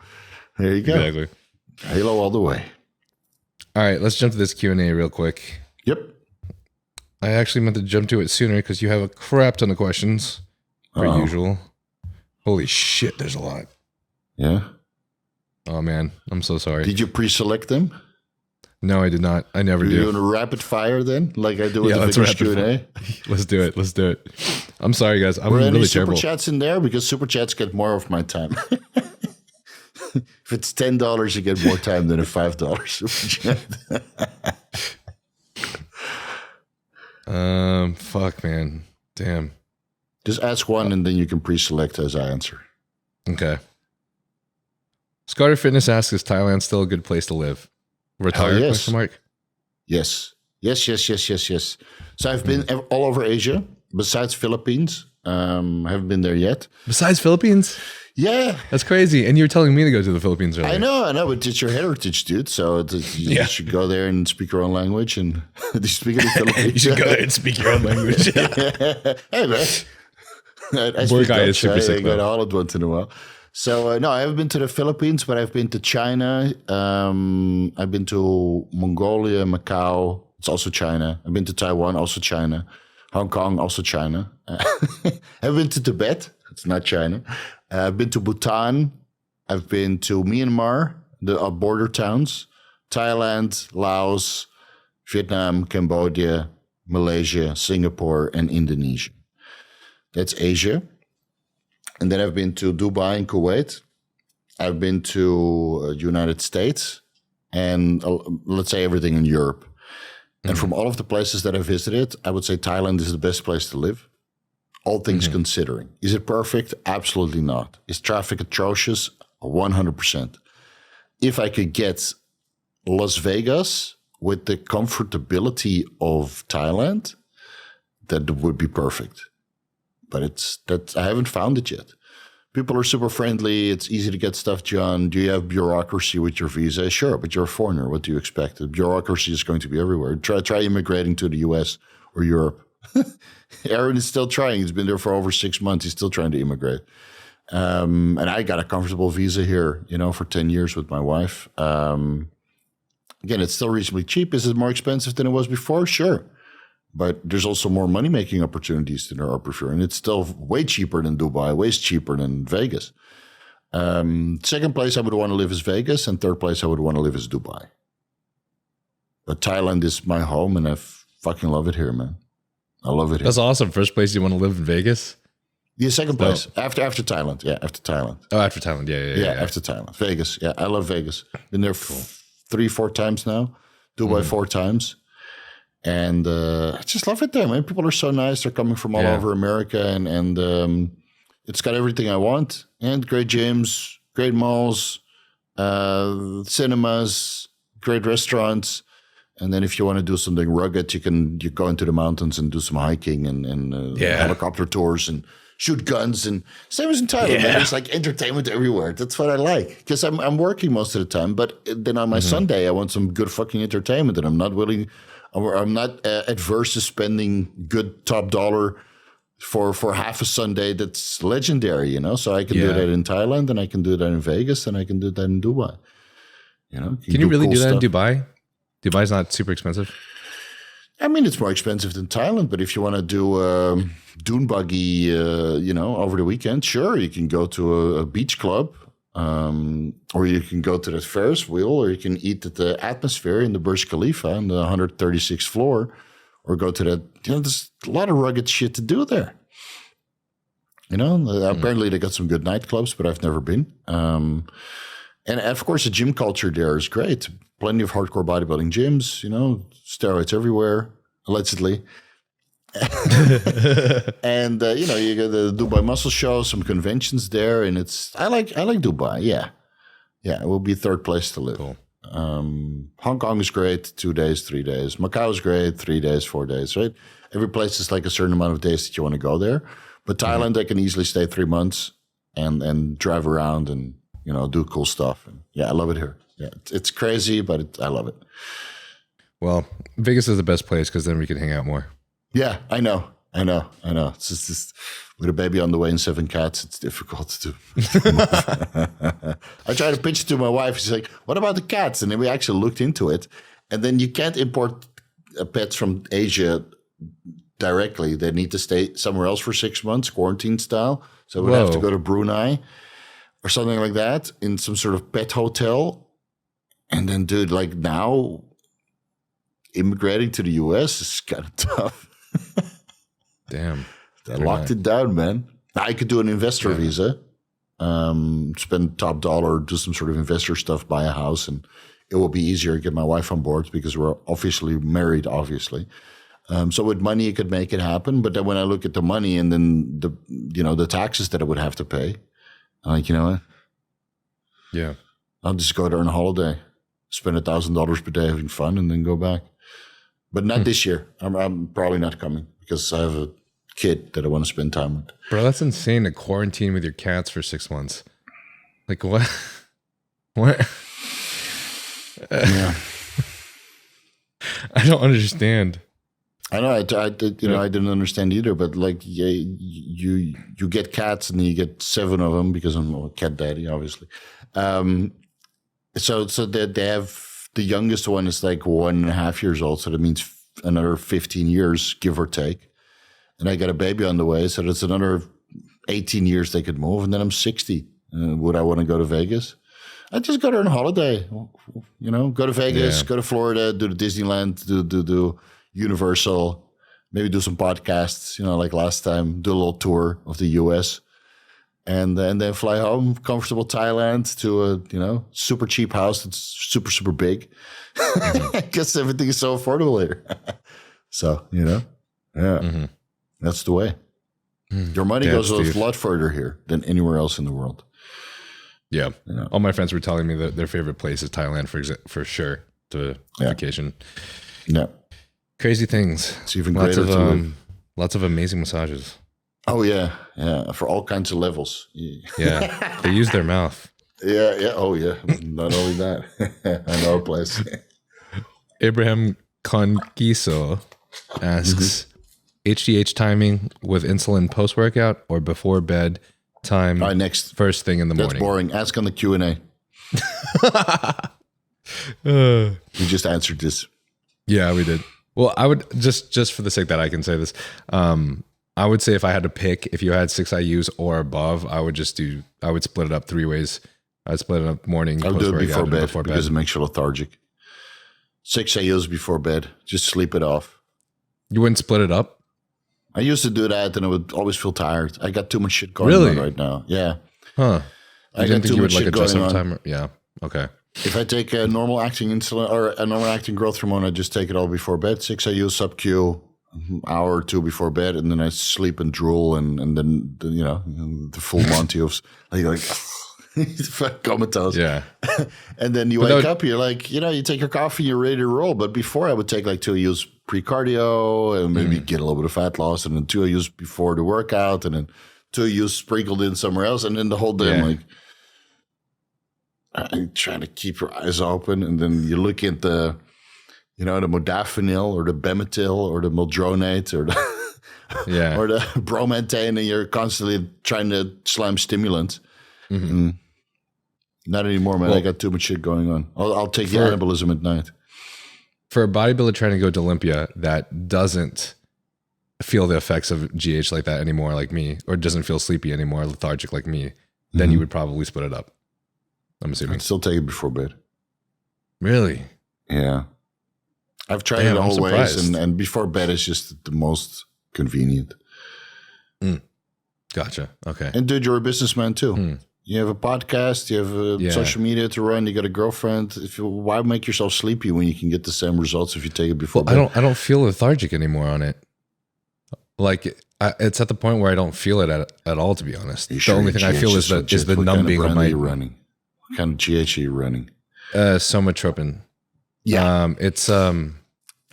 There you go. Exactly. Halo all the way. All right, let's jump to this Q&A real quick. Yep. I actually meant to jump to it sooner because you have a crap ton of questions, per usual. Holy shit, there's a lot. Yeah. Oh, man. I'm so sorry. Did you pre-select them? No, I did not. I never You're do. doing a rapid fire then? Like I do with the let's Vigorous rapid Q&A? Let's do it. Let's do it. I'm sorry, guys. I'm Were any really super terrible. chats in there? Because super chats get more of my time. If it's $10, you get more time than a $5 super chat. Fuck, man. Damn. Just ask one and then you can pre-select as I answer. Okay. Scarter Fitness asks, is Thailand still a good place to live? Retire? yes. Question mark. Yes. Yes. So I've been all over Asia, besides Philippines. Haven't been there yet. Besides Philippines? Yeah. That's crazy. And you were telling me to go to the Philippines earlier. I know, but it's your heritage, dude. So you should go there and speak your own language. And do you speak any Philippines? You should go there and speak your own language. Hey, man. I Boy speak guy is Dutch. super sick, I go to though. Holland once in a while. So, no, I haven't been to the Philippines, but I've been to China. I've been to Mongolia, Macau. It's also China. I've been to Taiwan, also China. Hong Kong, also China. I've been to Tibet. It's not China. I've been to Bhutan. I've been to Myanmar, the border towns. Thailand, Laos, Vietnam, Cambodia, Malaysia, Singapore, and Indonesia. That's Asia. And then I've been to Dubai and Kuwait. I've been to United States and let's say everything in Europe. And from all of the places that I visited, I would say Thailand is the best place to live. All things considering. Is it perfect? Absolutely not. Is traffic atrocious? 100%. If I could get Las Vegas with the comfortability of Thailand, that would be perfect. But I haven't found it yet. People are super friendly. It's easy to get stuff done. Do you have bureaucracy with your visa? Sure, but you're a foreigner. What do you expect? The bureaucracy is going to be everywhere. Try immigrating to the US or Europe. Aaron is still trying. He's been there for over 6 months. He's still trying to immigrate. And I got a comfortable visa here, for 10 years with my wife. Again, it's still reasonably cheap. Is it more expensive than it was before? Sure. But there's also more money-making opportunities than there are before. And it's still way cheaper than Dubai, way cheaper than Vegas. Second place I would want to live is Vegas. And third place I would want to live is Dubai. But Thailand is my home, and I fucking love it here, man. I love it here. That's awesome. First place you want to live in Vegas? Yeah, second place. After Thailand. Yeah, after Thailand. Oh, after Thailand. Yeah. After Thailand. Vegas. Yeah, I love Vegas. Been there 3-4 times now. Dubai 4 times. And I just love it there, man. People are so nice. They're coming from all over America, and it's got everything I want. And great gyms, great malls, cinemas, great restaurants. And then if you want to do something rugged, you go into the mountains and do some hiking and helicopter tours and shoot guns. And same as in Thailand, man. It's like entertainment everywhere. That's what I like, because I'm working most of the time. But then on my Sunday, I want some good fucking entertainment, and I'm not adverse to spending good top dollar for half a Sunday. That's legendary, So I can do that in Thailand, and I can do that in Vegas, and I can do that in Dubai. Can you really cool do that stuff. in Dubai? Dubai's not super expensive. I mean, it's more expensive than Thailand, but if you want to do dune buggy, over the weekend, sure, you can go to a beach club. Or you can go to the Ferris wheel, or you can eat at the Atmosphere in the Burj Khalifa on the 136th floor, or go to that. There's a lot of rugged shit to do there. Apparently they got some good nightclubs, but I've never been. And of course, the gym culture there is great. Plenty of hardcore bodybuilding gyms, steroids everywhere, allegedly. And you go to the Dubai Muscle Show, some conventions there, and I like Dubai. Yeah, it will be third place to live. Cool. Hong Kong is great, 2 days, 3 days. Macau is great, 3 days, 4 days. Right, every place is like a certain amount of days that you want to go there. But Thailand, I can easily stay 3 months and drive around and do cool stuff. And I love it here. Yeah, it's crazy, but I love it. Well, Vegas is the best place because then we can hang out more. Yeah, I know. I know. It's just with a baby on the way and 7 cats, it's difficult to. I try to pitch it to my wife. She's like, "What about the cats?" And then we actually looked into it, and then you can't import pets from Asia directly. They need to stay somewhere else for 6 months, quarantine style. So we'd have to go to Brunei or something like that in some sort of pet hotel. And then, dude, like now, immigrating to the US is kind of tough. Damn. They locked it down, man. Now, I could do an investor visa, spend top dollar, do some sort of investor stuff, buy a house, and it will be easier to get my wife on board because we're obviously married, obviously. So with money, you could make it happen. But then when I look at the money and then the taxes that I would have to pay, I'm like, you know what? Yeah. I'll just go there on a holiday, spend $1,000 per day having fun, and then go back. But not this year. I'm probably not coming because I have a kid that I want to spend time with. Bro, that's insane to quarantine with your cats for 6 months. Like what? What? Yeah. I don't understand. I know. I didn't understand either. But like, yeah, you get cats and you get 7 of them because I'm a cat daddy, obviously. So that they have the youngest one is like 1.5 years old. So that means another 15 years, give or take. And I got a baby on the way, so that's another 18 years they could move, and then I'm 60. Would I want to go to Vegas? I'd just go there on holiday. Go to Vegas, go to Florida, do the Disneyland, do Universal, maybe do some podcasts, like last time, do a little tour of the US. And then fly home, comfortable Thailand to a super cheap house that's super, super big. Because everything is so affordable here. So, that's the way. Your money goes a lot further here than anywhere else in the world. Yeah. All my friends were telling me that their favorite place is Thailand for sure to vacation. Yeah. Crazy things. It's even greater lots of amazing massages. Oh, yeah. Yeah. For all kinds of levels. Yeah. They use their mouth. Yeah. Yeah. Oh, yeah. Not only that. I know a place. Abraham Conquiso asks, HGH timing with insulin post-workout or before bed time? All right, next. First thing in the morning. That's boring. Ask on the Q&A. You just answered this. Yeah, we did. Well, I would just for the sake that I can say this, I would say if I had to pick, if you had 6 IUs or above, I would split it up 3 ways. I'd split it up morning. I would do it before bed because it makes you lethargic. 6 IUs before bed. Just sleep it off. You wouldn't split it up? I used to do that and I would always feel tired. I got too much shit going on right now. Yeah. Huh. I got too much shit going on. Time? Yeah. Okay. If I take a normal acting insulin or a normal acting growth hormone, I just take it all before bed. 6 IU sub-Q, hour or 2 before bed, and then I sleep and drool, and then the full Monty of like comatose. Yeah. And then you wake up, you're like, you take your coffee, you're ready to roll. But before I would take like 2 IUs pre-cardio and maybe get a little bit of fat loss, and then 2 IUs before the workout, and then 2 IUs sprinkled in somewhere else, and then the whole day I'm like, I'm trying to keep your eyes open, and then you look at the modafinil or the bemetil or the mildronate or the or the bromantane, and you're constantly trying to slam stimulants. Mm-hmm. Not anymore, man. Well, I got too much shit going on. I'll take the anabolism at night. For a bodybuilder trying to go to Olympia that doesn't feel the effects of GH like that anymore, like me, or doesn't feel sleepy anymore, lethargic like me, then you would probably split it up. I'm assuming. I'd still take it before bed. Really? Yeah. I've tried it all ways, and before bed is just the most convenient. Gotcha. Okay. And dude, you're a businessman too. You have a podcast, you have social media to run, you got a girlfriend. Why make yourself sleepy when you can get the same results if you take it before bed? I don't feel lethargic anymore on it. Like it's at the point where I don't feel it at all, to be honest. The only thing I feel is the numbing of my. Running? What kind of GH are you running? Somatropin. Yeah. It's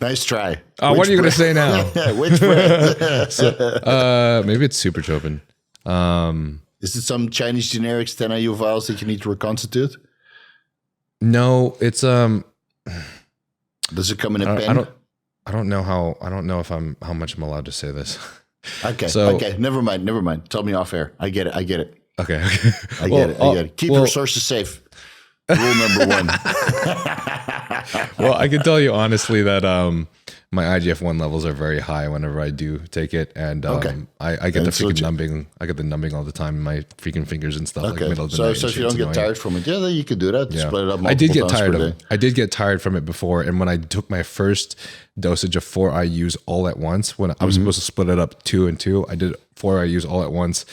nice try. Oh, what are you going to say now? Which brand? Maybe it's Supertropin. Is it some Chinese generics 10 IU vials that you need to reconstitute? No, it's Does it come in a pen? I don't know how much I'm allowed to say this. Okay. Never mind. Tell me off air. I get it. Okay. I get it. Keep your resources safe. Rule number 1. Well, I can tell you honestly that my IGF-1 levels are very high whenever I do take it, and I get the freaking numbing. I get the numbing all the time in my freaking fingers and stuff. Okay. Like middle of the so night. So if you don't get tired from it, then you could do that. Yeah. Split it up. I did get tired of it. I did get tired from it before, and when I took my first dosage of 4 IUs all at once, when I was supposed to split it up 2 and 2, I did 4 IUs all at once.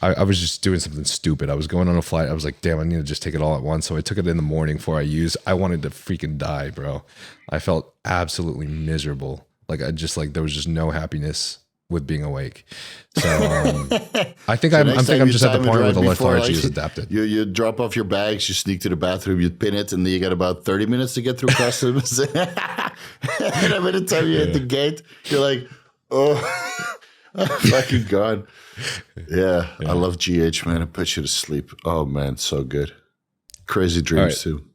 I was just doing something stupid. I was going on a flight. I was like, damn, I need to just take it all at once. So I took it in the morning before I used. I wanted to freaking die, bro. I felt absolutely miserable. Like there was just no happiness with being awake. So I think I'm just at the point where the lethargy is adapted. You drop off your bags, you sneak to the bathroom, you pin it, and then you got about 30 minutes to get through customs. And then by the time you hit the gate, you're like, oh, I'm fucking gone. Yeah, I love GH, man. It puts you to sleep. Oh, man, so good. Crazy dreams, too.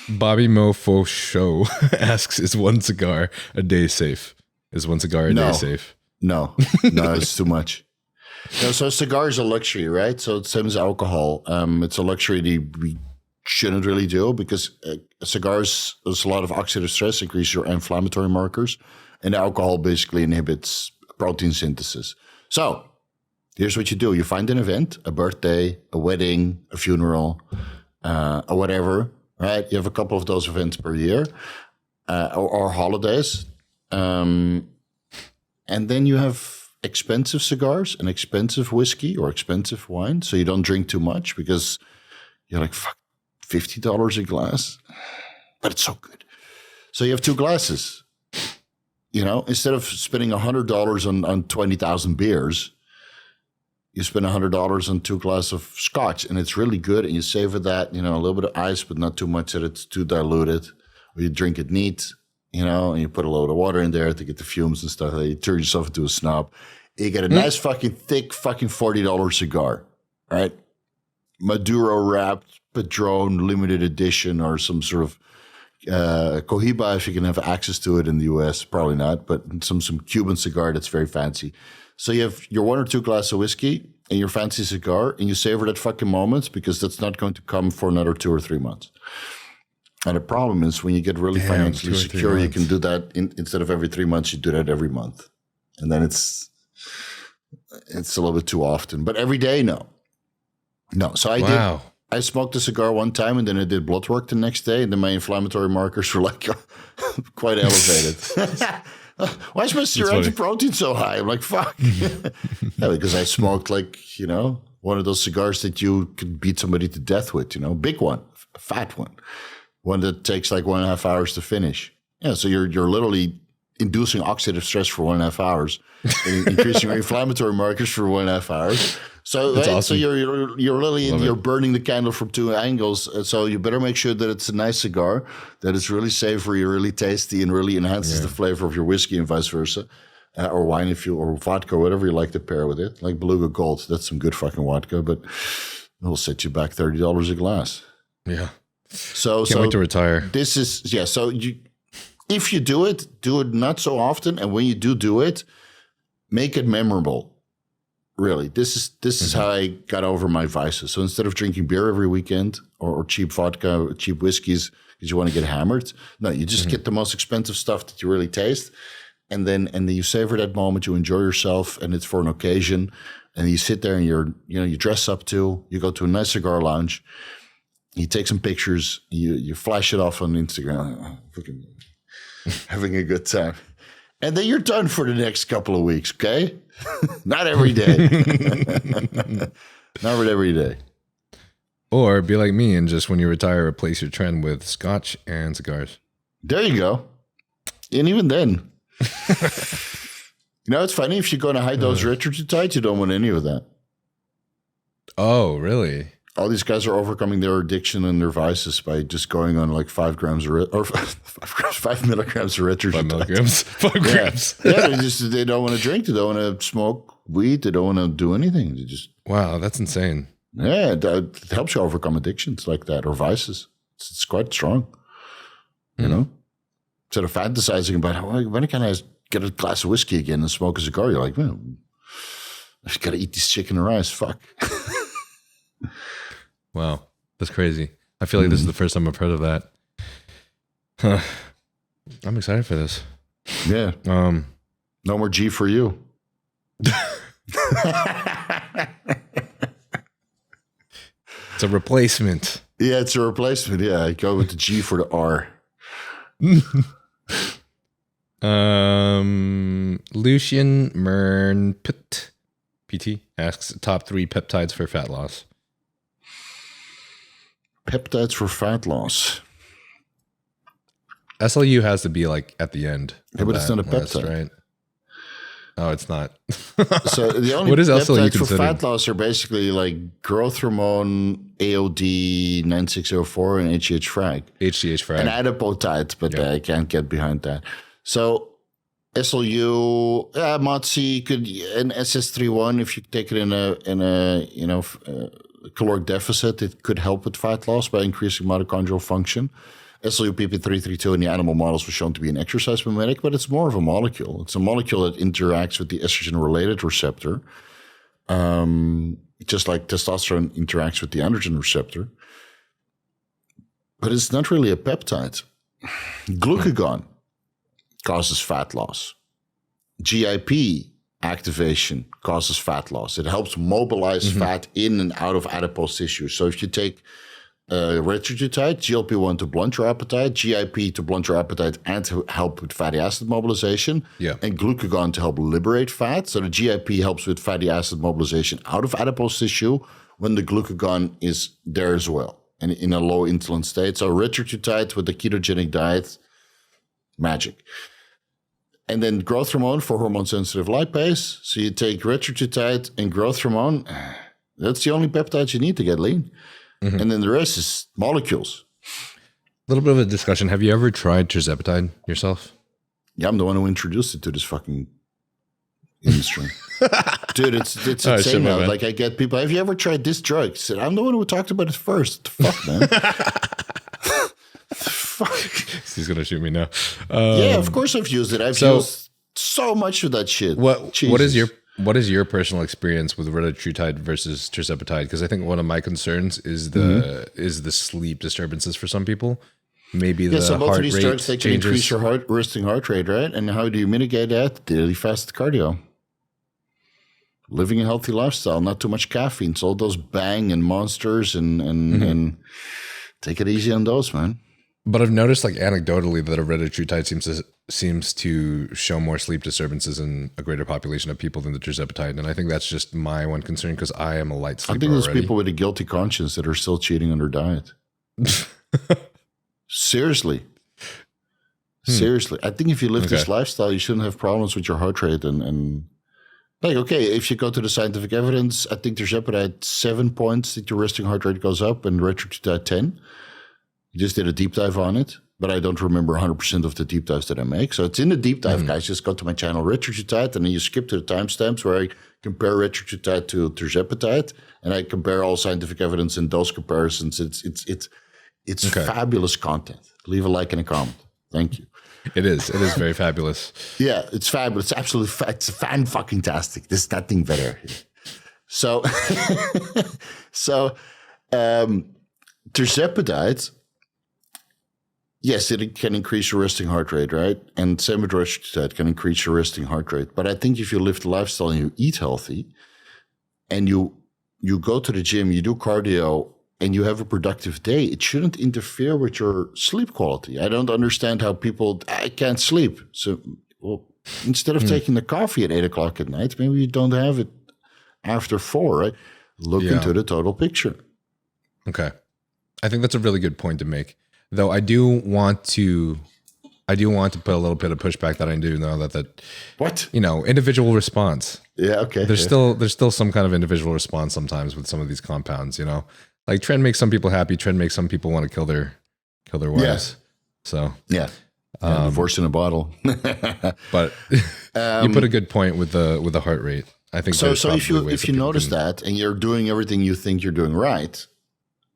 Bobby Mofo Show asks, is 1 cigar a day safe? Is 1 cigar a day safe? No, it's too much. So a cigar is a luxury, right? So it's same as alcohol. It's a luxury that we shouldn't really do because cigars, there's a lot of oxidative stress, increase your inflammatory markers, and alcohol basically inhibits protein synthesis. So here's what you do. You find an event, a birthday, a wedding, a funeral, or whatever, right? You have a couple of those events per year or holidays. And then you have expensive cigars and expensive whiskey or expensive wine. So you don't drink too much because you're like, fuck, $50 a glass. But it's so good. So you have 2 glasses. You know, instead of spending $100 on 20,000 beers, you spend $100 on 2 glasses of scotch, and it's really good. And you savor that, you know, a little bit of ice, but not too much that it's too diluted. Or you drink it neat, you know, and you put a load of water in there to get the fumes and stuff. You turn yourself into a snob. You get a nice fucking thick fucking $40 cigar, right? Maduro wrapped, Padron limited edition, or some sort of Cohiba, if you can have access to it in the US, probably not, but some Cuban cigar that's very fancy. So you have your 1 or 2 glasses of whiskey and your fancy cigar, and you savor that fucking moment because that's not going to come for another 2 or 3 months. And the problem is when you get really financially secure, you can do that instead of every 3 months, you do that every month. And then it's a little bit too often. But every day, no. So I smoked a cigar one time, and then I did blood work the next day, and then my inflammatory markers were like quite elevated. Why is my serine protein so high? I'm like, fuck. Yeah, because I smoked like, you know, one of those cigars that you could beat somebody to death with, you know, big one, a fat one that takes like 1.5 hours to finish. Yeah, so you're literally inducing oxidative stress for 1.5 hours, and increasing your inflammatory markers for 1.5 hours. So, right? Awesome. So you're literally you're burning the candle from 2 angles. So you better make sure that it's a nice cigar, that it's really savory, really tasty, and really enhances the flavor of your whiskey and vice versa, or wine or vodka, whatever you like to pair with it. Like Beluga Gold, that's some good fucking vodka, but it'll set you back $30 a glass. Yeah. So can't wait to retire. This is So if you do it not so often, and when you do it, make it memorable. Really, this is how I got over my vices. So instead of drinking beer every weekend or cheap vodka, or cheap whiskeys because you want to get hammered, no, you just get the most expensive stuff that you really taste, and then you savor that moment. You enjoy yourself, and it's for an occasion. And you sit there and you dress up too. You go to a nice cigar lounge. You take some pictures. You flash it off on Instagram. Freaking having a good time. And then you're done for the next couple of weeks, okay? Not every day. Not every day. Or be like me and just when you retire, replace your trend with scotch and cigars. There you go. And even then, it's funny. If you go on a high dose Retatrutide, you don't want any of that. Oh, really? All these guys are overcoming their addiction and their vices by just going on like 5 milligrams of Retatrutide. 5 milligrams. 5 grams. Yeah, they don't want to drink. They don't want to smoke weed. They don't want to do anything. They just that's insane. Yeah, it helps you overcome addictions like that or vices. It's quite strong. You know, instead of fantasizing about when can I get a glass of whiskey again and smoke a cigar. You're like, man, I got to eat this chicken and rice. Fuck. Wow, that's crazy. I feel like this is the first time I've heard of that. Huh. I'm excited for this. Yeah. No more G for you. It's a replacement. Yeah, it's a replacement. Yeah, I go with the G for the R. Lucian Mern PT asks top 3 peptides for fat loss. Peptides for fat loss. SLU has to be like at the end. Yeah, but it's not a list, peptide, right? Oh, it's not. So the only what is SLU peptides for considered? fat loss are basically like growth hormone, AOD, 9604, and HGH frag. HGH frag. And adipotide, but I can't get behind that. So SLU, MOTS could, and SS31, if you take it in a caloric deficit, it could help with fat loss by increasing mitochondrial function. SLU PP332 in the animal models was shown to be an exercise mimetic, but it's more of a molecule. It's a molecule that interacts with the estrogen-related receptor, just like testosterone interacts with the androgen receptor. But it's not really a peptide. Glucagon causes fat loss. GIP activation causes fat loss. It helps mobilize fat in and out of adipose tissue. So if you take Retatrutide, GLP-1 to blunt your appetite, GIP to blunt your appetite and to help with fatty acid mobilization, and glucagon to help liberate fat. So the GIP helps with fatty acid mobilization out of adipose tissue when the glucagon is there as well and in a low insulin state. So Retatrutide with the ketogenic diet, magic. And then growth hormone for hormone-sensitive lipase. So you take Retatrutide and growth hormone. That's the only peptides you need to get lean. And then the rest is molecules. A little bit of a discussion. Have you ever tried Tirzepatide yourself? Yeah, I'm the one who introduced it to this fucking industry. Dude, it's insane now. Like I get people, have you ever tried this drug? I said, I'm the one who talked about it first. What the fuck, man? Fuck. He's going to shoot me now. Yeah, of course I've used it. I've used so much of that shit. What is your personal experience with Retatrutide versus Tirzepatide? Because I think one of my concerns is the sleep disturbances for some people. Maybe the so both heart of these rate drugs, they can changes. increase your resting heart rate, right? And how do you mitigate that? Daily fasted cardio. Living a healthy lifestyle, not too much caffeine. So all those Bang and Monsters and take it easy on those, man. But I've noticed, like anecdotally, that a Retatrutide seems to show more sleep disturbances in a greater population of people than the Tirzepatide, and I think that's just my one concern because I am a light sleeper. I think there's already. people with a guilty conscience that are still cheating on their diet. Seriously. Seriously. I think if you live this lifestyle, you shouldn't have problems with your heart rate and like, okay, if you go to the scientific evidence, I think Tirzepatide 7 points that your resting heart rate goes up and Retatrutide 10. You just did a deep dive on it, but I don't remember 100% of the deep dives that I make. So it's in the deep dive, guys. Just go to my channel, Retatrutide, and then you skip to the timestamps where I compare Retatrutide to Tirzepatide, and I compare all scientific evidence and those comparisons. It's fabulous content. Leave a like and a comment. Thank you. It is very fabulous. Yeah, it's fabulous. It's absolutely it's fan-fucking-tastic. There's nothing better. So, Tirzepatide, yes, it can increase your resting heart rate, right? And same with Retatrutide can increase your resting heart rate. But I think if you live the lifestyle and you eat healthy and you go to the gym, you do cardio, and you have a productive day, it shouldn't interfere with your sleep quality. I don't understand how I can't sleep. So, well, instead of taking the coffee at 8 o'clock at night, maybe you don't have it after 4, right? Look into the total picture. Okay. I think that's a really good point to make. Though I do want to put a little bit of pushback that I do know that what? Individual response. Yeah, okay. There's still some kind of individual response sometimes with some of these compounds, Like trend makes some people happy, trend makes some people want to kill their wives. Yeah. So divorce in a bottle. But you put a good point with the heart rate. I think so. If you notice that and you're doing everything you think you're doing right,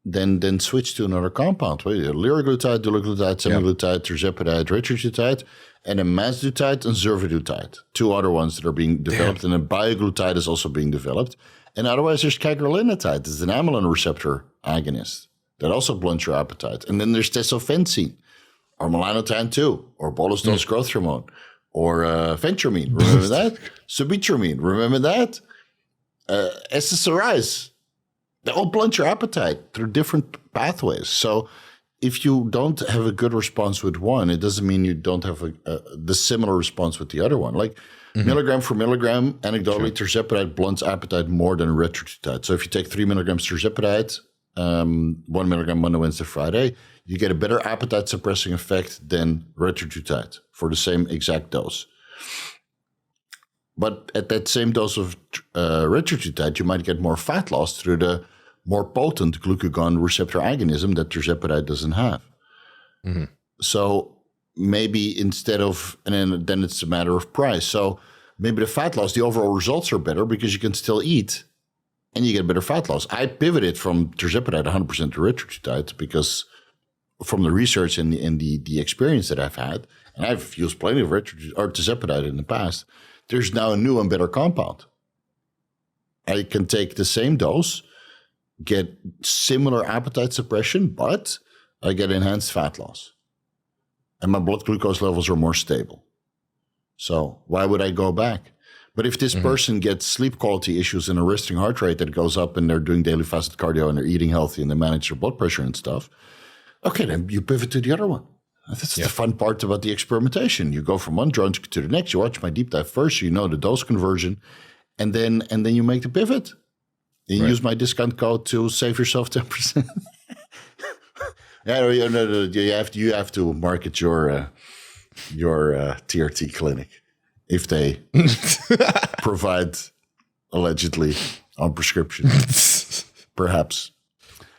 then switch to another compound. Liraglutide, dulaglutide, semaglutide, Tirzepatide, Retatrutide, and then mazdutide and zervidutide. 2 other ones that are being developed, and then bioglutide is also being developed. And otherwise, there's cagrilinotide. It's an amylin receptor agonist that also blunts your appetite. And then there's tesofensine, or melanotan 2, or bolus dose growth hormone, or phentermine. Remember that? Subitramine. Remember that? SSRIs. They all blunt your appetite through different pathways. So if you don't have a good response with one, it doesn't mean you don't have the similar response with the other one. Like milligram for milligram, anecdotally, Tirzepatide blunts appetite more than Retatrutide. So if you take 3 milligrams Tirzepatide, 1 milligram Monday, Wednesday, Friday, you get a better appetite suppressing effect than Retatrutide for the same exact dose. But at that same dose of Retatrutide, you might get more fat loss through the more potent glucagon receptor agonism that Tirzepatide doesn't have. So maybe instead of, and then it's a matter of price. So maybe the fat loss, the overall results are better because you can still eat and you get better fat loss. I pivoted from Tirzepatide 100% to Retatrutide because from the research and the experience that I've had, and I've used plenty of Tirzepatide in the past, there's now a new and better compound. I can take the same dose, get similar appetite suppression, but I get enhanced fat loss. And my blood glucose levels are more stable. So why would I go back? But if this person gets sleep quality issues and a resting heart rate that goes up and they're doing daily fasted cardio and they're eating healthy and they manage their blood pressure and stuff, okay, then you pivot to the other one. That's the fun part about the experimentation. You go from one drug to the next. You watch my deep dive first, so you know the dose conversion, and then you make the pivot. And you use my discount code to save yourself 10%. You have to market your TRT clinic if they provide allegedly on prescription, perhaps.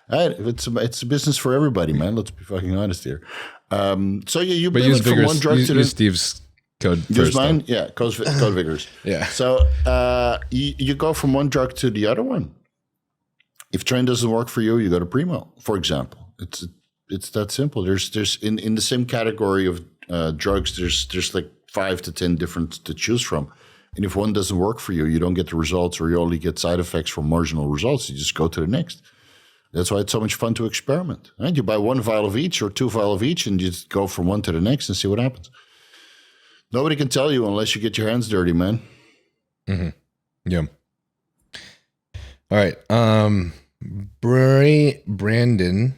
It's a business for everybody, man. Let's be fucking honest here. So you pivot from one drug to the Steve's code use first. Mine, yeah, code Vigorous. Yeah. So you go from one drug to the other one. If Tren doesn't work for you, you go to Primo, for example. It's that simple. There's in the same category of drugs. There's like 5 to 10 different to choose from. And if one doesn't work for you, you don't get the results, or you only get side effects from marginal results. You just go to the next. That's why it's so much fun to experiment. Right? You buy 1 vial of each or 2 vial of each, and you just go from one to the next and see what happens. Nobody can tell you unless you get your hands dirty, man. Yeah. All right. Brandon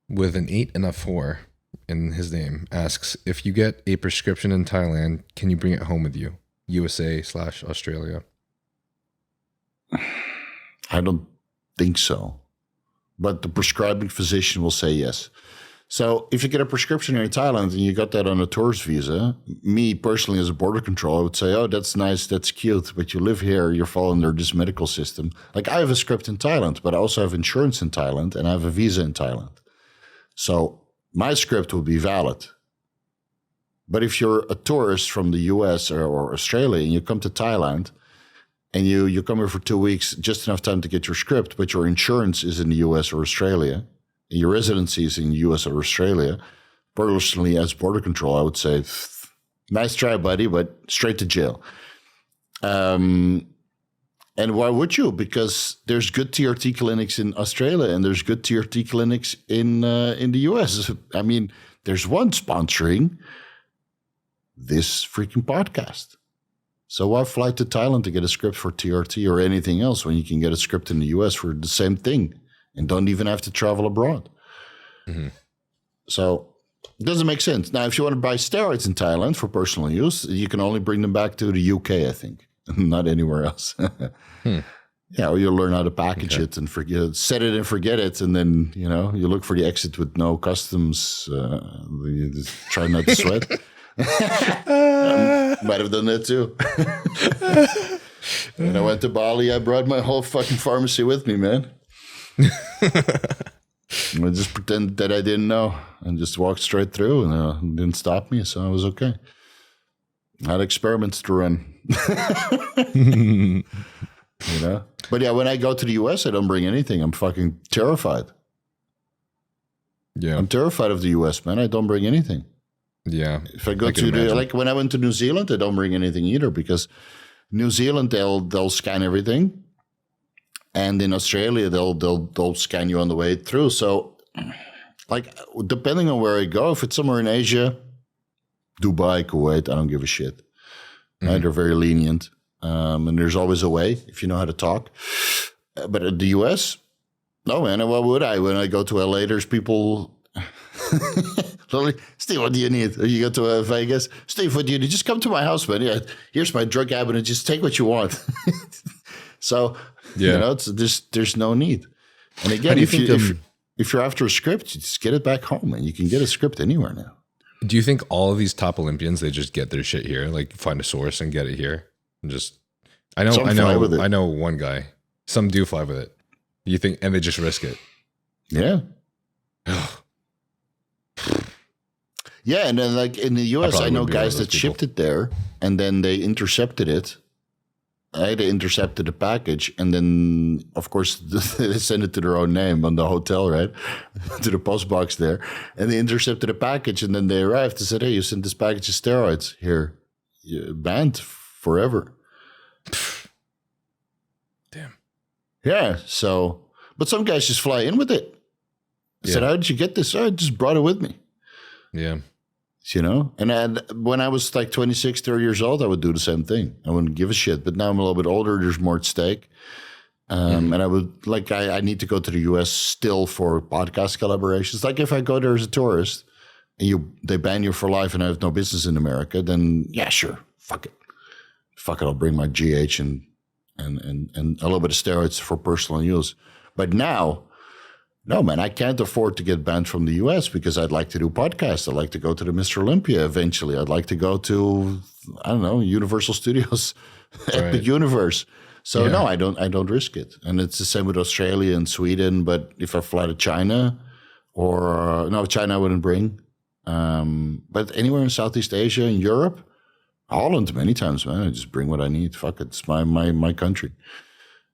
with an 8 and a 4 in his name asks, if you get a prescription in Thailand, can you bring it home with you? USA/Australia. I don't think so. But the prescribing physician will say yes. So if you get a prescription here in Thailand and you got that on a tourist visa, me personally as a border control, I would say, oh, that's nice, that's cute, but you live here, you're falling under this medical system. Like I have a script in Thailand, but I also have insurance in Thailand and I have a visa in Thailand. So my script will be valid. But if you're a tourist from the US or Australia and you come to Thailand, and you come here for 2 weeks, just enough time to get your script, but your insurance is in the US or Australia, and your residency is in the US or Australia, personally as border control, I would say, nice try, buddy, but straight to jail. And why would you? Because there's good TRT clinics in Australia and there's good TRT clinics in the US. I mean, there's one sponsoring this freaking podcast. So why fly to Thailand to get a script for TRT or anything else when you can get a script in the US for the same thing and don't even have to travel abroad? So it doesn't make sense. Now, if you want to buy steroids in Thailand for personal use, you can only bring them back to the UK, I think, not anywhere else. Yeah, or you'll learn how to package it and set it and forget it. And then, you look for the exit with no customs. You just try not to sweat. Might have done that too. When I went to Bali, I brought my whole fucking pharmacy with me, man. I just pretended that I didn't know and just walked straight through, and it didn't stop me, so I was okay. I had experiments to run. But yeah, when I go to the US, I don't bring anything. I'm fucking terrified. Yeah. I'm terrified of the US, man. I don't bring anything. Yeah. If I go to like when I went to New Zealand, I don't bring anything either, because New Zealand they'll scan everything, and in Australia they'll scan you on the way through. So, like, depending on where I go, if it's somewhere in Asia, Dubai, Kuwait, I don't give a shit. Right? They're very lenient, and there's always a way if you know how to talk. But in the US, no, man. Why would I? When I go to LA, there's people. Steve, what do you need? You go to Vegas, Steve, what do you need? Just come to my house, man. Yeah, here's my drug cabinet. Just take what you want. So, you know, there's no need. And again, if you're after a script, you just get it back home, and you can get a script anywhere now. Do you think all of these top Olympians, they just get their shit here, like find a source and get it here, and just? I know one guy. Some do fly with it. You think, and they just risk it. Yeah. Yeah, and then like in the US, I know guys that shipped it there, and then they intercepted it. They intercepted the package, and then of course they sent it to their own name on the hotel, right, to the post box there, and they intercepted the package, and then they arrived and said, "Hey, you sent this package of steroids here, banned forever." Damn. Yeah. So, but some guys just fly in with it. I said, "How did you get this?" "I just brought it with me." Yeah. You know, and when I was like 26, 30 years old, I would do the same thing. I wouldn't give a shit. But now I'm a little bit older. There's more at stake. And I would like, I need to go to the US still for podcast collaborations. Like if I go there as a tourist and they ban you for life and I have no business in America, then yeah, sure. Fuck it. I'll bring my GH and a little bit of steroids for personal use. But now, no, man, I can't afford to get banned from the US because I'd like to do podcasts. I'd like to go to the Mr. Olympia eventually. I'd like to go to, I don't know, Universal Studios, Epic Universe. So no, I don't risk it. And it's the same with Australia and Sweden. But if I fly to China or no, China I wouldn't bring. But anywhere in Southeast Asia and Europe, Holland many times, man, I just bring what I need. Fuck it. It's my country.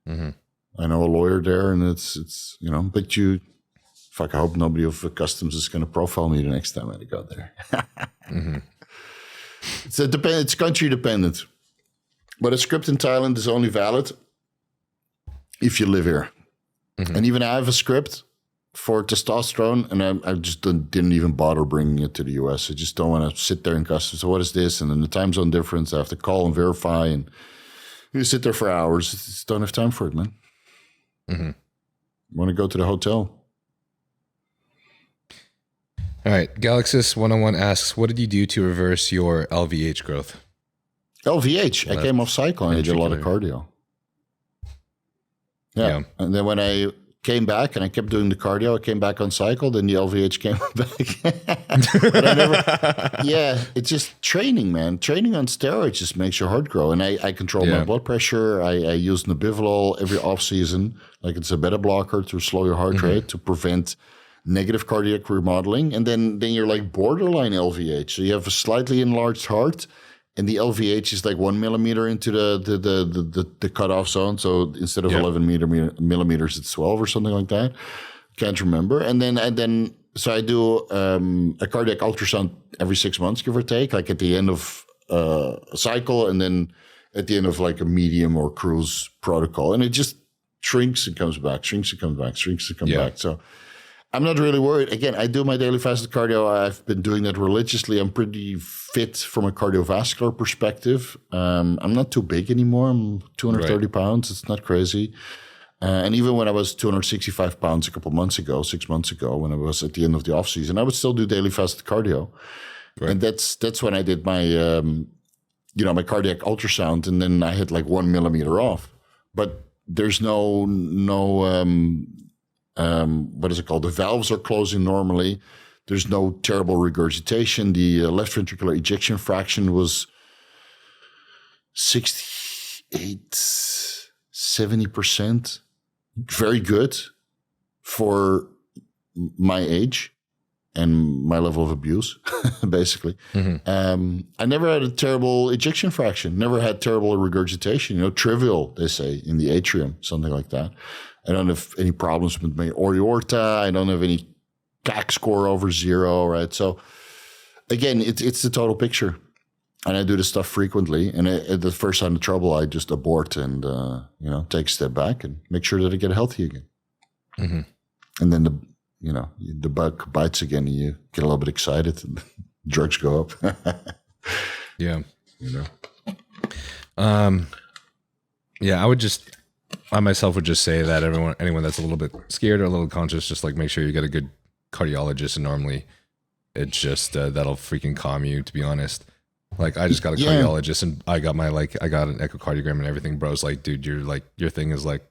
Mm-hmm. I know a lawyer there, and it's you know, but I hope nobody of customs is going to profile me the next time I go there. It's country dependent, but a script in Thailand is only valid if you live here. And even I have a script for testosterone, and I just didn't even bother bringing it to the US. I just don't want to sit there in customs. So what is this? And then the time zone difference, I have to call and verify, and you sit there for hours. Just don't have time for it, man. Want to go to the hotel. All right. Galaxis 101 asks, what did you do to reverse your LVH growth? LVH. I came off cycling. I did a lot of cardio. Yeah. And then when I came back and I kept doing the cardio, I came back on cycle, then the LVH came back. But it's just training, man. Training on steroids just makes your heart grow. And I control my blood pressure. I use Nebivolol every off season. Like it's a beta blocker to slow your heart rate, to prevent negative cardiac remodeling. And then you're like borderline LVH. So you have a slightly enlarged heart, and the LVH is like 1 millimeter into the cutoff zone. So instead of 11 millimeters, it's 12 or something like that. Can't remember. And then so I do a cardiac ultrasound every 6 months, give or take, like at the end of a cycle, and then at the end of like a medium or cruise protocol. And it just shrinks and comes back, shrinks and comes back, shrinks and comes back. So I'm not really worried. Again, I do my daily fasted cardio. I've been doing that religiously. I'm pretty fit from a cardiovascular perspective. I'm not too big anymore. I'm 230 pounds. It's not crazy. And even when I was 265 pounds a couple months ago, 6 months ago, when I was at the end of the off season, I would still do daily fasted cardio. Right. And that's when I did my, my cardiac ultrasound, and then I hit like 1 millimeter off. But there's no what is it called? The valves are closing normally. There's no terrible regurgitation. The left ventricular ejection fraction was 68, 70%. Very good for my age and my level of abuse, basically. I never had a terrible ejection fraction, never had terrible regurgitation, trivial, they say, in the atrium, something like that. I don't have any problems with my aorta. I don't have any CAC score over 0, right? So again, it's the total picture. And I do this stuff frequently. And the first sign of trouble, I just abort and, take a step back and make sure that I get healthy again. Mm-hmm. And then the bug bites again and you get a little bit excited and drugs go up. Yeah. I myself would just say that anyone that's a little bit scared or a little conscious, just like make sure you get a good cardiologist. And normally it's just, that'll freaking calm you, to be honest. Like I just got a cardiologist and I got an echocardiogram and everything. Bro's like, dude, your thing is like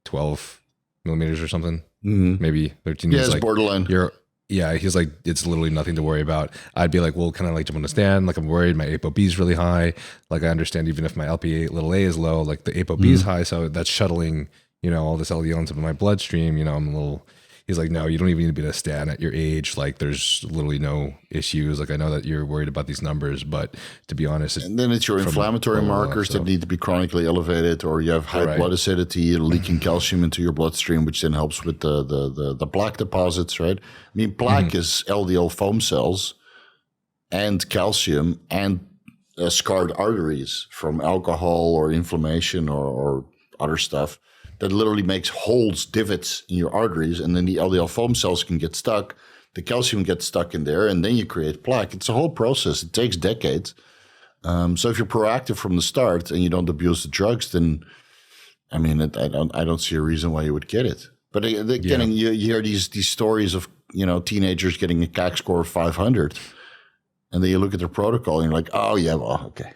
12 millimeters or something, maybe 13. Yeah, He's it's like, borderline. He's like, it's literally nothing to worry about. I'd be like, well, can I like jump on the stand? Like I'm worried my ApoB is really high. Like I understand even if my LPA is low, like the ApoB is high. So that's shuttling, all this LDL into my bloodstream. I'm a little, he's like, no, you don't even need to be on a stand at your age. Like there's literally no issues. Like I know that you're worried about these numbers, but to be honest. And then it's your inflammatory markers that need to be chronically elevated, or you have high blood acidity, you're leaking calcium into your bloodstream, which then helps with the plaque deposits, right? I mean, plaque is LDL foam cells and calcium and scarred arteries from alcohol or inflammation or other stuff. That literally makes holes, divots in your arteries, and then the LDL foam cells can get stuck. The calcium gets stuck in there, and then you create plaque. It's a whole process. It takes decades. So if you're proactive from the start and you don't abuse the drugs, then I mean, I don't see a reason why you would get it. But again, you hear these stories of teenagers getting a CAC score of 500, and then you look at their protocol and you're like, oh yeah, well, okay.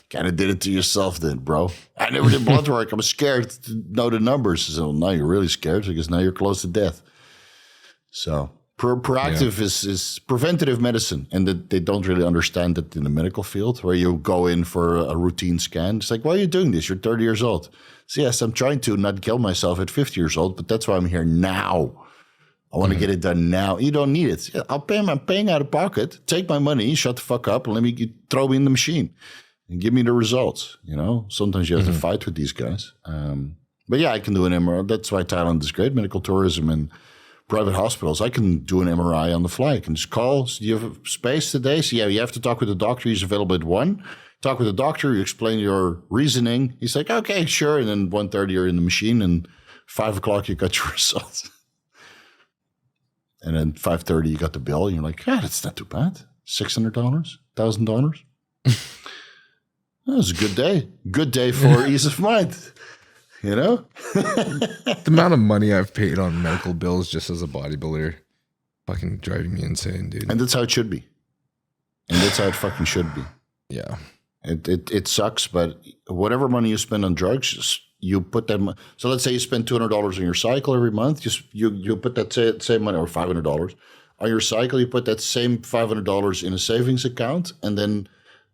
Kind of did it to yourself then, bro. I never did blood work. I was scared to know the numbers. So now you're really scared because now you're close to death. So proactive is preventative medicine. And they don't really understand it in the medical field, where you go in for a routine scan. It's like, why are you doing this? You're 30 years old. So yes, I'm trying to not kill myself at 50 years old, but that's why I'm here now. I want to get it done now. You don't need it. I'm paying out of pocket. Take my money, shut the fuck up, and let me throw me in the machine and give me the results. Sometimes you have to fight with these guys. But yeah, I can do an MRI. That's why Thailand is great. Medical tourism and private hospitals. I can do an MRI on the fly. I can just call. Do you have space today? So yeah, you have to talk with the doctor. He's available at 1. Talk with the doctor. You explain your reasoning. He's like, okay, sure. And then 1:30 you're in the machine, and 5 o'clock you got your results. And then 5:30 you got the bill, and you're like, that's not too bad. $600, $1,000. That was a good day. Good day for ease of mind. The amount of money I've paid on medical bills just as a bodybuilder, fucking driving me insane, dude. And that's how it should be. And that's how it fucking should be. Yeah. It sucks, but whatever money you spend on drugs, you put that. So let's say you spend $200 on your cycle every month. You put that same money, or $500 on your cycle. You put that same $500 in a savings account, and then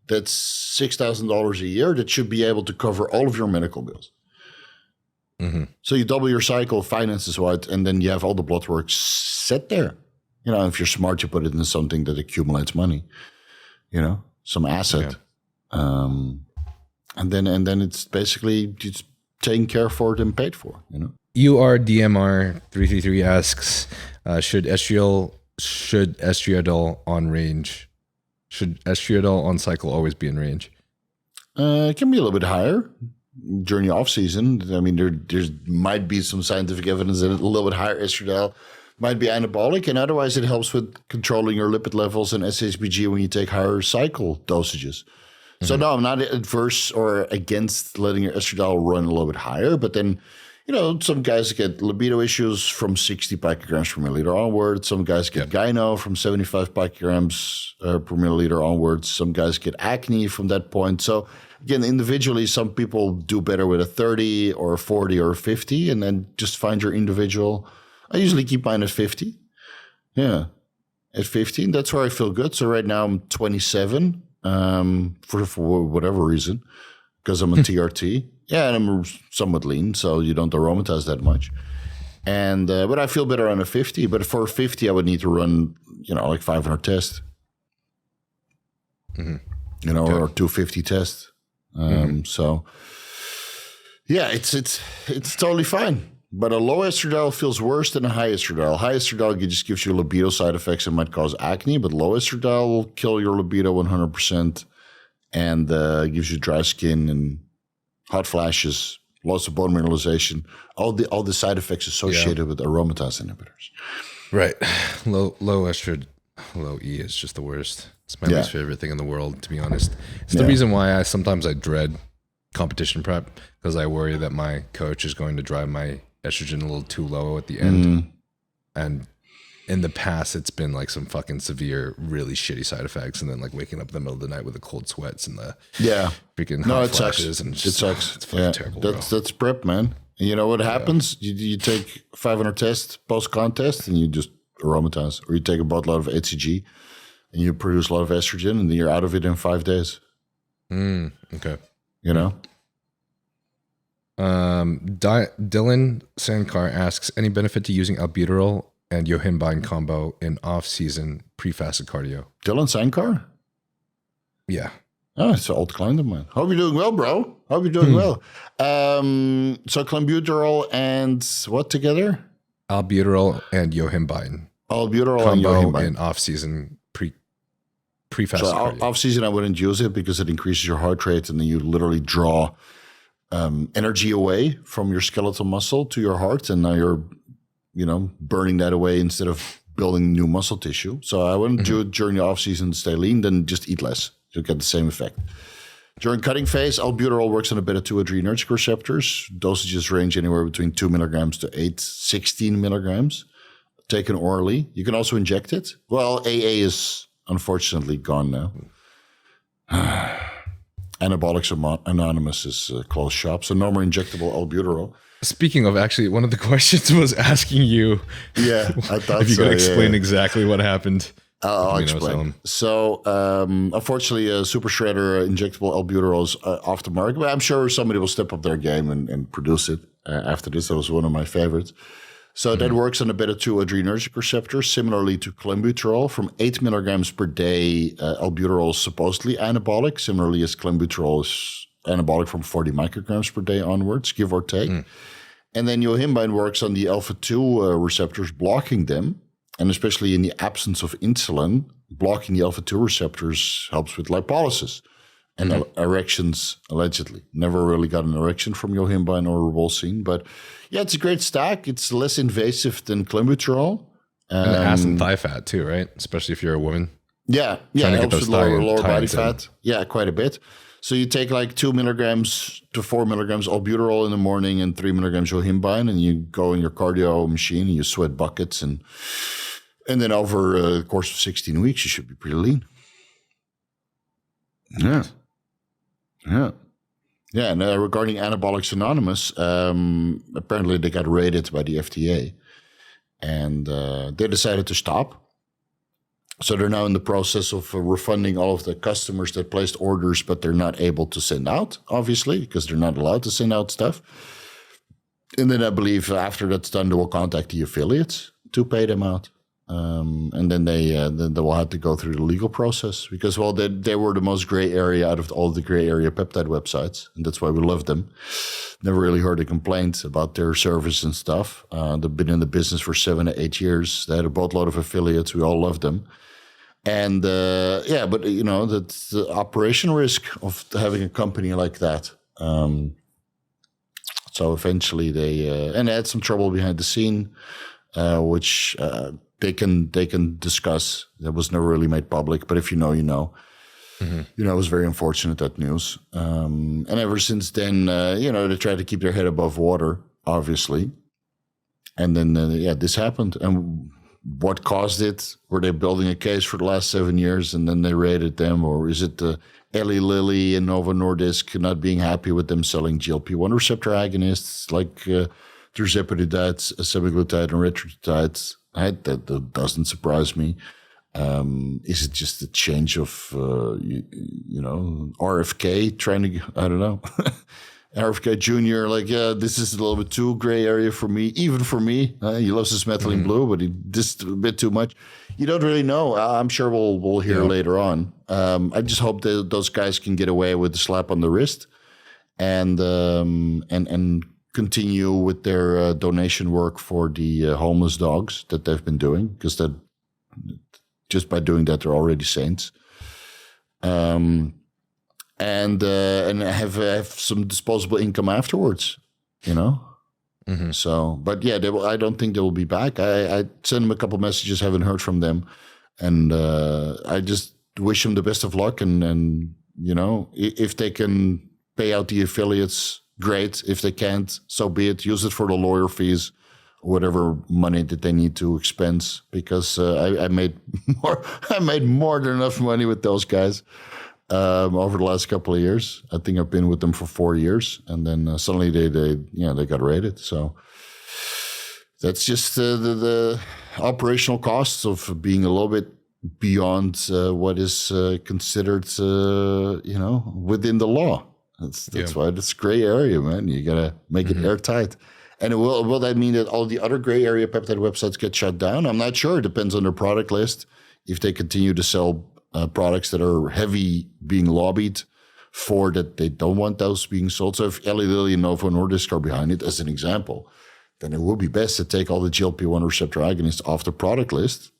that's $6,000 a year. That should be able to cover all of your medical bills. Mm-hmm. So you double your cycle finances, right, and then you have all the blood work set there. If you're smart, you put it into something that accumulates money. Some asset. Yeah. And then it's basically just taken care for it and paid for, URDMR 333 asks, should estriol on cycle always be in range? It can be a little bit higher during the off season. I mean, there might be some scientific evidence that a little bit higher estradiol might be anabolic, and otherwise it helps with controlling your lipid levels and SHBG when you take higher cycle dosages. So no, I'm not adverse or against letting your estradiol run a little bit higher, but then, some guys get libido issues from 60 picograms per milliliter onwards. Some guys get gyno from 75 picograms per milliliter onwards. Some guys get acne from that point. So again, individually, some people do better with a 30 or a 40 or a 50, and then just find your individual. I usually keep mine at 50. Yeah, at 15. That's where I feel good. So right now I'm 27. For whatever reason, because I'm a TRT. Yeah, and I'm somewhat lean, so you don't aromatize that much. And but I feel better on a 50. But for a 50, I would need to run, like 500 tests. Mm-hmm. Or 250 tests. So yeah, it's totally fine. But a low estradiol feels worse than a high estradiol. High estradiol just gives you libido side effects and might cause acne, but low estradiol will kill your libido 100% and gives you dry skin and hot flashes, loss of bone mineralization, all the side effects associated with aromatase inhibitors. Right. Low E is just the worst. It's my least favorite thing in the world, to be honest. It's the reason why sometimes I dread competition prep, because I worry that my coach is going to drive my estrogen a little too low at the end. And in the past, it's been like some fucking severe, really shitty side effects, and then like waking up in the middle of the night with the cold sweats and the freaking hot flashes. And it sucks. It's fucking terrible. That's prep, man. And you know what happens? You take 500 tests post-contest and you just aromatize, or you take a boatload of HCG and you produce a lot of estrogen, and then you're out of it in 5 days. Okay. You know? Dylan Sankar asks, any benefit to using albuterol and yohimbine combo in off-season pre-fasted cardio? Dylan Sankar? Yeah. Oh, it's an old client of mine. Hope you're doing well, bro. Hope you're doing well. So clenbuterol and what together? Albuterol and yohimbine. Albuterol combo and yohimbine. in off-season pre-fasted So cardio. off-season, I wouldn't use it because it increases your heart rate, and then you literally draw energy away from your skeletal muscle to your heart, and now you're, burning that away instead of building new muscle tissue. So I wouldn't do it during the off-season to stay lean. Then just eat less. You'll get the same effect. During cutting phase, albuterol works on a beta-2 adrenergic receptors. Dosages range anywhere between 2 milligrams to 16 milligrams, taken orally. You can also inject it. Well, AA is unfortunately gone now. Anabolics Anonymous is closed shop, so no more injectable albuterol. Speaking of, actually, one of the questions was asking you I thought if you could explain yeah. exactly what happened. I'll explain. So, unfortunately, a super shredder injectable albuterol is off the market, but I'm sure somebody will step up their game and produce it after this. That was one of my favorites. So that works on the beta-2 adrenergic receptor, similarly to clenbuterol. From 8 milligrams per day, albuterol is supposedly anabolic, similarly as clenbuterol is anabolic from 40 micrograms per day onwards, give or take. And then yohimbine works on the alpha-2 receptors, blocking them. And especially in the absence of insulin, blocking the alpha-2 receptors helps with lipolysis and erections, allegedly. Never really got an erection from yohimbine or ribosine, but yeah, it's a great stack. It's less invasive than clenbuterol. And it has some thigh fat too, right? Especially if you're a woman. Yeah, it helps with lower body fat. Yeah, quite a bit. So you take like 2 milligrams to 4 milligrams albuterol in the morning and 3 milligrams yohimbine, and you go in your cardio machine and you sweat buckets, and then over the course of 16 weeks, you should be pretty lean. Yeah. And regarding Anabolics Anonymous, apparently they got raided by the FDA, and they decided to stop. So they're now in the process of refunding all of the customers that placed orders, but they're not able to send out, obviously, because they're not allowed to send out stuff. And then I believe after that's done, they will contact the affiliates to pay them out. And then they will have to go through the legal process because, well, they were the most gray area out of all the gray area peptide websites. And that's why we love them. Never really heard a complaint about their service and stuff. They've been in the business for 7 to 8 years. They had a boatload of affiliates. We all love them. And but that's the operation risk of having a company like that. So eventually they had some trouble behind the scene, which they can discuss. That was never really made public, but if you know, you know. It was very unfortunate, that news. And ever since then, they tried to keep their head above water, obviously. And then, this happened. And what caused it? Were they building a case for the last 7 years and then they raided them? Or is it Eli Lilly and Novo Nordisk not being happy with them selling GLP-1 receptor agonists like Tirzepatide, Semaglutide, and Retatrutide? That doesn't surprise me. Is it just a change of, RFK trying to, I don't know, RFK Jr., this is a little bit too gray area for me, even for me. He loves his methylene blue, but this a bit too much. You don't really know. I'm sure we'll hear later on. I just hope that those guys can get away with a slap on the wrist and continue with their donation work for the homeless dogs that they've been doing, because that just by doing that they're already saints. And have some disposable income afterwards, you know. Mm-hmm. So, but yeah, I don't think they will be back. I sent them a couple messages, haven't heard from them, and I just wish them the best of luck. And you know, if they can pay out the affiliates, great. If they can't, so be it. Use it for the lawyer fees, whatever money that they need to expense. Because I made more than enough money with those guys over the last couple of years. I think I've been with them for 4 years, and then suddenly they got raided. So that's just the operational costs of being a little bit beyond what is considered, within the law. That's why it's gray area, man. You gotta make it airtight. And will that mean that all the other gray area peptide websites get shut down? I'm not sure. It depends on their product list. If they continue to sell products that are heavy being lobbied for, that they don't want those being sold. So if Eli Lilly and Novo Nordisk are behind it, as an example, then it would be best to take all the GLP-1 receptor agonists off the product list.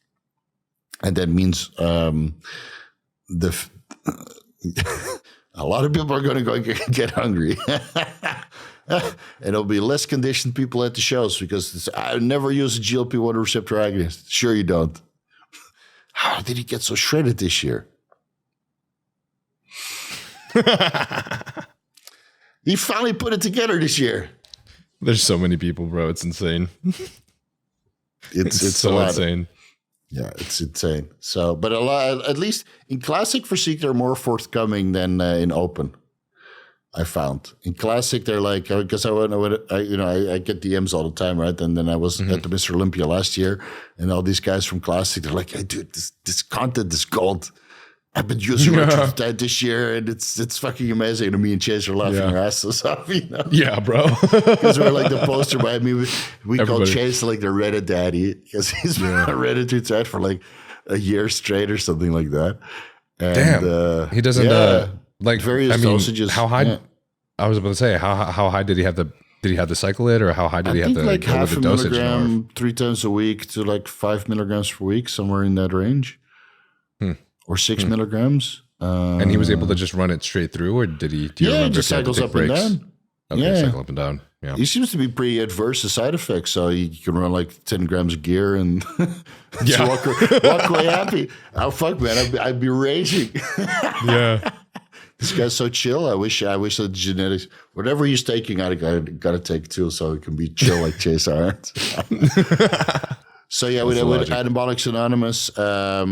And that means a lot of people are going to go get hungry. And there'll be less conditioned people at the shows, because I never use a GLP-1 receptor agonist. Sure you don't. How did he get so shredded this year? He finally put it together this year. There's so many people, bro. It's insane. It's so insane. Yeah, it's insane. So, but a lot, at least in Classic Physique, they're more forthcoming than in Open. I found in Classic, they're like, because I get DMs all the time, right? And then I was at the Mr. Olympia last year, and all these guys from Classic, they're like, "Hey, dude, this content is gold. I've been using Retatrutide this year, and it's fucking amazing." And me and Chase are laughing our asses off, you know? Yeah, bro. Because we're like the poster boy. I mean, we call Chase like the Reddit daddy, because he's been on Retatrutide for like a year straight or something like that. And, damn, he doesn't like various dosages. How high? Yeah. I was about to say, how high did he have to? Did he have to cycle it, or how high did he have to like go half with a the dosage? milligram 3 times a week to like 5 milligrams per week, somewhere in that range, or 6 milligrams. And he was able to just run it straight through, or did he? Do you remember just cycles up and down. Okay, cycle up and down. Yeah, he seems to be pretty adverse to side effects, so you can run like 10 grams of gear and walk away happy. Oh fuck, man, I'd be raging. Yeah. This guy's so chill. I wish that genetics, whatever he's taking, I gotta take too, so it can be chill like Chase Arndt. So yeah, with Anabolic Synonymous, I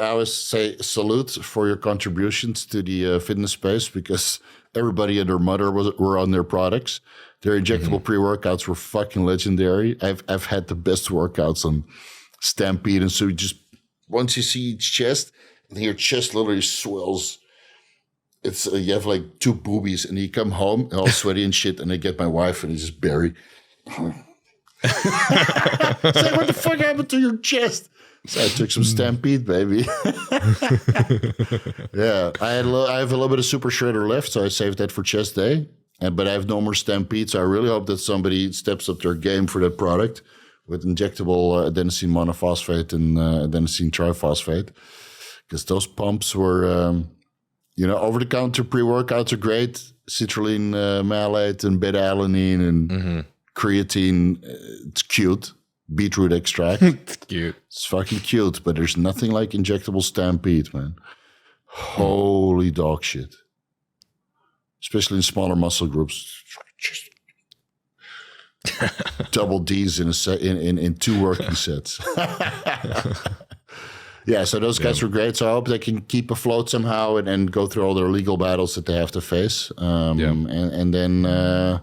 always say salute for your contributions to the fitness space, because everybody and their mother were on their products. Their injectable pre-workouts were fucking legendary. I've had the best workouts on Stampede, and so once you see each chest, and your chest literally swells. It's you have like 2 boobies, and you come home all sweaty and shit, and I get my wife, and it's just Barry. It's like, what the fuck happened to your chest? So I took some Stampede, baby. Yeah, I have a little bit of Super Shredder left, so I saved that for chest day. But I have no more Stampede, so I really hope that somebody steps up their game for that product with injectable adenosine monophosphate and adenosine triphosphate, because those pumps were. Over-the-counter pre-workouts are great. Citrulline malate and beta-alanine and creatine. It's cute. Beetroot extract. It's cute. It's fucking cute, but there's nothing like injectable Stampede, man. Holy dog shit. Especially in smaller muscle groups. Double D's in 2 working sets. Yeah, so those guys were great. So I hope they can keep afloat somehow and go through all their legal battles that they have to face. And then, I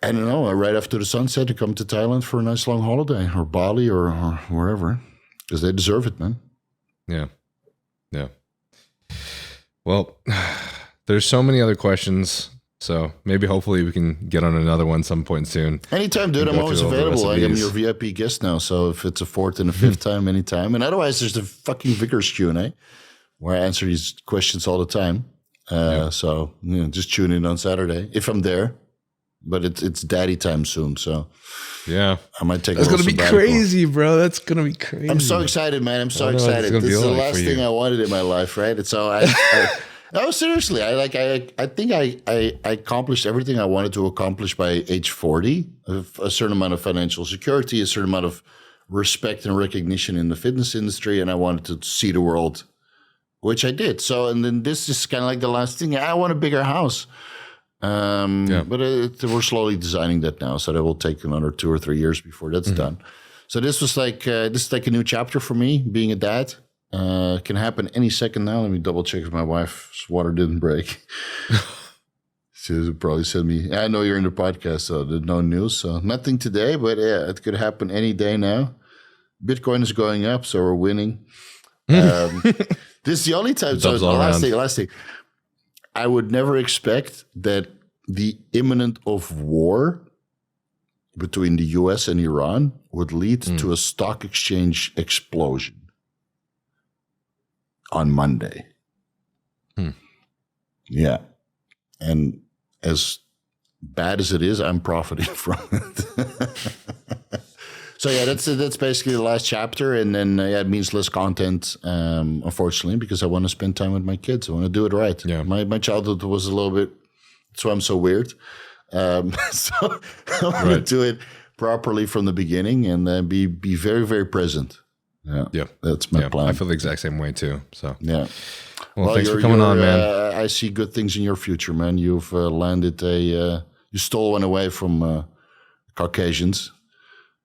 don't know, right after the sunset to come to Thailand for a nice long holiday, or Bali or wherever, because they deserve it, man. Yeah. Yeah. Well, there's so many other questions. So maybe hopefully we can get on another one some point soon. Anytime, dude. I'm always available. I am your VIP guest now. So if it's a 4th and a 5th time, anytime. And otherwise, there's the fucking Vigorous Q&A where I answer these questions all the time. So just tune in on Saturday if I'm there. But it's daddy time soon, so yeah, I might take. That's gonna be crazy, bro. That's gonna be crazy. I'm so excited, man. I'm so excited. This is the last thing I wanted in my life, right? And so no, seriously, I think I accomplished everything I wanted to accomplish by age 40. A certain amount of financial security, a certain amount of respect and recognition in the fitness industry, and I wanted to see the world, which I did. So, and then this is kind of like the last thing. I want a bigger house. But we're slowly designing that now, so that will take another 2 or 3 years before that's done. So this was like a new chapter for me, being a dad. Can happen any second now. Let me double check if my wife's water didn't break. She'll probably send me. I know you're in the podcast, so there's no news. So nothing today, but yeah, it could happen any day now. Bitcoin is going up, so we're winning. This is the only time. So last thing. I would never expect that the imminent of war between the US and Iran would lead to a stock exchange explosion on Monday. Yeah. And as bad as it is, I'm profiting from it. So yeah, that's basically the last chapter, and then it means less content, unfortunately, because I want to spend time with my kids. I want to do it right. Yeah, my childhood was a little bit. That's why I'm so weird. So I want to do it properly from the beginning and be very, very present. Yeah, that's my plan. I feel the exact same way too. So yeah. Well, thanks for coming on, man. I see good things in your future, man. You've landed you stole one away from Caucasians.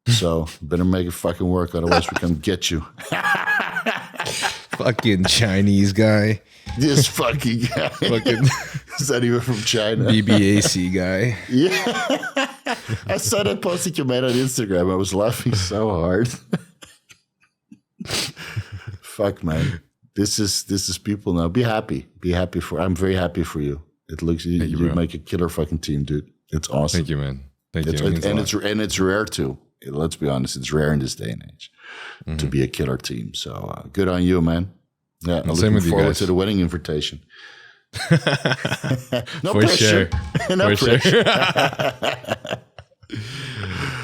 So better make it fucking work, otherwise we can get you. Fucking Chinese guy. This fucking guy. Is that even from China? BBAC guy. Yeah. I saw that post that you made on Instagram. I was laughing so hard. Fuck, man. This is people now. Be happy. I'm very happy for you. It looks you make a killer fucking team, dude. It's awesome. Thank you, man. Thank you. And it's rare too. Let's be honest, it's rare in this day and age to be a killer team. So good on you, man. Yeah, I'm looking forward to the wedding invitation. No for pressure. Sure. No for pressure. Sure.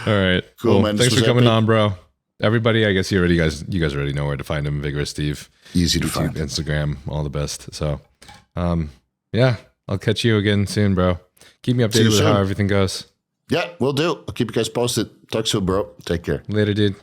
All right. Cool, man. Thanks for coming on, bro. Everybody, I guess you guys already know where to find him. Vigorous Steve. Easy to YouTube, find. Instagram, all the best. So, yeah, I'll catch you again soon, bro. Keep me updated with how everything goes. Yeah, will do. I'll keep you guys posted. Talk soon, bro. Take care. Later, dude.